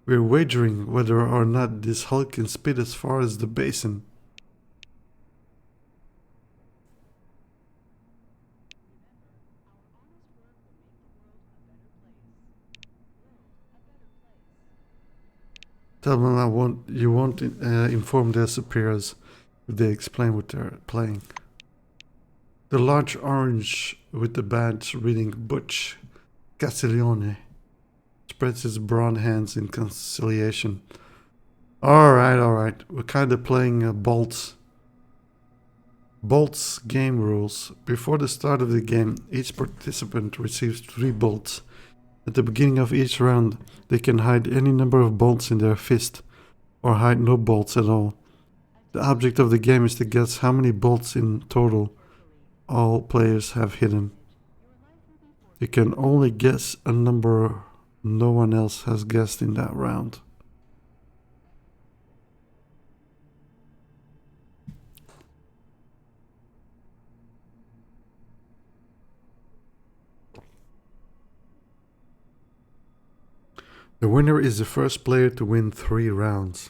We're wagering whether or not this Hulk can spit as far as the basin. Tell them you won't inform their superiors if they explain what they're playing. The large orange with the badge reading Butch Castiglione spreads his broad hands in conciliation. Alright. We're kind of playing Bolt's game rules. Before the start of the game, each participant receives 3 bolts. At the beginning of each round, they can hide any number of bolts in their fist, or hide no bolts at all. The object of the game is to guess how many bolts in total all players have hidden. You can only guess a number no one else has guessed in that round. The winner is the first player to win 3 rounds.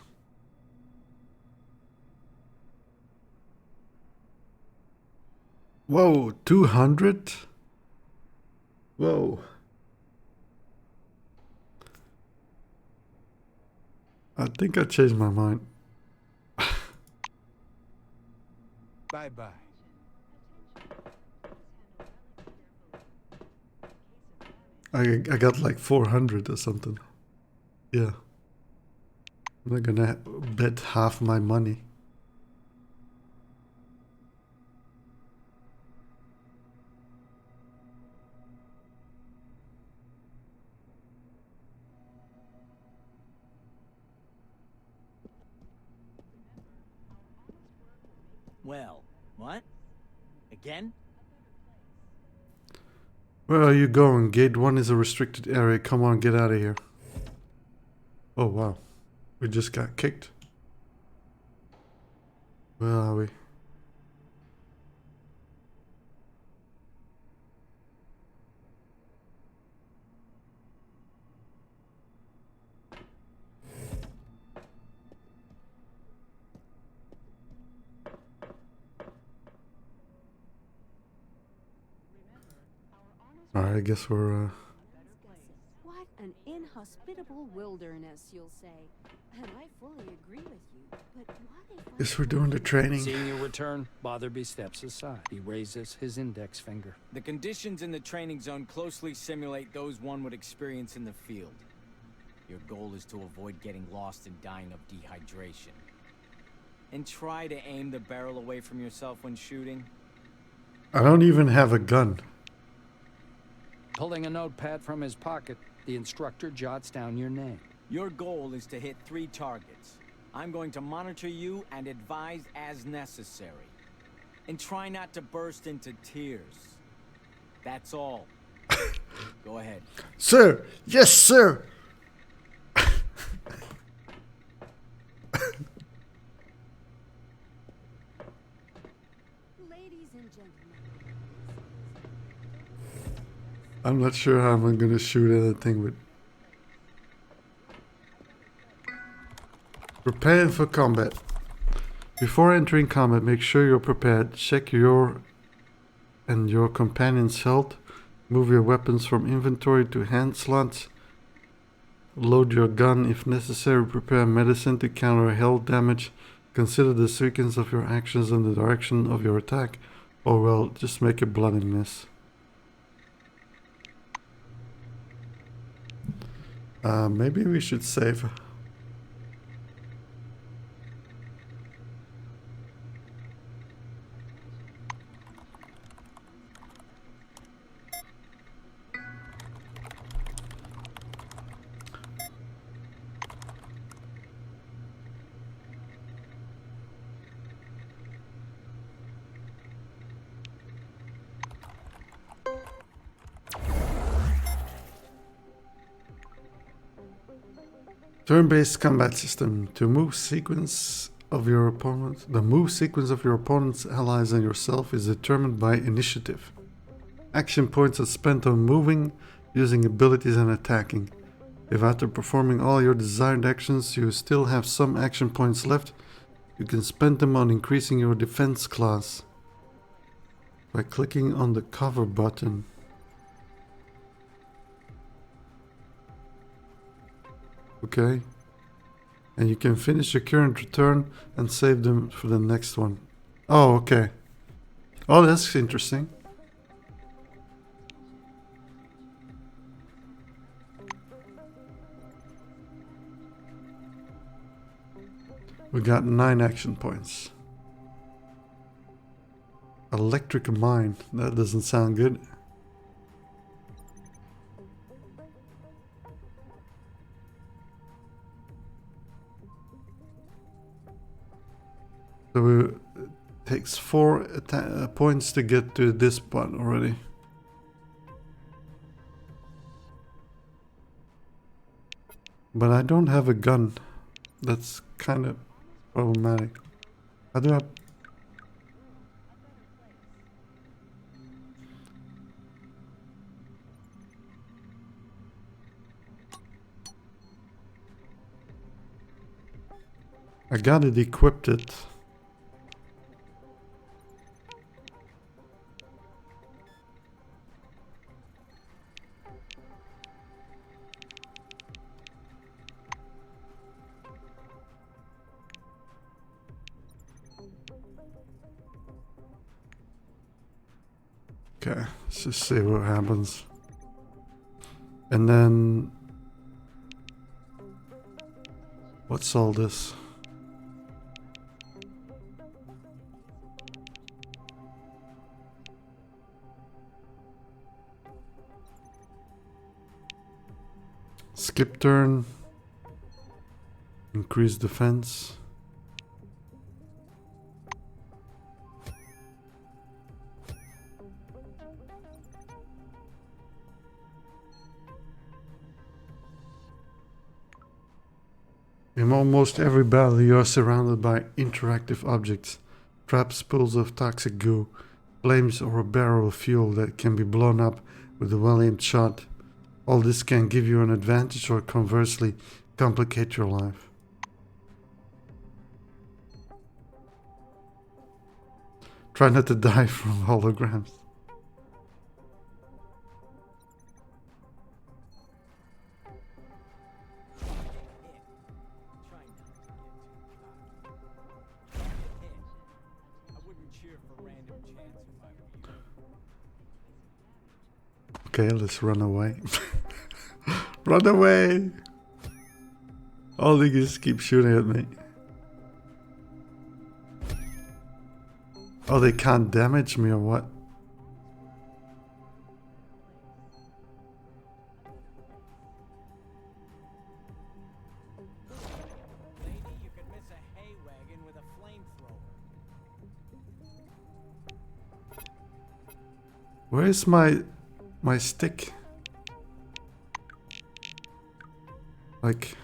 Whoa, 200? Whoa. I think I changed my mind. Bye-bye. I got like 400 or something. Yeah. I'm not gonna bet half my money. Well, what? Again? Where are you going? Gate 1 is a restricted area. Come on, get out of here. Oh, wow. We just got kicked. Where are we? Alright, I guess we're, What an inhospitable wilderness, you'll say. And I fully agree with you. But why they guess we're doing the training. Seeing your return, Botherby steps aside. He raises his index finger. The conditions in the training zone closely simulate those one would experience in the field. Your goal is to avoid getting lost and dying of dehydration. And try to aim the barrel away from yourself when shooting. I don't even have a gun. Pulling a notepad from his pocket, the instructor jots down your name. Your goal is to hit 3 targets. I'm going to monitor you and advise as necessary. And try not to burst into tears. That's all. Go ahead. Sir! Yes, sir! Ladies and gentlemen. I'm not sure how I'm gonna shoot anything with. Preparing for combat. Before entering combat, make sure you're prepared. Check your and your companion's health. Move your weapons from inventory to hand slots. Load your gun if necessary. Prepare medicine to counter health damage. Consider the sequence of your actions and the direction of your attack. Or well, just make a bloody mess. Maybe we should save. Turn-based combat system. To move sequence of your opponent. The move sequence of your opponent's allies and yourself is determined by initiative. Action points are spent on moving, using abilities and attacking. If after performing all your desired actions you still have some action points left, you can spend them on increasing your defense class by clicking on the cover button. Okay. And you can finish your current turn and save them for the next one. Oh, okay. Oh, that's interesting. We got 9 action points. Electric mine. That doesn't sound good. So it takes 4 points to get to this spot already. But I don't have a gun. That's kind of problematic. How do I... I got it equipped. Okay, let's just see what happens. And then... what's all this? Skip turn. Increase defense. In almost every battle you are surrounded by interactive objects, traps, pools of toxic goo, flames or a barrel of fuel that can be blown up with a well-aimed shot. All this can give you an advantage or conversely complicate your life. Try not to die from holograms. Okay, let's run away. Run away! All they just keep shooting at me. Oh, they can't damage me or what? Where's my stick? Like...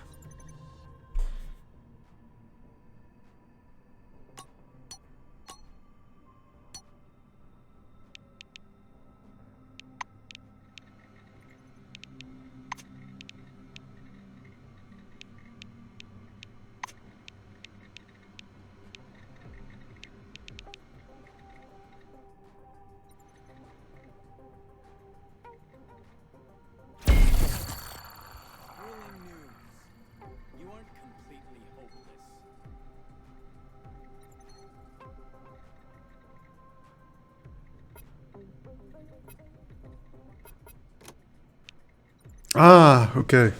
Ah, okay.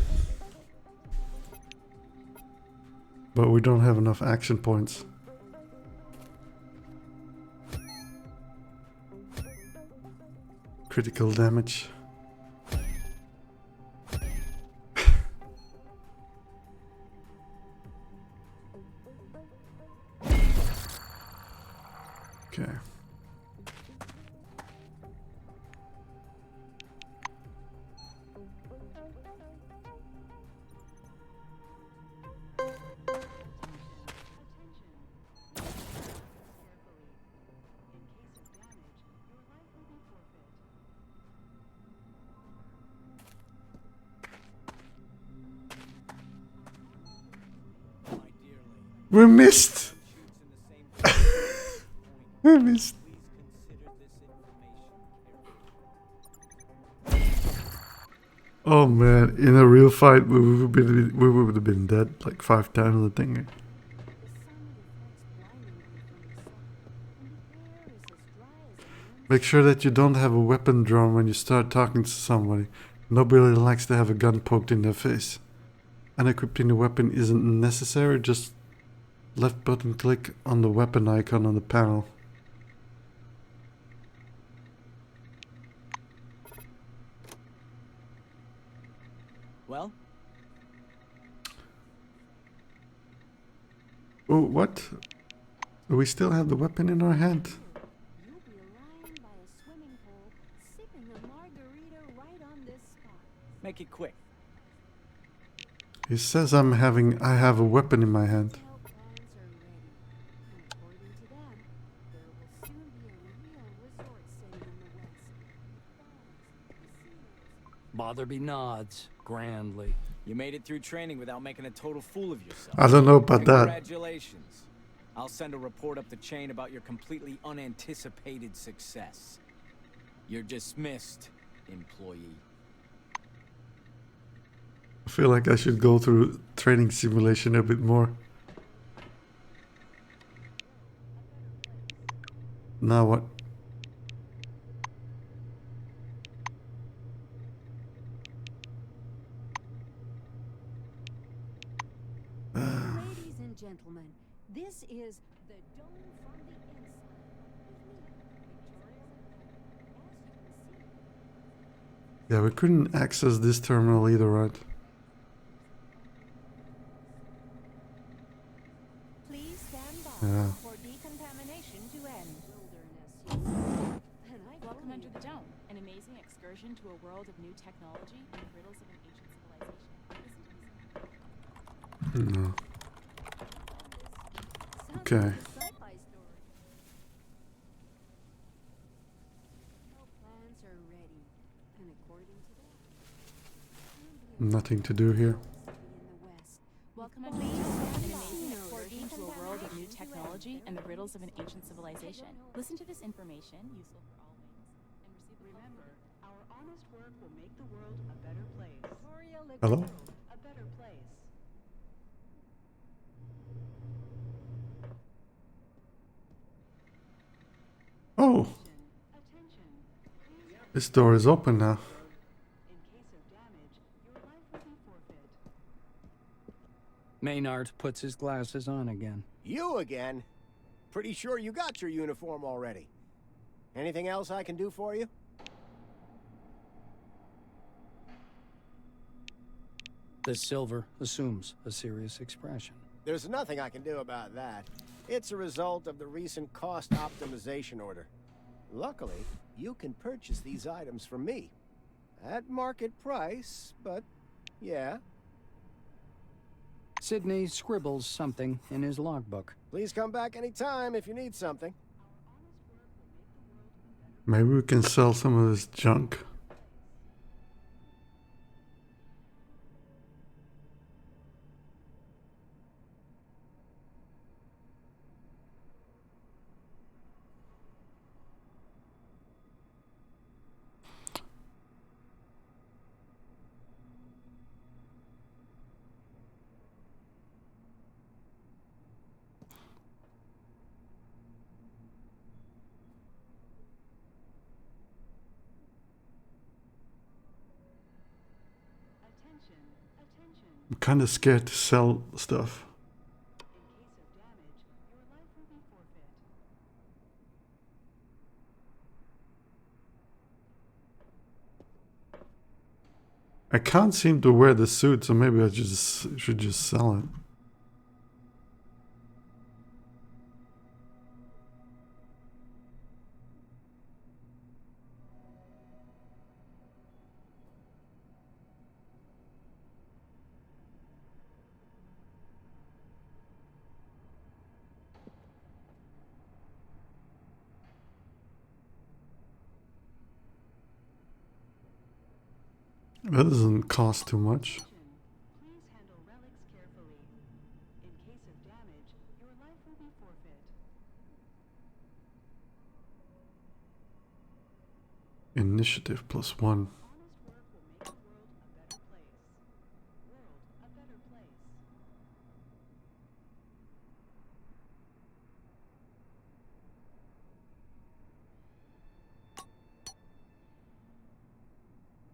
But we don't have enough action points. Critical damage. Okay. We missed! We missed. Oh man, in a real fight we would have been dead like 5 times the thing. Make sure that you don't have a weapon drawn when you start talking to somebody. Nobody likes to have a gun poked in their face. Unequipping the weapon isn't necessary, just left button click on the weapon icon on the panel. Well? Oh, what? We still have the weapon in our hand. Make it quick. He says I have a weapon in my hand. Botherby nods grandly. You made it through training without making a total fool of yourself. I don't know about that. Congratulations. I'll send a report up the chain about your completely unanticipated success. You're dismissed, employee. I feel like I should go through training simulation a bit more. Now what? Ladies and gentlemen, this is the dome from the inside. Yeah, we couldn't access this terminal either, right? Please stand by Yeah. for decontamination to end. Welcome under the dome, an amazing excursion to a world of new technology and the riddles of an ancient civilization. No. Okay. Nothing to do here. Welcome under the dome, an amazing excursion to a world of new technology and the riddles of an ancient civilization. Listen to this information, useful for all wings, and receive a Remember, our honest work will make the world a better place. Hello? A better place. Oh! This door is open now. Maynard puts his glasses on again. You again? Pretty sure you got your uniform already. Anything else I can do for you? The silver assumes a serious expression. There's nothing I can do about that. It's a result of the recent cost optimization order. Luckily, you can purchase these items from me. At market price, but yeah. Sidney scribbles something in his logbook. Please come back anytime if you need something. Maybe we can sell some of this junk. I'm kind of scared to sell stuff. I can't seem to wear the suit, so maybe I should just sell it. That doesn't cost too much. Please handle relics carefully. In case of damage, your life will be forfeit. Initiative +1. Honest work will make the world a better place. World a better place.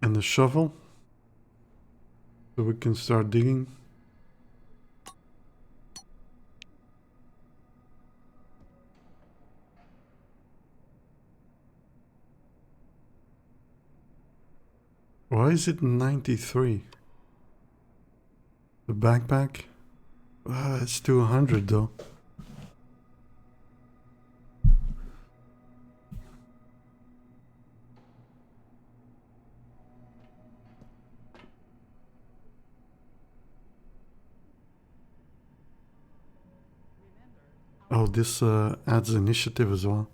And the shovel, so we can start digging. Why is it 93? The backpack? It's 200 though. Oh, this adds initiative as well.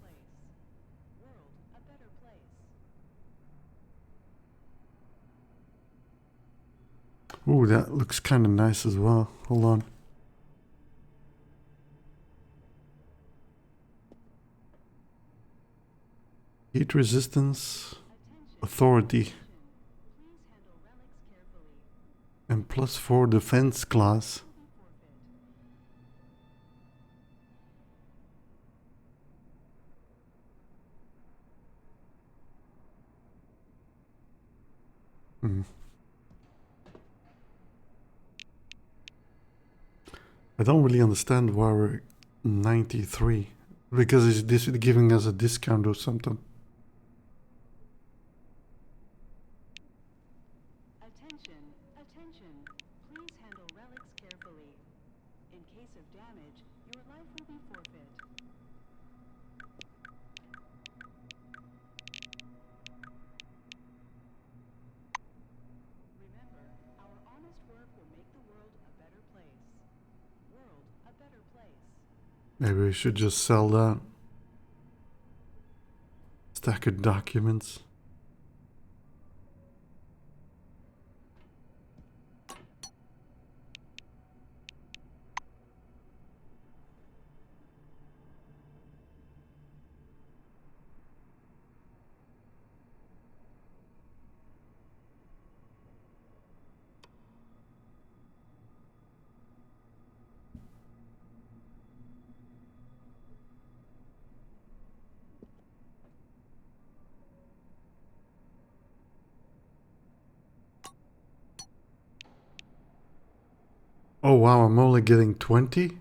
Ooh, that looks kind of nice as well. Hold on. Heat resistance, authority, and +4 defense class. I don't really understand why we're 93. Because is this giving us a discount or something? Attention, attention. Please handle relics carefully. In case of damage, your life will be forfeit. Remember, our honest work will make the world a better place. World a better place. Maybe we should just sell that. Stack of documents. Oh wow, I'm only getting 20?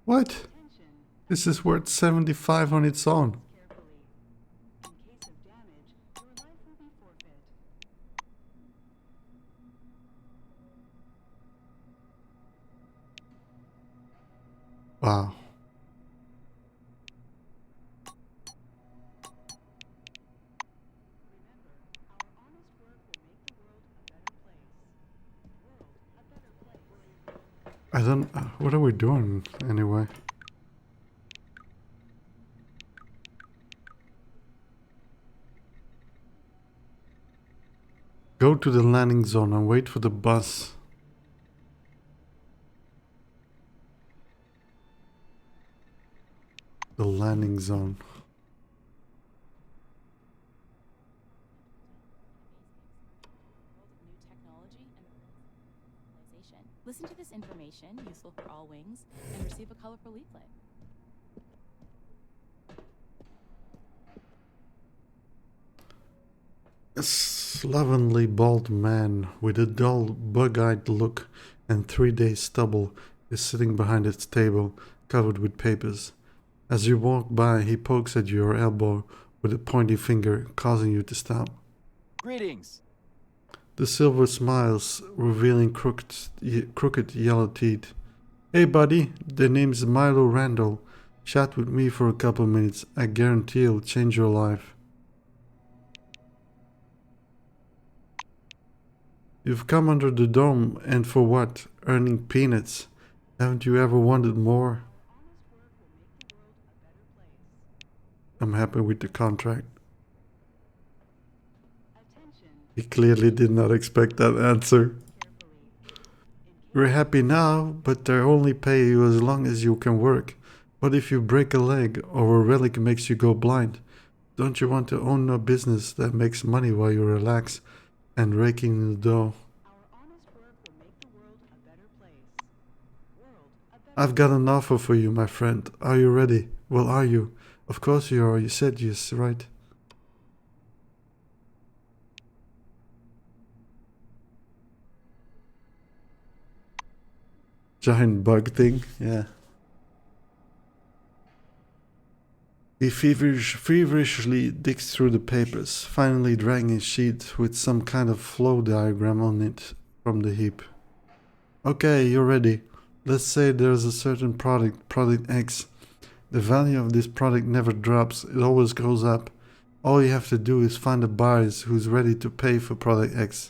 What? This is worth 75 on its own. Wow. I don't... what are we doing anyway? Go to the landing zone and wait for the bus. The landing zone. Listen to this information, useful for all wings, and receive a colorful leaflet. slovenly bald man with a dull, bug-eyed look and 3-day stubble is sitting behind its table, covered with papers. As you walk by, he pokes at your elbow with a pointy finger, causing you to stop. Greetings. The silver smiles, revealing crooked yellow teeth. Hey buddy, the name's Milo Randall. Chat with me for a couple minutes. I guarantee it'll change your life. You've come under the dome, and for what? Earning peanuts. Haven't you ever wanted more? I'm happy with the contract. He clearly did not expect that answer. You're happy now, but they only pay you as long as you can work. What if you break a leg or a relic makes you go blind? Don't you want to own a business that makes money while you relax and raking in the dough? I've got an offer for you, my friend. Are you ready? Well, are you? Of course you are. You said yes, right? Giant bug thing, yeah. He feverishly digs through the papers, finally dragging a sheet with some kind of flow diagram on it from the heap. Okay, you're ready. Let's say there's a certain product X. The value of this product never drops, it always goes up. All you have to do is find a buyer who's ready to pay for product X.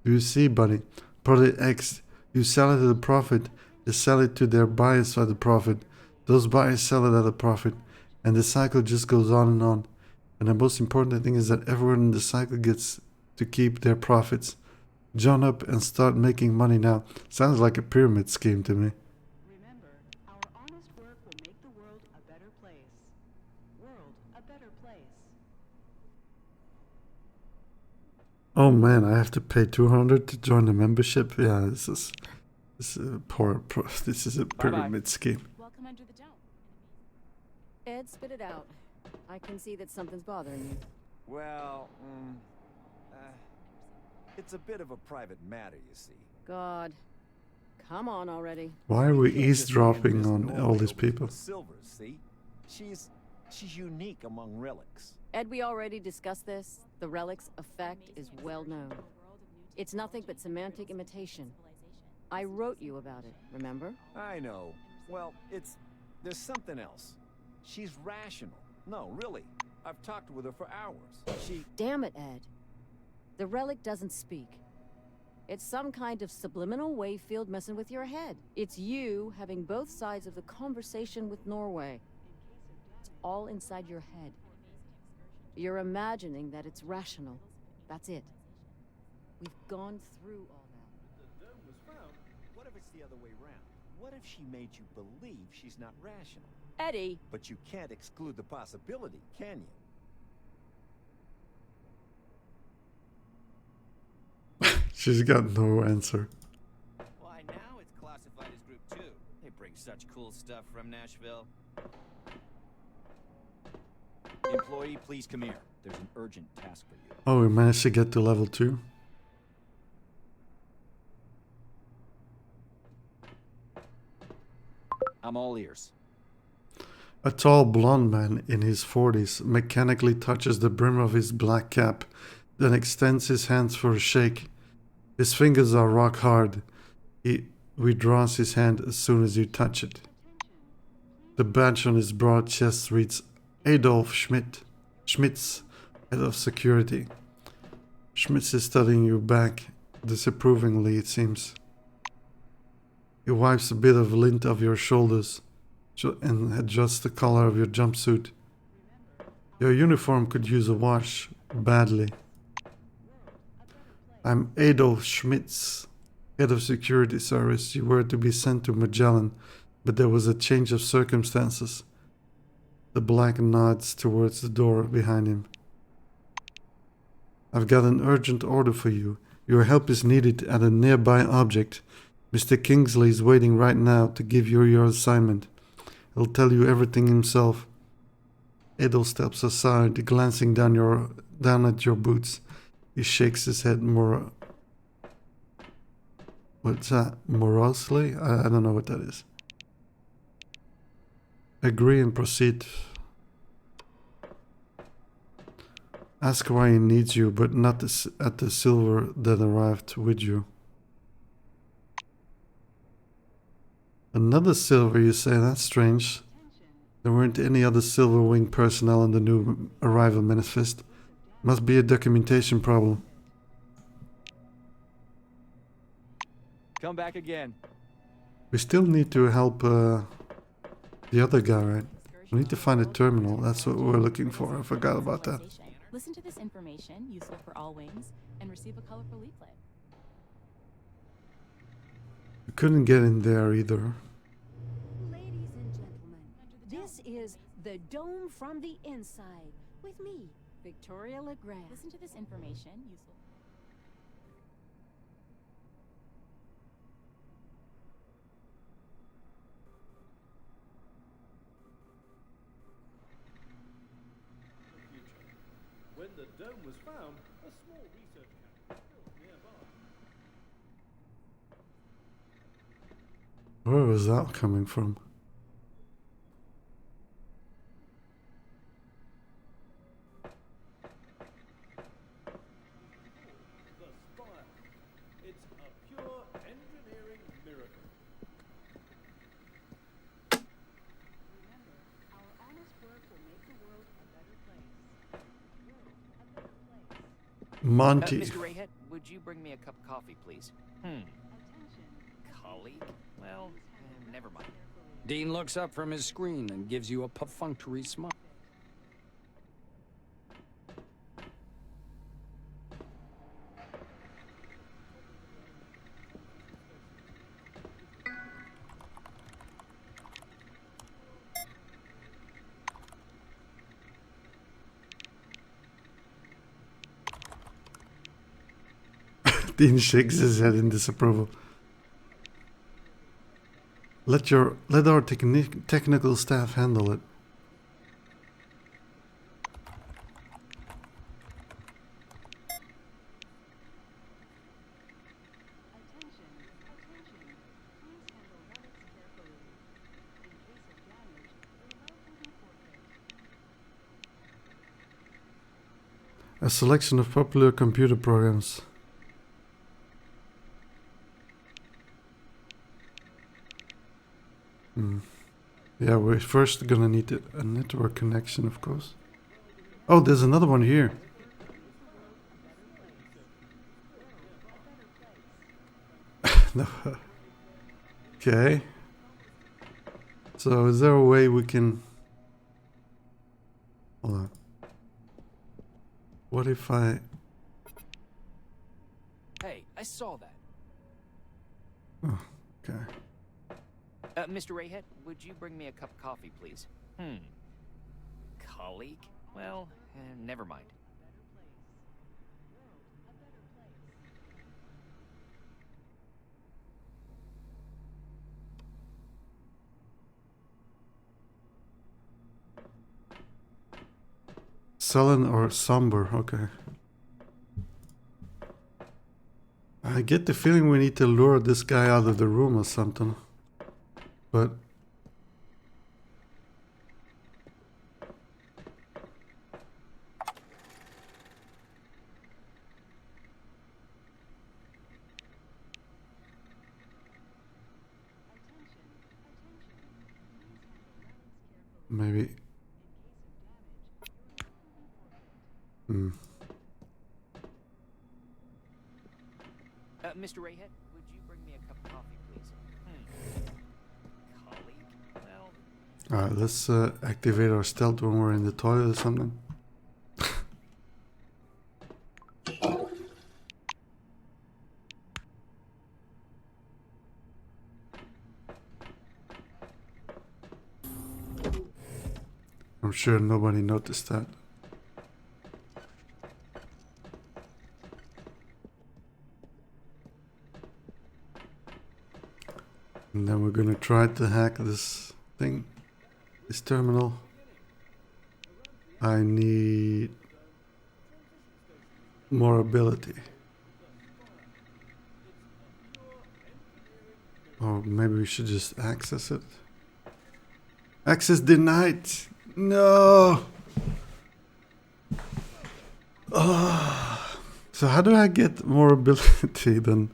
Do you see, buddy? Product X, you sell it at a profit, they sell it to their buyers at a profit, those buyers sell it at a profit, and the cycle just goes on and on. And the most important thing is that everyone in the cycle gets to keep their profits. Join up and start making money now. Sounds like a pyramid scheme to me. Remember, our honest work will make the world a better place. World a better place. Oh man, I have to pay 200 to join the membership. Yeah, this is this is a pyramid scheme. Welcome under the dome. Ed, spit it out. I can see that something's bothering you. Well, it's a bit of a private matter, you see. God. Come on already. Why are we eavesdropping on all these people? Silvers, see? She's unique among relics. Ed, we already discussed this. The relic's effect is well known. It's nothing but semantic imitation. I wrote you about it, remember? I know. Well, there's something else. She's rational. No, really. I've talked with her for hours. Damn it, Ed. The relic doesn't speak. It's some kind of subliminal wave field messing with your head. It's you having both sides of the conversation with Norway. It's all inside your head. You're imagining that it's rational. That's it. We've gone through all that. The dome was found. What if it's the other way around? What if she made you believe she's not rational? Eddie! But you can't exclude the possibility, can you? She's got no answer. Why, now it's classified as Group 2. They bring such cool stuff from Nashville. Employee, please come here. There's an urgent task for you. Oh, we managed to get to level 2. I'm all ears. A tall blonde man in his 40s mechanically touches the brim of his black cap, then extends his hands for a shake. His fingers are rock hard. He withdraws his hand as soon as you touch it. The badge on his broad chest reads Adolf Schmitz, head of security. Schmitz is studying you back, disapprovingly it seems. He wipes a bit of lint off your shoulders and adjusts the collar of your jumpsuit. Your uniform could use a wash, badly. I'm Adolf Schmitz, head of security service. You were to be sent to Magellan, but there was a change of circumstances. The black nods towards the door behind him. I've got an urgent order for you. Your help is needed at a nearby object. Mr. Kingsley is waiting right now to give you your assignment. He'll tell you everything himself. Adolf steps aside, glancing down at your boots. He shakes his head more. What's that? Morosely? I don't know what that is. Agree and proceed. Ask why he needs you, but not at the silver that arrived with you. Another silver, you say? That's strange. There weren't any other Silver Wing personnel in the new arrival manifest. Must be a documentation problem. Come back again. We still need to help the other guy, right? We need to find a terminal. That's what we're looking for. I forgot about that. Listen to this information, useful for all wings, and receive a colorful leaflet. We couldn't get in there either. Ladies and gentlemen, this is the Dome from the Inside with me, Victoria LeGrand. Listen to this information, useful. When the dome was found, a small research camp was built nearby. Where was that coming from? The spire. It's a pure engineering miracle. Remember, our honest work will make the world a better place. Monty. Mr. Rayhead, would you bring me a cup of coffee, please? Colleague? Well, never mind. Dean looks up from his screen and gives you a perfunctory smile. Dean shakes his head in disapproval. Let our technical staff handle it. A selection of popular computer programs. Yeah, we're first gonna need a network connection, of course. Oh, there's another one here. No. Okay. So is there a way we can... Hold on. What if I... Hey, I saw that. Oh, okay. Mr. Rayhead, would you bring me a cup of coffee, please? Colleague? Well, never mind. Sullen or somber, okay. I get the feeling we need to lure this guy out of the room or something. But... maybe... Mr. Rayhead, would you bring me a cup of coffee, please? Colleague? Well... Alright, let's activate our stealth when we're in the toilet or something. I'm sure nobody noticed that. And then we're gonna try to hack this thing, this terminal. I need... more ability. Or maybe we should just access it. Access denied! No! Oh. So how do I get more ability then?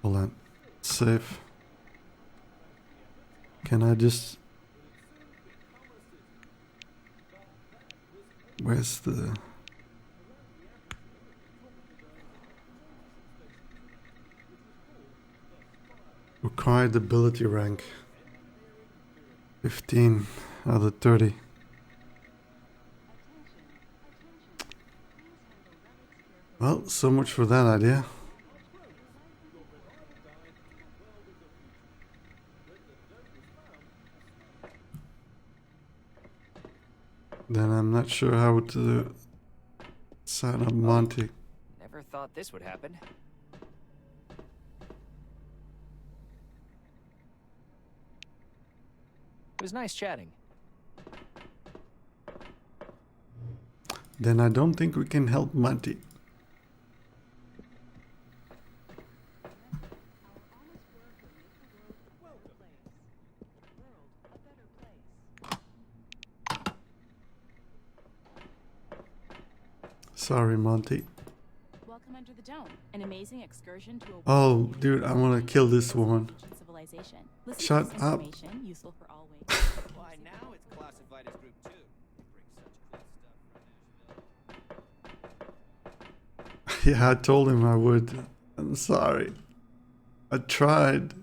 Hold on. Save. Can I just... Where's the... Required ability rank. 15 out of 30. Well, so much for that idea. Then I'm not sure how to sign up Monty. Never thought this would happen. It was nice chatting. Then I don't think we can help Monty. Sorry, Monty. Welcome under the dome, an amazing excursion to a Oh, dude, I want to kill this woman. civilization. Listen Shut to this up. information, useful for all ways. Why, now it's classified as Group 2. Yeah, I told him I would. I'm sorry. I tried.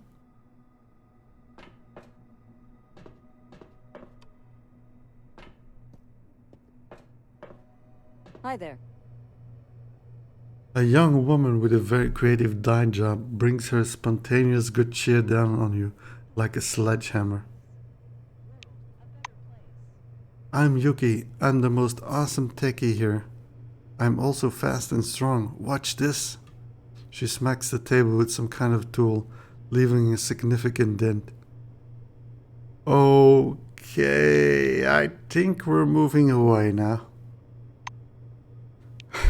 Hi there. A young woman with a very creative dye job brings her spontaneous good cheer down on you like a sledgehammer. I'm Yuki. I'm the most awesome techie here. I'm also fast and strong. Watch this. She smacks the table with some kind of tool, leaving a significant dent. Okay, I think we're moving away now.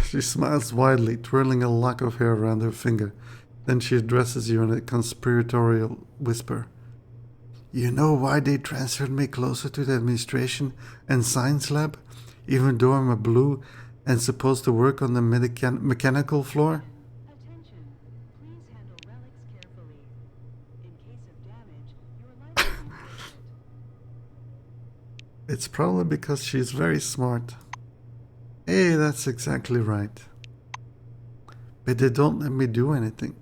She smiles widely, twirling a lock of hair around her finger. Then she addresses you in a conspiratorial whisper. You know why they transferred me closer to the administration and science lab, even though I'm a blue and supposed to work on the mechanical floor? Attention. Please handle relics carefully. In case of damage, your life will be forfeit. It's probably because she's very smart. Hey, that's exactly right. But they don't let me do anything.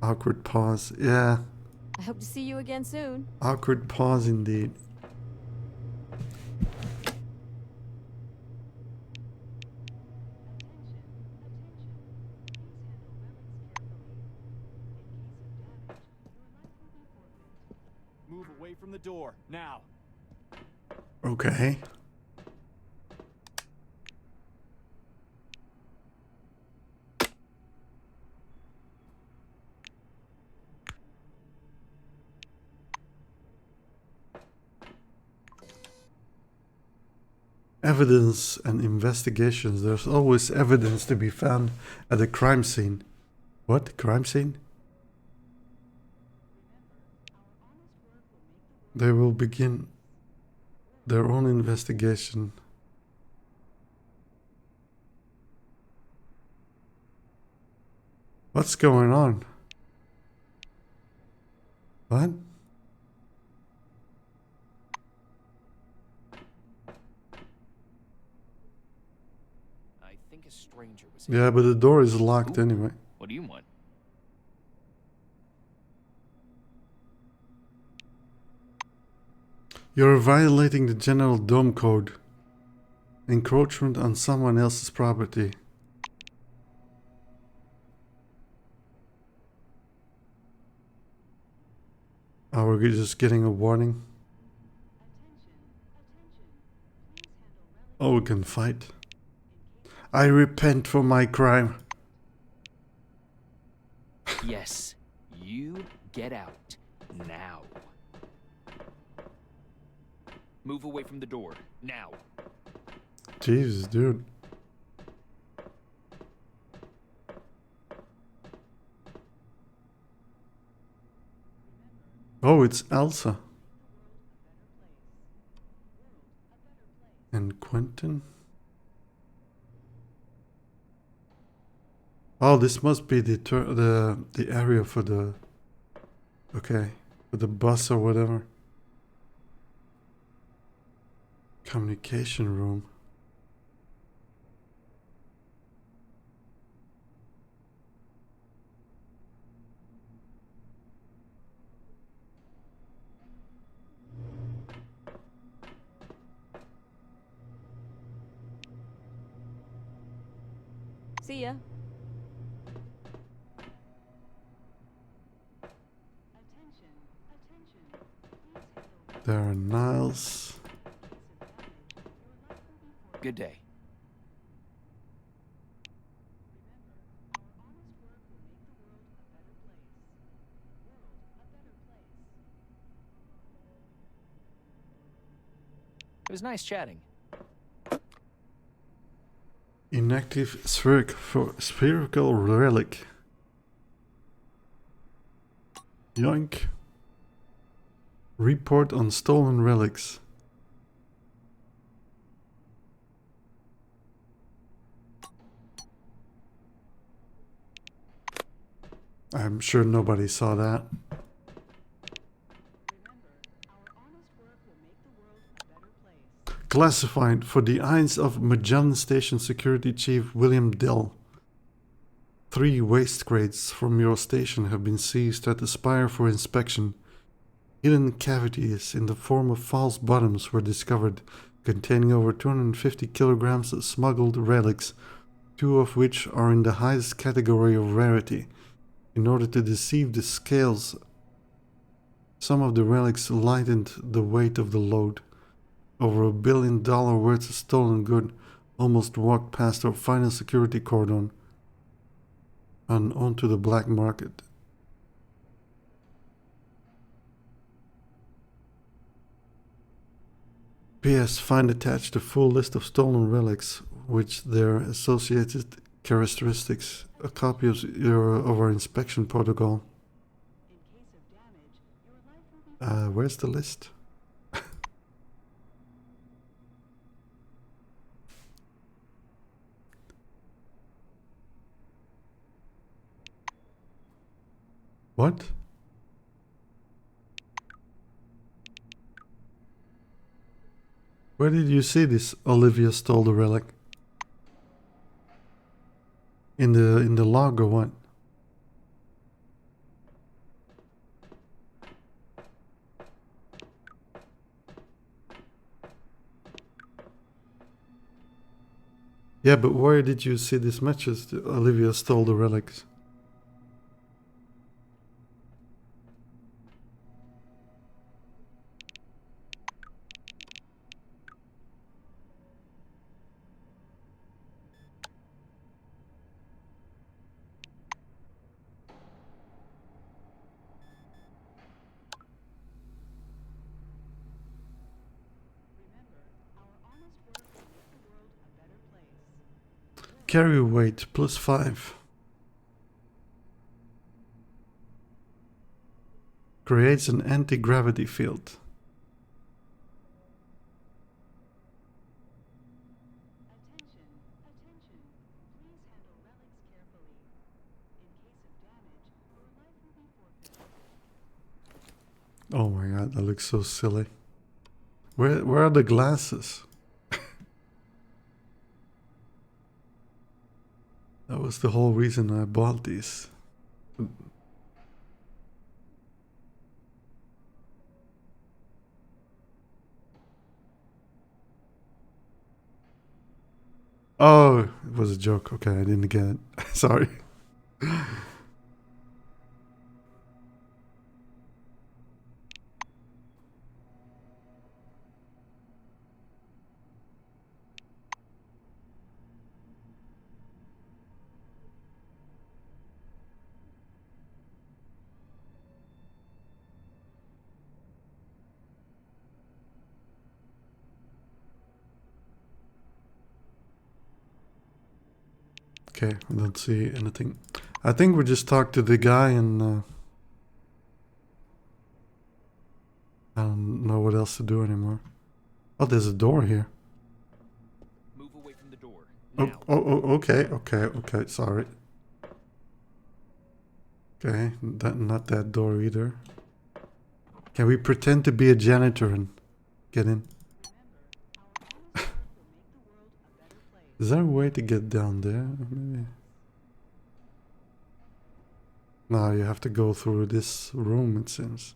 Awkward pause. Yeah, I hope to see you again soon. awkward pause indeed. Move away from the door, now. Okay. Evidence and investigations. There's always evidence to be found at a crime scene. What? Crime scene? They will begin their own investigation. What's going on? What? I think a stranger was Yeah, but the door is locked anyway. What do you want? You're violating the General Dome Code. Encroachment on someone else's property. Oh, we're just getting a warning. Oh, we can fight. I repent for my crime. Yes, you get out now. Move away from the door now. Jesus, dude. Oh, it's Elsa. And Quentin? Oh, this must be the area for the... Okay, for the bus or whatever. Communication room. See ya. There are Niles. Good day. It was nice chatting. Inactive spherical relic. Yoink. Report on stolen relics. I'm sure nobody saw that. Classified for the eyes of Magellan Station Security Chief William Dill. 3 waste crates from your station have been seized at the spire for inspection. Hidden cavities in the form of false bottoms were discovered, containing over 250 kilograms of smuggled relics, 2 of which are in the highest category of rarity. In order to deceive the scales, some of the relics lightened the weight of the load. Over $1 billion worth of stolen good almost walked past our final security cordon and onto the black market. P.S. Find attached a full list of stolen relics, which their associated characteristics, a copy of our inspection protocol. Where's the list? What? Where did you see this? Olivia stole the relic. In the log or what? Yeah, but where did you see these matches? Olivia stole the relics. Carry weight +5. Creates an anti-gravity field. Oh my god, that looks so silly. Where are the glasses? That was the whole reason I bought these. Oh, it was a joke. Okay, I didn't get it. Sorry. Okay, I don't see anything. I think we just talked to the guy and I don't know what else to do anymore. Oh, there's a door here. Move away from the door. Okay, sorry. Okay, not that door either. Can we pretend to be a janitor and get in? Is there a way to get down there? Maybe. No, you have to go through this room, it seems.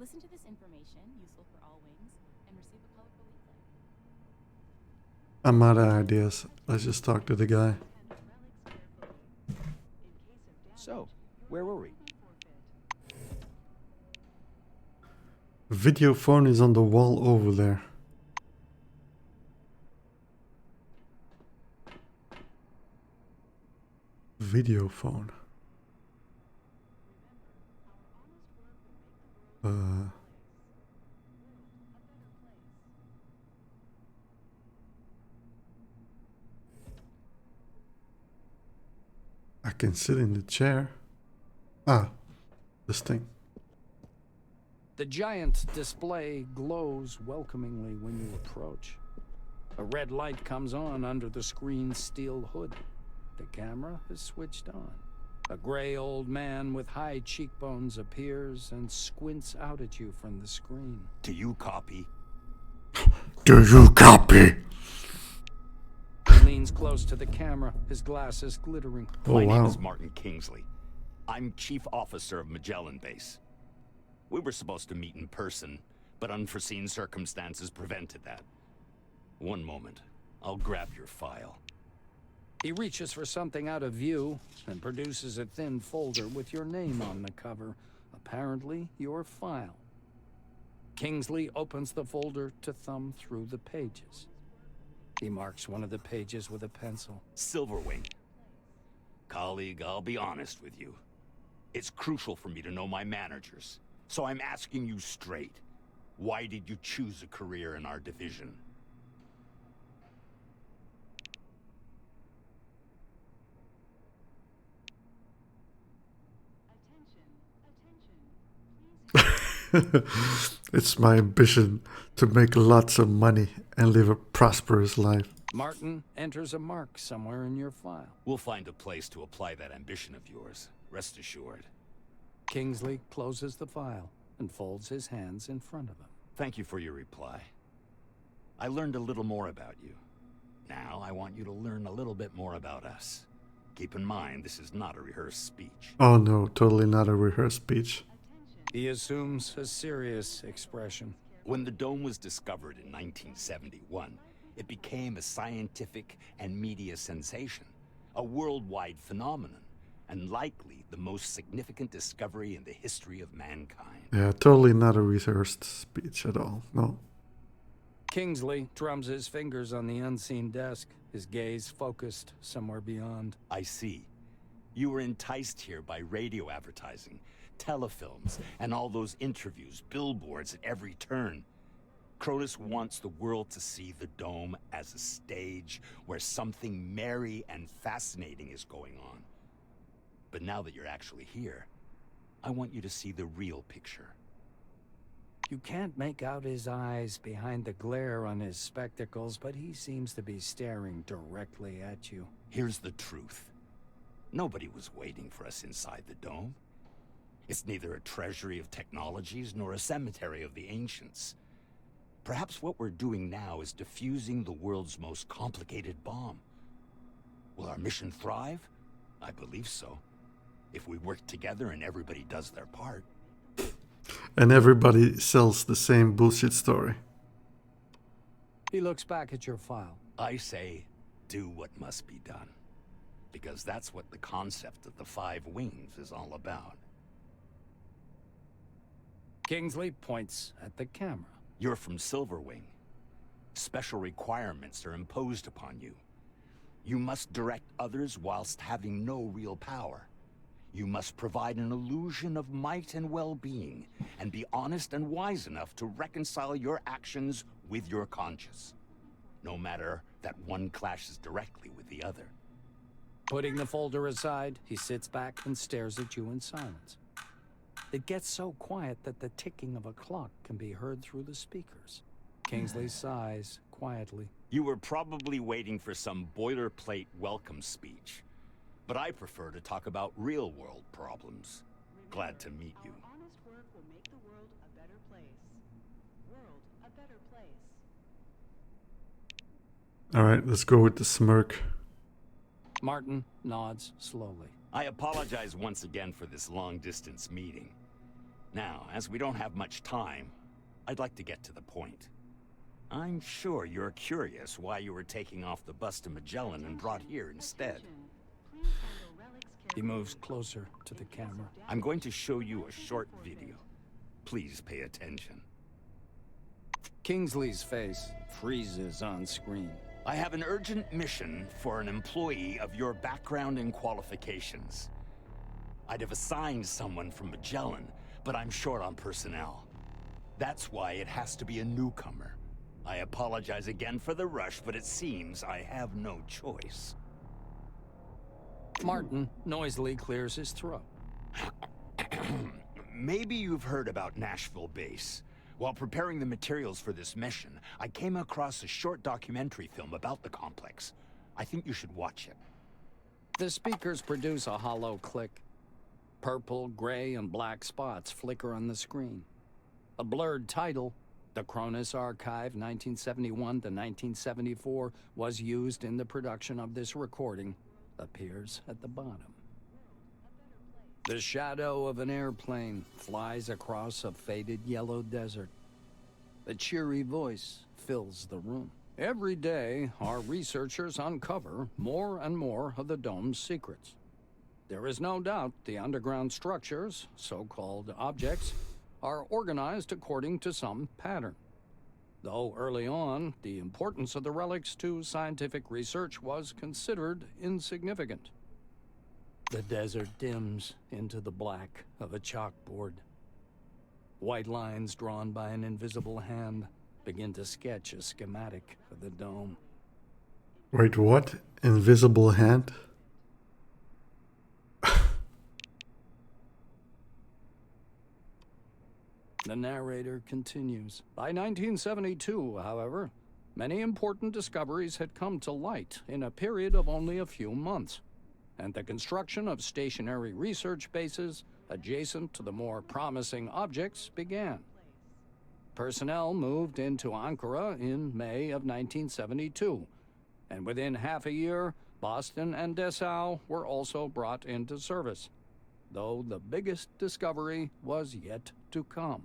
Listen to this information, useful for all wings, and receive a colorful leaflet. I'm out of ideas. Let's just talk to the guy. So, where were we? Video phone is on the wall over there. Video phone. I can sit in the chair. Ah, this thing. The giant display glows welcomingly when you approach. A red light comes on under the screen's steel hood. The camera is switched on. A gray old man with high cheekbones appears and squints out at you from the screen. Do you copy? Do you copy? He leans close to the camera, his glasses glittering. My name is Martin Kingsley. I'm Chief Officer of Magellan Base. We were supposed to meet in person, but unforeseen circumstances prevented that. One moment. I'll grab your file. He reaches for something out of view and produces a thin folder with your name on the cover. Apparently, your file. Kingsley opens the folder to thumb through the pages. He marks one of the pages with a pencil. Silverwing. Colleague, I'll be honest with you. It's crucial for me to know my managers. So I'm asking you straight. Why did you choose a career in our division? It's my ambition to make lots of money and live a prosperous life. Martin enters a mark somewhere in your file. We'll find a place to apply that ambition of yours. Rest assured. Kingsley closes the file and folds his hands in front of him. Thank you for your reply. I learned a little more about you. Now I want you to learn a little bit more about us. Keep in mind, this is not a rehearsed speech. Oh no, totally not a rehearsed speech. He assumes a serious expression. When the dome was discovered in 1971, it became a scientific and media sensation, a worldwide phenomenon, and likely the most significant discovery in the history of mankind. Yeah, totally not a rehearsed speech at all, no. Kingsley drums his fingers on the unseen desk, his gaze focused somewhere beyond. I see. You were enticed here by radio advertising, telefilms, and all those interviews, billboards at every turn. Cronus wants the world to see the dome as a stage where something merry and fascinating is going on. But now that you're actually here, I want you to see the real picture. You can't make out his eyes behind the glare on his spectacles, but he seems to be staring directly at you. Here's the truth. Nobody was waiting for us inside the dome. It's neither a treasury of technologies nor a cemetery of the ancients. Perhaps what we're doing now is defusing the world's most complicated bomb. Will our mission thrive? I believe so. If we work together and everybody does their part. And everybody sells the same bullshit story. He looks back at your file. I say, do what must be done. Because that's what the concept of the 5 wings is all about. Kingsley points at the camera. You're from Silverwing. Special requirements are imposed upon you. You must direct others whilst having no real power. You must provide an illusion of might and well-being, and be honest and wise enough to reconcile your actions with your conscience. No matter that one clashes directly with the other. Putting the folder aside, he sits back and stares at you in silence. It gets so quiet that the ticking of a clock can be heard through the speakers. Kingsley sighs quietly. You were probably waiting for some boilerplate welcome speech. But I prefer to talk about real-world problems. Glad to meet you. Our honest work will make the world a better place. World a better place. Alright, let's go with the smirk. Martin nods slowly. I apologize once again for this long-distance meeting. Now, as we don't have much time, I'd like to get to the point. I'm sure you're curious why you were taking off the bus to Magellan and brought here instead. He moves closer to the camera. I'm going to show you a short video. Please pay attention. Kingsley's face freezes on screen. I have an urgent mission for an employee of your background and qualifications. I'd have assigned someone from Magellan, but I'm short on personnel. That's why it has to be a newcomer. I apologize again for the rush, but it seems I have no choice. Martin noisily clears his throat. Maybe you've heard about Nashville Base. While preparing the materials for this mission, I came across a short documentary film about the complex. I think you should watch it. The speakers produce a hollow click. Purple, gray, and black spots flicker on the screen. A blurred title, The Cronus Archive 1971 to 1974, was used in the production of this recording, appears at the bottom. The shadow of an airplane flies across a faded yellow desert. A cheery voice fills the room. Every day, our researchers uncover more and more of the dome's secrets. There is no doubt the underground structures, so-called objects, are organized according to some pattern. Though early on, the importance of the relics to scientific research was considered insignificant. The desert dims into the black of a chalkboard. White lines drawn by an invisible hand begin to sketch a schematic of the dome. Wait, what? Invisible hand? The narrator continues. By 1972, however, many important discoveries had come to light in a period of only a few months, and the construction of stationary research bases adjacent to the more promising objects began. Personnel moved into Ankara in May of 1972, and within half a year, Boston and Dessau were also brought into service, though the biggest discovery was yet to come.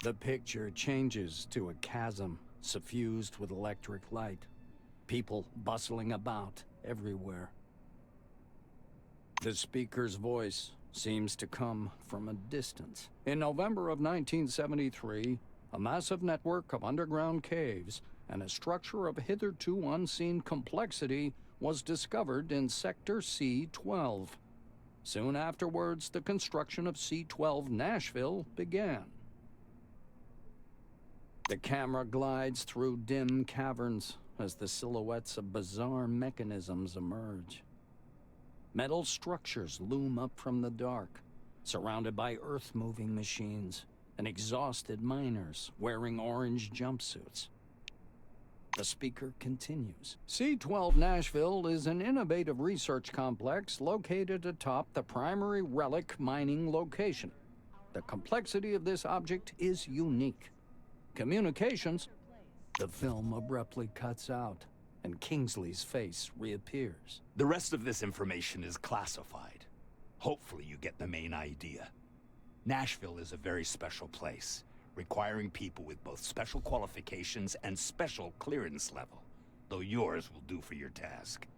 The picture changes to a chasm suffused with electric light, people bustling about everywhere. The speaker's voice seems to come from a distance. In November of 1973, a massive network of underground caves and a structure of hitherto unseen complexity was discovered in Sector C-12. Soon afterwards, the construction of C-12 Nashville began. The camera glides through dim caverns as the silhouettes of bizarre mechanisms emerge. Metal structures loom up from the dark, surrounded by earth-moving machines and exhausted miners wearing orange jumpsuits. The speaker continues. C-12 Nashville is an innovative research complex located atop the primary relic mining location. The complexity of this object is unique. Communications. The film abruptly cuts out, and Kingsley's face reappears. The rest of this information is classified. Hopefully you get the main idea. Nashville is a very special place, requiring people with both special qualifications and special clearance level, though yours will do for your task.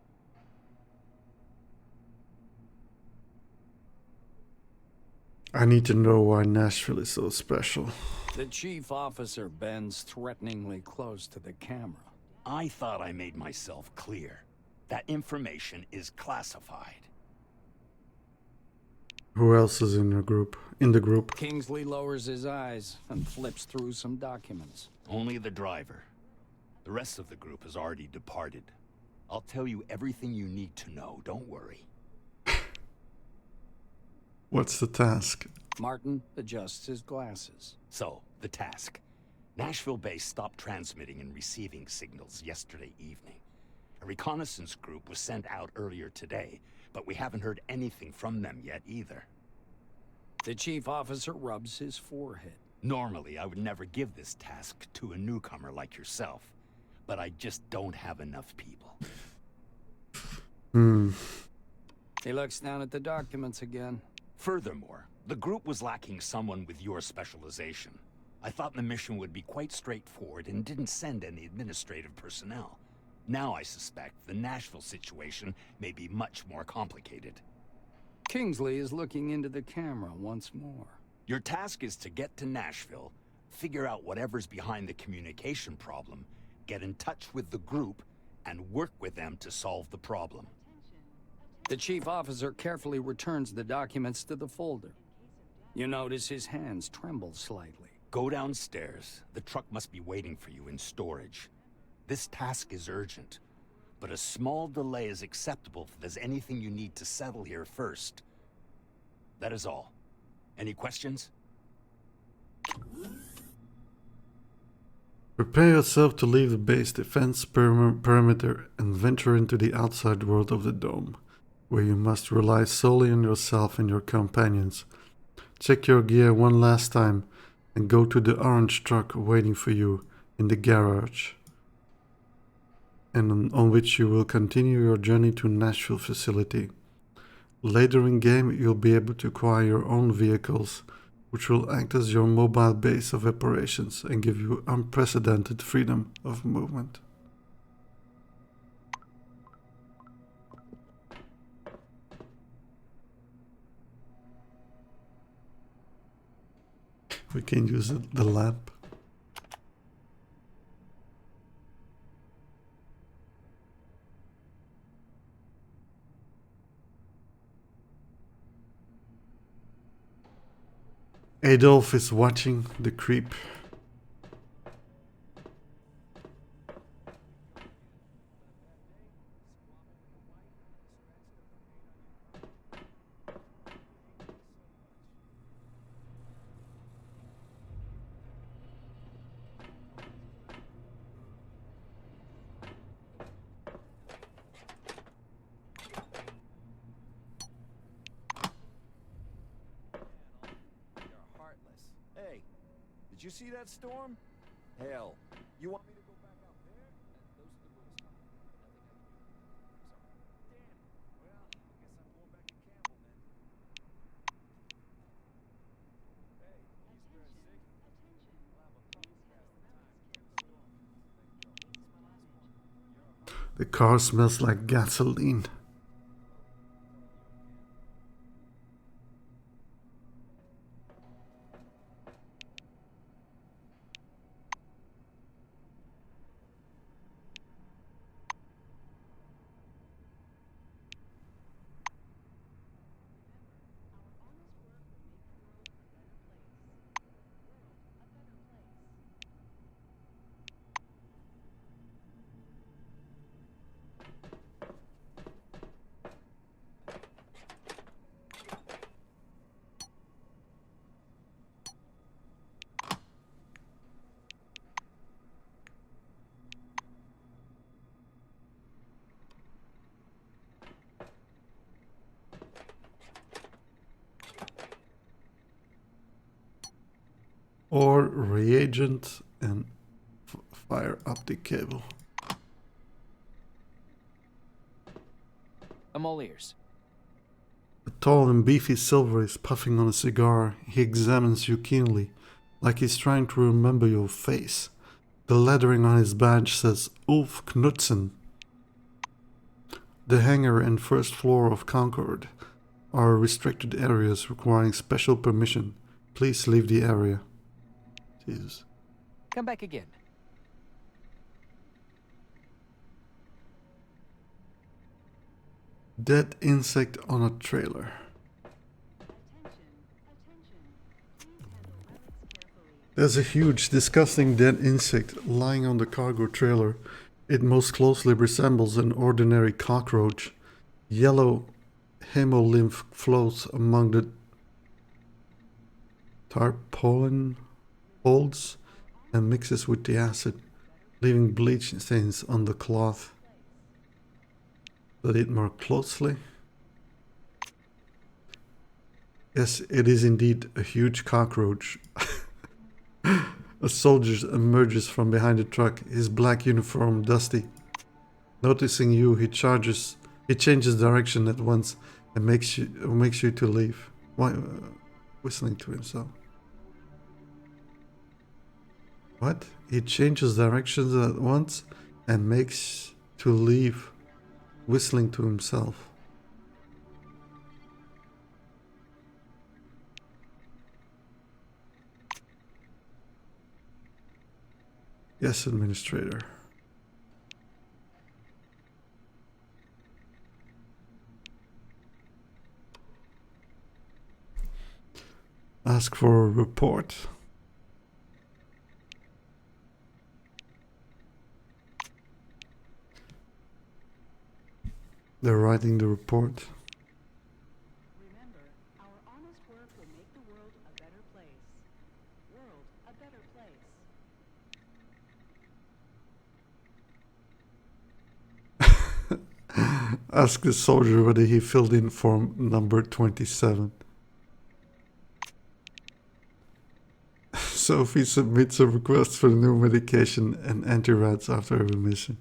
I need to know why Nashville is so special. The chief officer bends threateningly close to the camera. I thought I made myself clear. That information is classified. Who else is in the group? Kingsley lowers his eyes and flips through some documents. Only the driver. The rest of the group has already departed. I'll tell you everything you need to know, don't worry. What's the task? Martin adjusts his glasses. So, the task. Nashville base stopped transmitting and receiving signals yesterday evening. A reconnaissance group was sent out earlier today, but we haven't heard anything from them yet either. The chief officer rubs his forehead. Normally, I would never give this task to a newcomer like yourself, but I just don't have enough people. He looks down at the documents again. Furthermore, the group was lacking someone with your specialization. I thought the mission would be quite straightforward and didn't send any administrative personnel. Now I suspect the Nashville situation may be much more complicated. Kingsley is looking into the camera once more. Your task is to get to Nashville, figure out whatever's behind the communication problem, get in touch with the group, and work with them to solve the problem. The chief officer carefully returns the documents to the folder. You notice his hands tremble slightly. Go downstairs. The truck must be waiting for you in storage. This task is urgent, but a small delay is acceptable if there's anything you need to settle here first. That is all. Any questions? Prepare yourself to leave the base defense perimeter and venture into the outside world of the dome, where you must rely solely on yourself and your companions. Check your gear one last time and go to the orange truck waiting for you in the garage, and on which you will continue your journey to Nashville facility. Later in game, you'll be able to acquire your own vehicles, which will act as your mobile base of operations and give you unprecedented freedom of movement. We can use the lamp. Adolf is watching the creep. Hey, did you see that storm? Hell, you want me to go back out there? Those are the rules, Tom. Nothing I can do. Sorry. Damn it. Well, I guess I'm going back to Campbell then. Hey, you spread sick? We'll have a couple past the time before the storm. This is my last one. The car smells like gasoline. Or reagent and fire optic cable. I'm all ears. A tall and beefy Silver is puffing on a cigar. He examines you keenly, like he's trying to remember your face. The lettering on his badge says Ulf Knudsen. The hangar and first floor of Concord. are restricted areas requiring special permission. Please leave the area. Jesus. Come back again. Dead insect on a trailer. There's a huge, disgusting dead insect lying on the cargo trailer. It most closely resembles an ordinary cockroach. Yellow hemolymph flows among the tarpaulin folds and mixes with the acid, leaving bleach stains on the cloth. Study it more closely. Yes, it is indeed a huge cockroach. A soldier emerges from behind the truck, his black uniform dusty. Noticing you, he changes direction at once and makes you to leave. Why? Whistling to himself. What? He changes directions at once and makes to leave, whistling to himself. Yes, Administrator. Ask for a report. They're writing the report. Remember, our honest work will make the world a better place. World a better place. Ask the soldier whether he filled in form number 27. Sophie submits a request for new medication and anti-rats after every mission.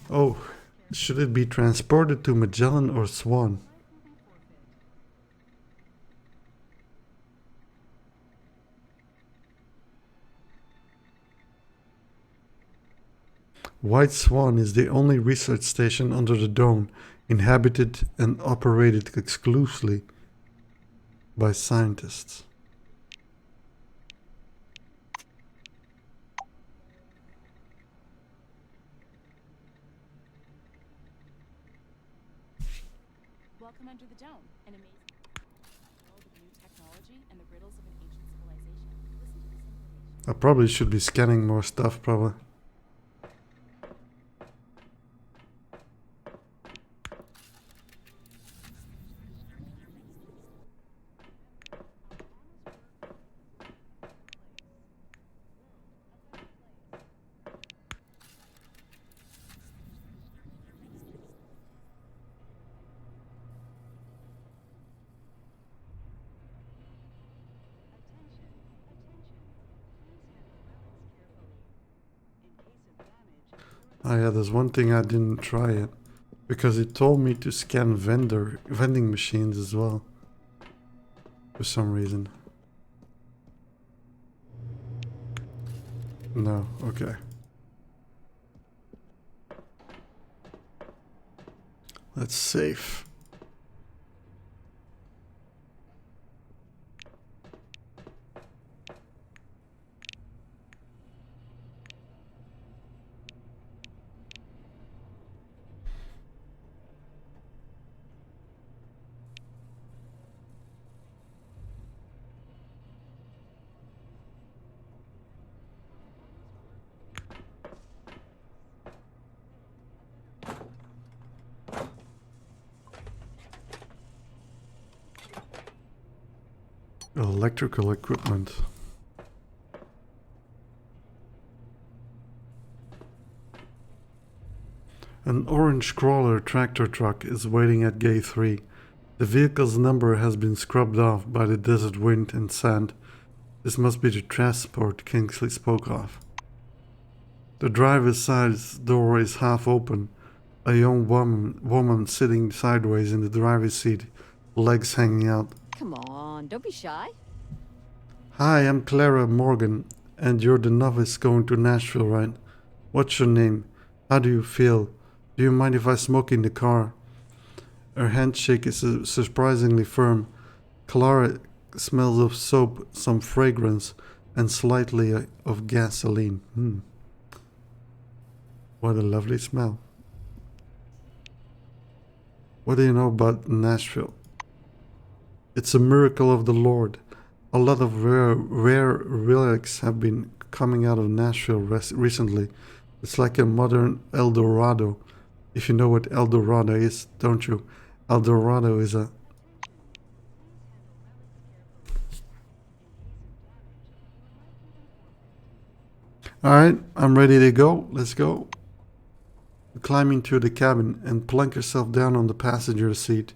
Oh, should it be transported to Magellan or Swan? White Swan is the only research station under the dome, inhabited and operated exclusively by scientists. Welcome under the dome, an amazing world of new technology and the riddles of an ancient civilization. Listen to this information. I probably should be scanning more stuff, probably. Oh yeah, there's one thing I didn't try yet, because it told me to scan vending machines as well, for some reason. No, okay. Let's save. Electrical equipment. An orange crawler tractor truck is waiting at Gate 3. The vehicle's number has been scrubbed off by the desert wind and sand. This must be the transport Kingsley spoke of. The driver's side door is half open. A young woman sitting sideways in the driver's seat, legs hanging out. Come on, don't be shy. Hi, I'm Clara Morgan, and you're the novice going to Nashville, right? What's your name? How do you feel? Do you mind if I smoke in the car? Her handshake is surprisingly firm. Clara smells of soap, some fragrance, and slightly of gasoline. What a lovely smell. What do you know about Nashville? It's a miracle of the Lord. A lot of rare relics have been coming out of Nashville recently. It's like a modern El Dorado. If you know what El Dorado is, don't you? El Dorado is a... Alright, I'm ready to go. Let's go. Climb into the cabin and plunk yourself down on the passenger seat.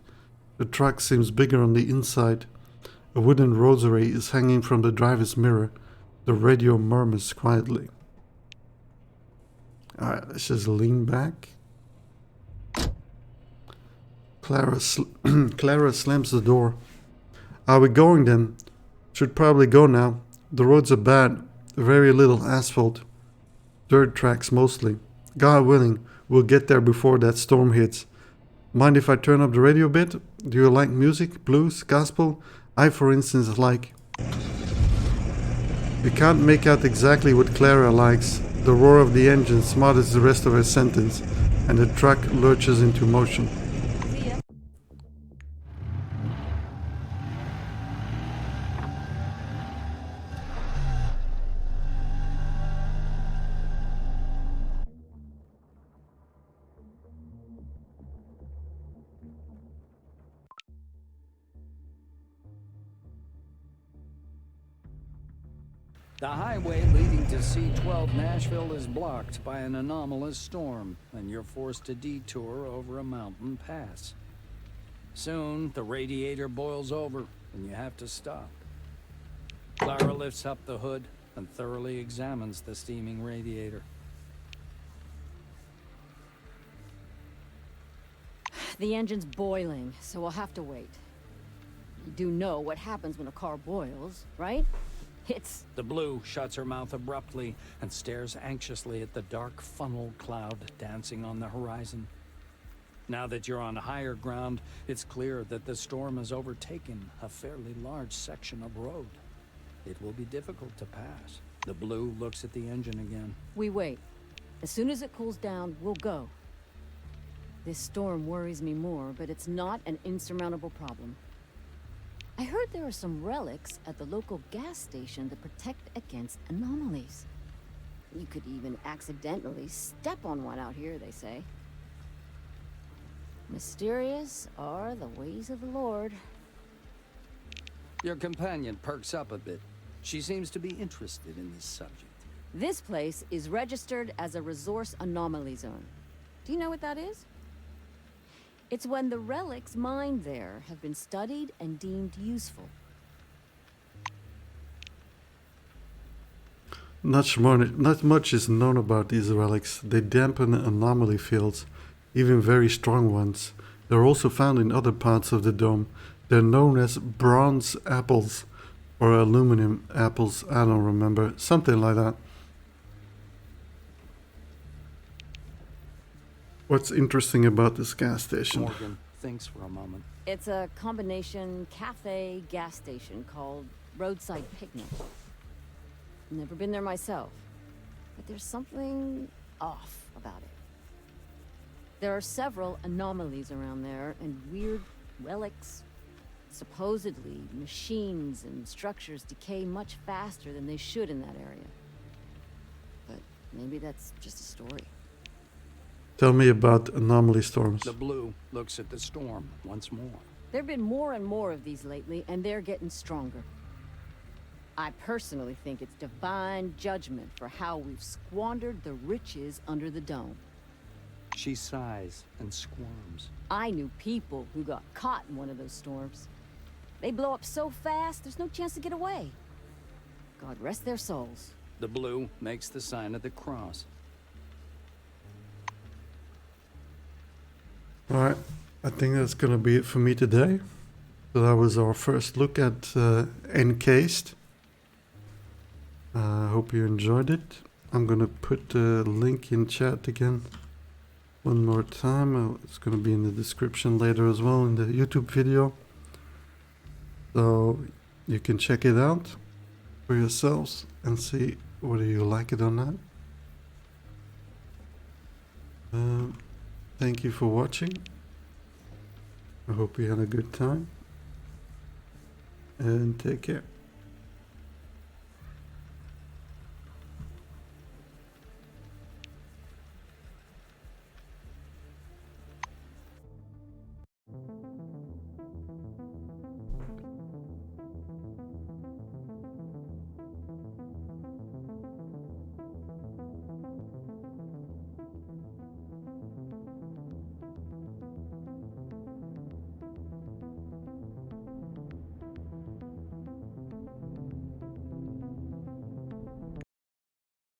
The truck seems bigger on the inside. A wooden rosary is hanging from the driver's mirror. The radio murmurs quietly. Alright, let's just lean back. Clara slams the door. Are we going then? Should probably go now. The roads are bad. Very little asphalt. Dirt tracks mostly. God willing, we'll get there before that storm hits. Mind if I turn up the radio a bit? Do you like music, blues, gospel? I, for instance, like... You can't make out exactly what Clara likes. The roar of the engine smothers the rest of her sentence, and the truck lurches into motion. The highway leading to C-12 Nashville is blocked by an anomalous storm, and you're forced to detour over a mountain pass. Soon, the radiator boils over, and you have to stop. Clara lifts up the hood and thoroughly examines the steaming radiator. The engine's boiling, so we'll have to wait. You do know what happens when a car boils, right? The Blue shuts her mouth abruptly and stares anxiously at the dark funnel cloud dancing on the horizon. Now that you're on higher ground, it's clear that the storm has overtaken a fairly large section of road. It will be difficult to pass. The Blue looks at the engine again. We wait. As soon as it cools down, we'll go. This storm worries me more, but it's not an insurmountable problem. I heard there are some relics at the local gas station that protect against anomalies. You could even accidentally step on one out here, they say. Mysterious are the ways of the Lord. Your companion perks up a bit. She seems to be interested in this subject. This place is registered as a resource anomaly zone. Do you know what that is? It's when the relics mined there have been studied and deemed useful. Not much is known about these relics. They dampen anomaly fields, even very strong ones. They're also found in other parts of the dome. They're known as bronze apples, or aluminum apples, I don't remember, something like that. What's interesting about this gas station? Morgan thinks for a moment. It's a combination cafe gas station called Roadside Picnic. Never been there myself, but there's something off about it. There are several anomalies around there and weird relics. Supposedly, machines and structures decay much faster than they should in that area. But maybe that's just a story. Tell me about Anomaly Storms. The Blue looks at the storm once more. There have been more and more of these lately, and they're getting stronger. I personally think it's divine judgment for how we've squandered the riches under the dome. She sighs and squirms. I knew people who got caught in one of those storms. They blow up so fast, there's no chance to get away. God rest their souls. The Blue makes the sign of the cross. Alright, I think that's gonna be it for me today. So that was our first look at Encased. I hope you enjoyed it. I'm gonna put the link in chat again one more time. It's gonna be in the description later as well in the YouTube video. So you can check it out for yourselves and see whether you like it or not. Thank you for watching. I hope you had a good time. And take care.